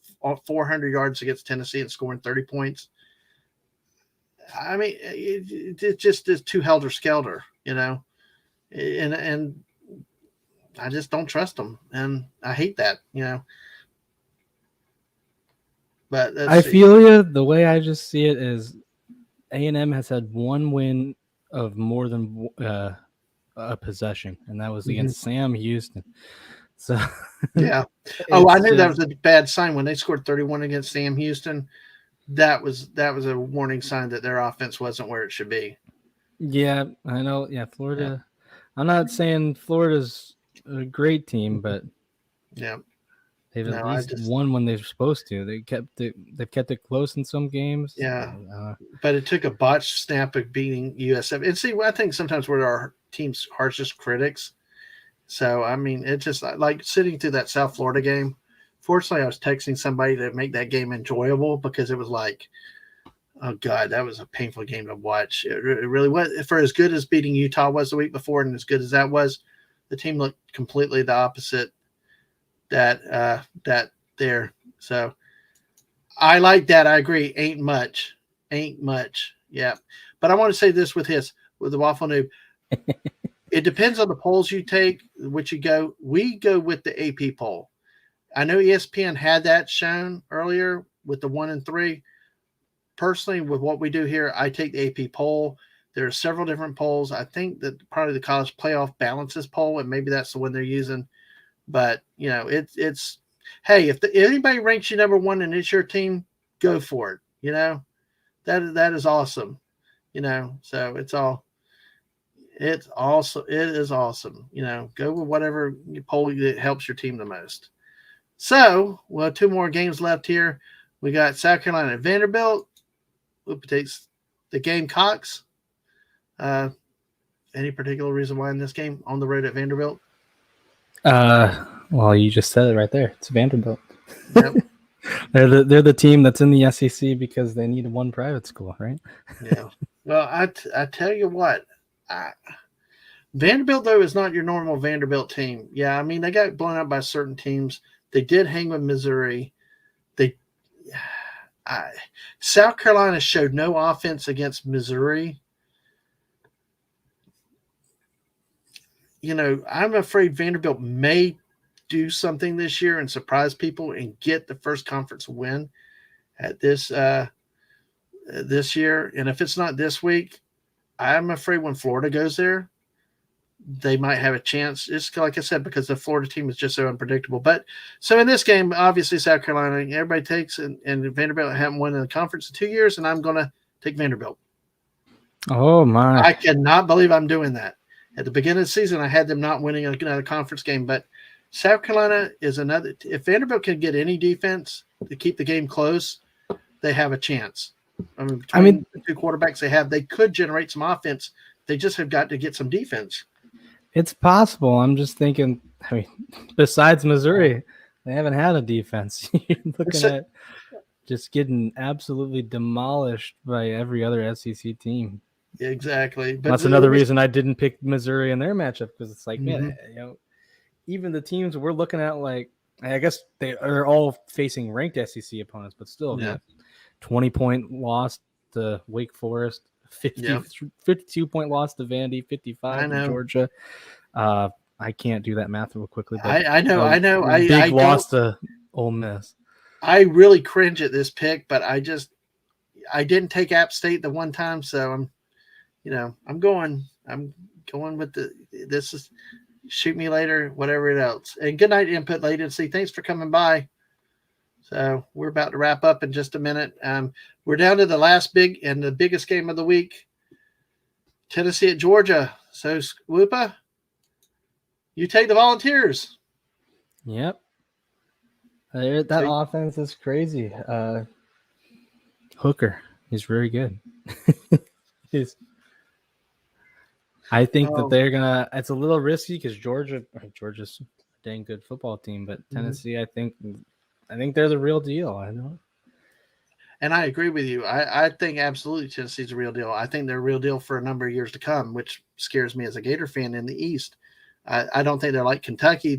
400 yards against Tennessee and scoring 30 points. I mean, it just is too helter-skelter, and I just don't trust them, and I hate that, But I feel you. The way I just see it is A&M has had 1 win of more than a possession, and that was against Sam Houston. So yeah. Oh, I knew that was a bad sign when they scored 31 against Sam Houston. That was a warning sign that their offense wasn't where it should be. Yeah, I know. Yeah, Florida. Yeah. I'm not saying Florida's a great team, but they've at least won when they're supposed to. They've kept it close in some games. Yeah, but it took a botched snap of beating USF. And see, I think sometimes we're our team's harshest critics. So I mean, it's just like sitting through that South Florida game. Fortunately, I was texting somebody to make that game enjoyable because it was like, Oh God, that was a painful game to watch. It really was. For as good as beating Utah was the week before, and as good as that was, the team looked completely the opposite. That there. So I like that. I agree. Ain't much. Ain't much. Yeah. But I want to say this with the waffle noob. It depends on the polls you take, which you go. We go with the AP poll. I know ESPN had that shown earlier with the 1 and 3. Personally, with what we do here, I take the AP poll. There are several different polls. I think that probably the college playoff balances poll, and maybe that's the one they're using. But it's hey, if anybody ranks you number 1 and it's your team, go for it. That is awesome. So it is awesome. Go with whatever poll that helps your team the most. So, well, 2 more games left here. We got South Carolina at Vanderbilt. Whoop takes the Gamecocks. Any particular reason why in this game on the road at Vanderbilt? Well, you just said it right there. It's Vanderbilt. Yep. They're the team that's in the SEC because they need one private school, right? Yeah. Well, I tell you what, Vanderbilt though is not your normal Vanderbilt team. Yeah, I mean they got blown out by certain teams. They did hang with Missouri. South Carolina showed no offense against Missouri. I'm afraid Vanderbilt may do something this year and surprise people and get the first conference win at this year. And if it's not this week, I'm afraid when Florida goes there, they might have a chance. Just like I said, because the Florida team is just so unpredictable. But so in this game, obviously South Carolina, everybody takes, and Vanderbilt haven't won in the conference in 2 years, and I'm going to take Vanderbilt. Oh my! I cannot believe I'm doing that. At the beginning of the season, I had them not winning another conference game, but South Carolina is another. If Vanderbilt can get any defense to keep the game close, they have a chance. I mean, the 2 quarterbacks they have, they could generate some offense. They just have got to get some defense. It's possible. I'm just thinking. I mean, besides Missouri, they haven't had a defense. You're looking at just getting absolutely demolished by every other SEC team. Exactly. But that's another reason I didn't pick Missouri in their matchup, because it's like, man, even the teams we're looking at, like, I guess they are all facing ranked SEC opponents, but still, 20-point loss to Wake Forest, 52-point loss to Vandy, 55 to Georgia. I can't do that math real quickly, but I know. Big loss to Ole Miss. I really cringe at this pick, but I didn't take App State the one time, so I'm going with this is shoot me later, whatever else. And good night, Input Latency. Thanks for coming by. So we're about to wrap up in just a minute. We're down to the last the biggest game of the week. Tennessee at Georgia. So Whoopa, you take the Volunteers. Yep. That offense is crazy. Hooker is very good. I think that they're gonna. It's a little risky because Georgia's a dang good football team, but Tennessee, I think they're the real deal. I know. And I agree with you. I think absolutely Tennessee's a real deal. I think they're a real deal for a number of years to come, which scares me as a Gator fan in the East. I don't think they're like Kentucky.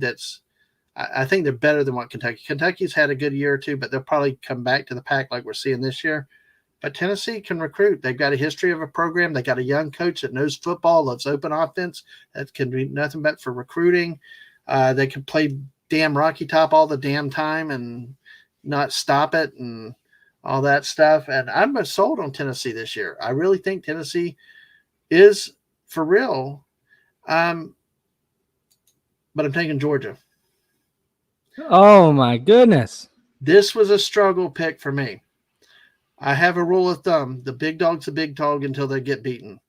I think they're better than what Kentucky's had a good year or two, but they'll probably come back to the pack like we're seeing this year. But Tennessee can recruit. They've got a history of a program. They got a young coach that knows football, loves open offense. That can be nothing but for recruiting. They can play damn Rocky Top all the damn time and not stop it and all that stuff. And I'm sold on Tennessee this year. I really think Tennessee is for real. But I'm taking Georgia. Oh my goodness. This was a struggle pick for me. I have a rule of thumb. The big dog's a big dog until they get beaten.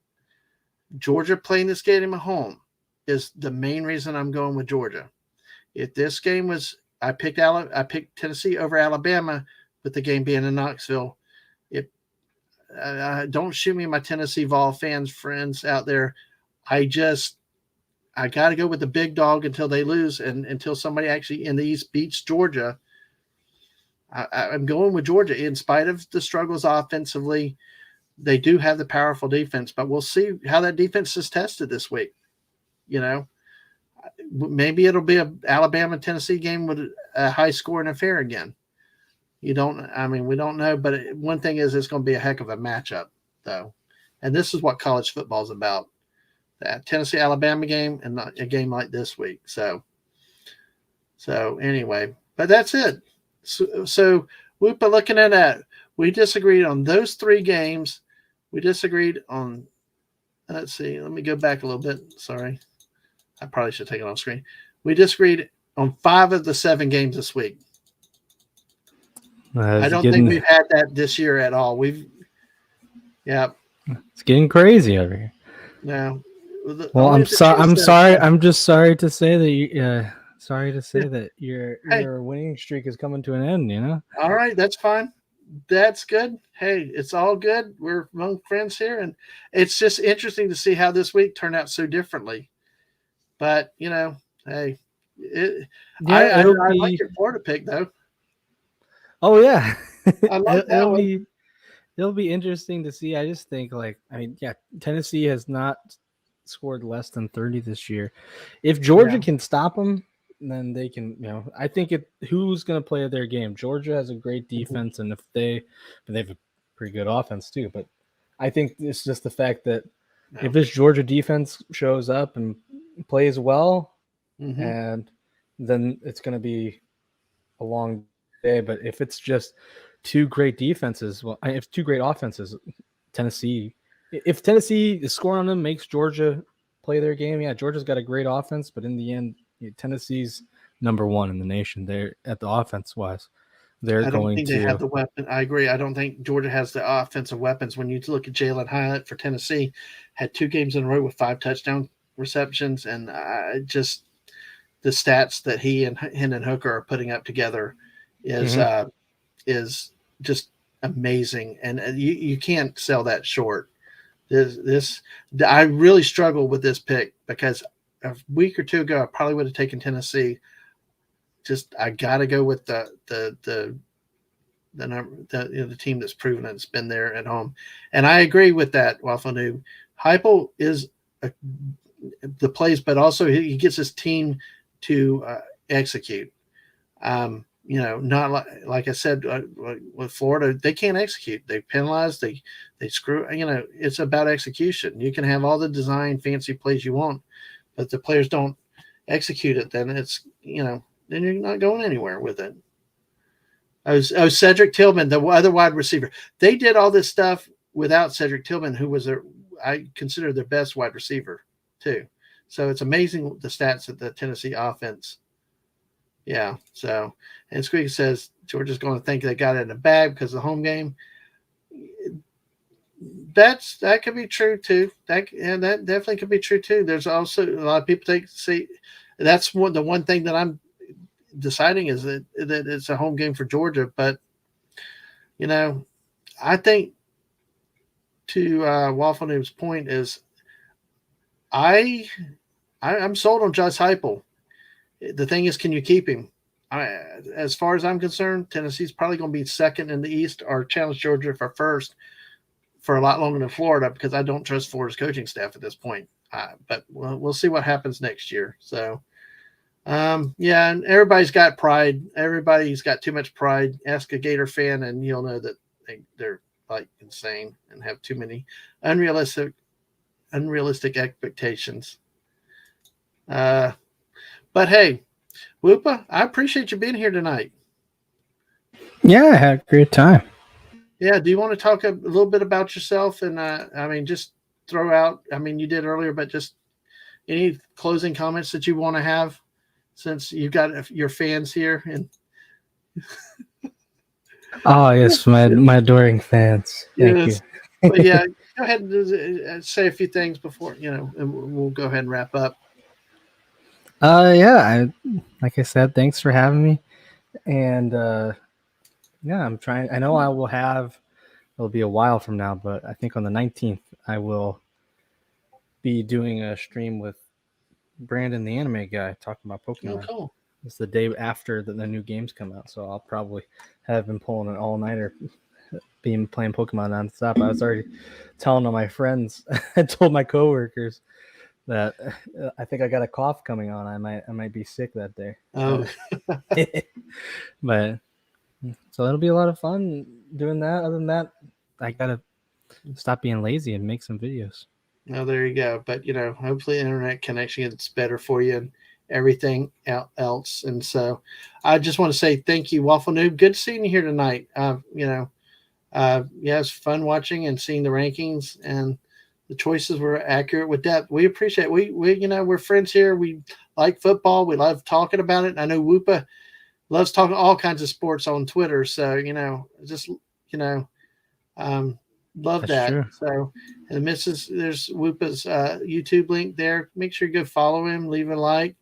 Georgia playing this game at home is the main reason I'm going with Georgia. If this game was, I picked Tennessee over Alabama with the game being in Knoxville. Don't shoot me, my Tennessee Vol friends out there. I got to go with the big dog until they lose and until somebody actually in the East beats Georgia. I'm going with Georgia. In spite of the struggles offensively, they do have the powerful defense, but we'll see how that defense is tested this week. You know, maybe it'll be a Alabama Tennessee game with a high score and affair again. We don't know, but one thing is it's going to be a heck of a matchup, though. And this is what college football is about: that Tennessee Alabama game and not a game like this week. So anyway, but that's it. So we're looking at that. We disagreed on those 3 games. We disagreed on. Let's see. Let me go back a little bit. Sorry, I probably should take it on screen. We disagreed on 5 of the 7 games this week. I don't think we've had that this year at all. It's getting crazy over here. No. Well, I'm sorry. I'm sorry. I'm just sorry to say that that your winning streak is coming to an end. You know. All right, that's fine. That's good. Hey, it's all good. We're among friends here, and it's just interesting to see how this week turned out so differently. But hey, I like your Florida pick though. Oh yeah, I like that it'll be interesting to see. I just think Tennessee has not scored less than 30 this year. If Georgia can stop them, then they can. I think who's going to play their game. Georgia has a great defense, and if they have a pretty good offense too. But I think it's just the fact that if this Georgia defense shows up and plays well, and then it's going to be a long day. But if it's just 2 great defenses, if 2 great offenses, if Tennessee is scoring on them, makes Georgia play their game. Yeah, Georgia's got a great offense, but in the end, Tennessee's number 1 in the nation. They're at the offense wise. They have the weapon. I agree. I don't think Georgia has the offensive weapons. When you look at Jalen Hyatt for Tennessee, had 2 games in a row with 5 touchdown receptions, and just the stats that he and Hendon Hooker are putting up together is just amazing, and you can't sell that short. I really struggle with this pick because a week or 2 ago I probably would have taken Tennessee. Just I got to go with the team that's proven it's been there at home, and I agree with that. Waffle Noob, Heupel is the plays, but also he gets his team to execute. Not like I said with Florida, they can't execute. They penalize, they screw. It's about execution. You can have all the design fancy plays you want, but the players don't execute it. Then it's then you're not going anywhere with it. Cedric Tillman, the other wide receiver. They did all this stuff without Cedric Tillman, who was I consider their best wide receiver too. So it's amazing the stats of the Tennessee offense. Yeah. So, and Squeak says Georgia's going to think they got it in the bag because of the home game. That could be true too. That definitely could be true too. There's also a lot of people say that's the one thing that I'm deciding is that it's a home game for Georgia. But I think to Waffle Noob's point is I'm sold on Josh Heupel. The thing is, can you keep him? As far as I'm concerned, Tennessee's probably going to be second in the East or challenge Georgia for first for a lot longer than Florida because I don't trust Florida's coaching staff at this point. But we'll see what happens next year. So, and everybody's got pride. Everybody's got too much pride. Ask a Gator fan, and you'll know that they're like insane and have too many unrealistic expectations. But hey, Whoopa, I appreciate you being here tonight. Yeah, I had a great time. Yeah, do you want to talk a little bit about yourself? And just throw out, you did earlier, but just any closing comments that you want to have since you've got your fans here. And oh, yes, my adoring fans. Thank you. But yeah, go ahead and say a few things before, and we'll go ahead and wrap up. Like I said, thanks for having me. And I'm trying. I know it'll be a while from now, but I think on the 19th, I will be doing a stream with Brandon, the anime guy, talking about Pokemon. Oh, cool. It's the day after the new games come out, so I'll probably have been pulling an all-nighter, being playing Pokemon nonstop. I was already telling all my friends, I told my coworkers that I think I got a cough coming on. I might be sick that day. Oh, But so it'll be a lot of fun doing that. Other than that, I gotta stop being lazy and make some videos. no, there you go. But hopefully, internet connection gets better for you and everything else. And so, I just want to say thank you, Waffle Noob. Good seeing you here tonight. Yeah, it's fun watching and seeing the rankings, and the choices were accurate with depth. We appreciate it. We we're friends here. We like football. We love talking about it. I know Whoopa loves talking all kinds of sports on Twitter. So just love That's that. true. So, and there's Whoopa's YouTube link there. Make sure you go follow him, leave a like.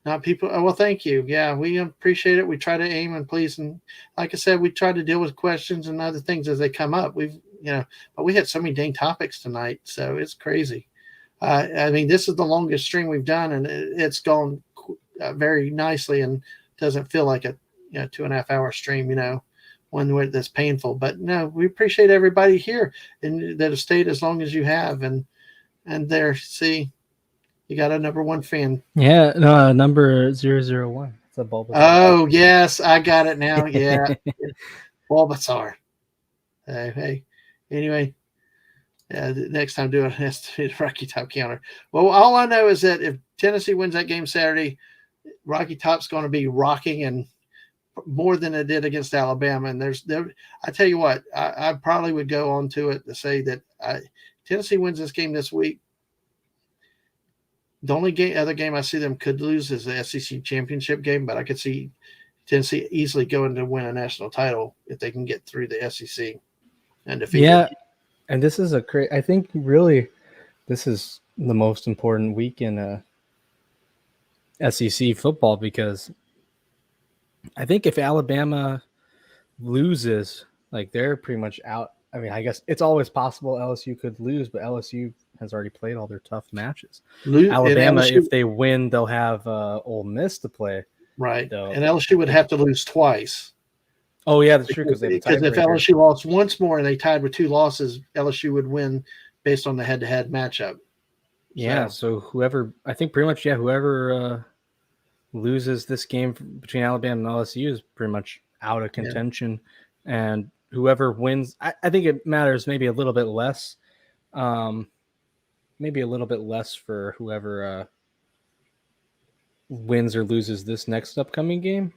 Not people. Oh, well, thank you. Yeah, we appreciate it. We try to aim and please, and like I said, we try to deal with questions and other things as they come up. But we had so many dang topics tonight, so it's crazy. I mean, this is the longest stream we've done, and it's gone very nicely, and doesn't feel like a 2.5 hour stream. One that's painful. But no, we appreciate everybody here and that have stayed as long as you have, and there, see. You got a number one fan. Yeah, no, number 001. It's a Bulbasaur. Oh, yes, I got it now. Yeah. Bulbasaur. Hey. Anyway, next time do an estimated Rocky Top counter. Well, all I know is that if Tennessee wins that game Saturday, Rocky Top's going to be rocking and more than it did against Alabama. And I tell you what, I probably would go on to it to say that Tennessee wins this game this week. The only other game I see them could lose is the SEC championship game, but I could see Tennessee easily going to win a national title if they can get through the SEC and defeat. Yeah, and this is I think really this is the most important week in SEC football, because I think if Alabama loses, like, they're pretty much out. I mean, I guess it's always possible LSU could lose, but LSU has already played all their tough matches. Alabama, if they win, they'll have Ole Miss to play. Right. And LSU would have to lose twice. Oh, yeah, that's true. Because if LSU lost once more and they tied with 2 losses, LSU would win based on the head-to-head matchup. Yeah, so whoever loses this game between Alabama and LSU is pretty much out of contention. Yeah. And whoever wins, I think it matters maybe a little bit less. Maybe a little bit less for whoever wins or loses this next upcoming game,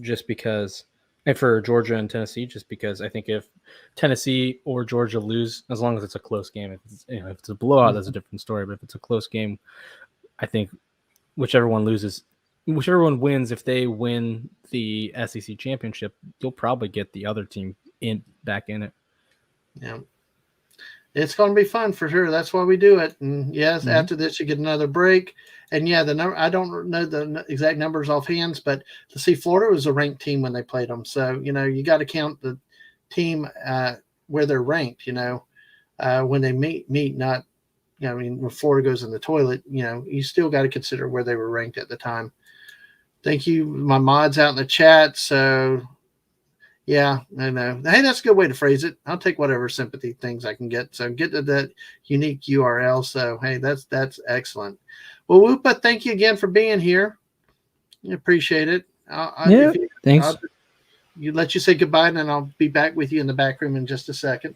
just because, and for Georgia and Tennessee, just because I think if Tennessee or Georgia lose, as long as it's a close game, if it's a blowout, that's a different story. But if it's a close game, I think whichever one wins, if they win the SEC championship, you'll probably get the other team back in it. Yeah. It's going to be fun for sure. That's why we do it. And yes, after this, you get another break. And yeah, the number, I don't know the exact numbers offhand, but to see Florida was a ranked team when they played them. So, you got to count the team where they're ranked, when they meet, not, when Florida goes in the toilet, you still got to consider where they were ranked at the time. Thank you, my mods out in the chat. So, yeah, I know. Hey, that's a good way to phrase it. I'll take whatever sympathy things I can get. So get to that unique URL. So, hey, that's excellent. Well, Whoopa, thank you again for being here. I appreciate it. Thanks. Let you say goodbye, and then I'll be back with you in the back room in just a second.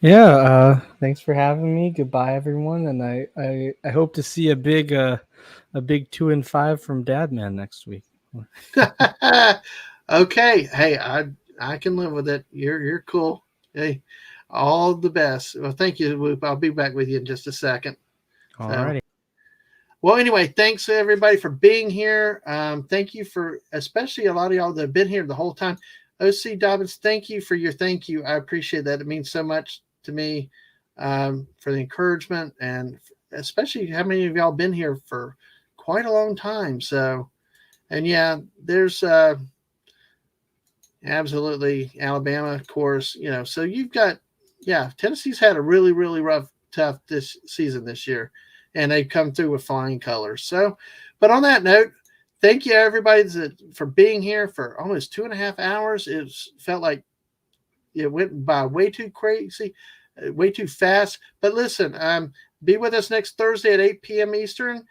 Yeah, thanks for having me. Goodbye, everyone, and I hope to see a big 2-5 from Dadman next week. Okay, hey, I can live with it. You're cool. Hey, all the best. Well, thank you, Whoop. I'll be back with you in just a second. All righty. Well, anyway, thanks everybody for being here. Thank you for, especially a lot of y'all that have been here the whole time. OC Dobbins, thank you for your thank you. I appreciate that. It means so much to me for the encouragement, and especially how many of y'all been here for quite a long time. So, and yeah, there's absolutely Alabama, of course, so you've got, Tennessee's had a really, really tough this season this year, and they've come through with flying colors. So, but on that note, thank you everybody for being here for almost 2.5 hours. It felt like it went by way too crazy, way too fast. But listen, be with us next Thursday at 8 p.m. Eastern.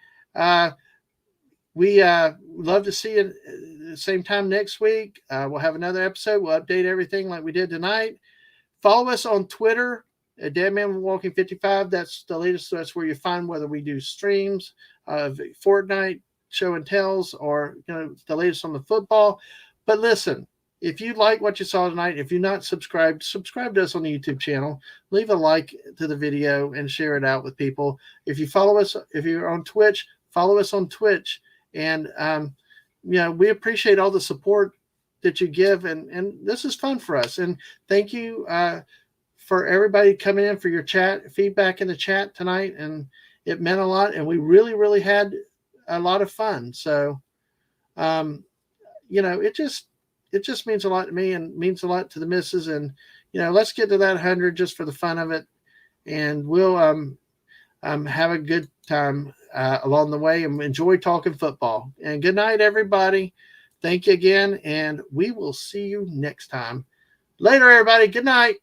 We love to see you at the same time next week. We'll have another episode. We'll update everything like we did tonight. Follow us on Twitter at Dadman Walking 55. That's the latest. That's where you find whether we do streams of Fortnite, show and tells, or the latest on the football. But listen, if you like what you saw tonight, if you're not subscribed, subscribe to us on the YouTube channel. Leave a like to the video and share it out with people. If you follow us, if you're on Twitch, follow us on Twitch. And we appreciate all the support that you give, and this is fun for us. And thank you for everybody coming in for your chat feedback in the chat tonight, and it meant a lot. And we really, really had a lot of fun. So, it just means a lot to me and means a lot to the missus. And let's get to that 100 just for the fun of it, and we'll have a good time along the way and enjoy talking football. And good night, everybody. Thank you again, and we will see you next time. Later, everybody. Good night.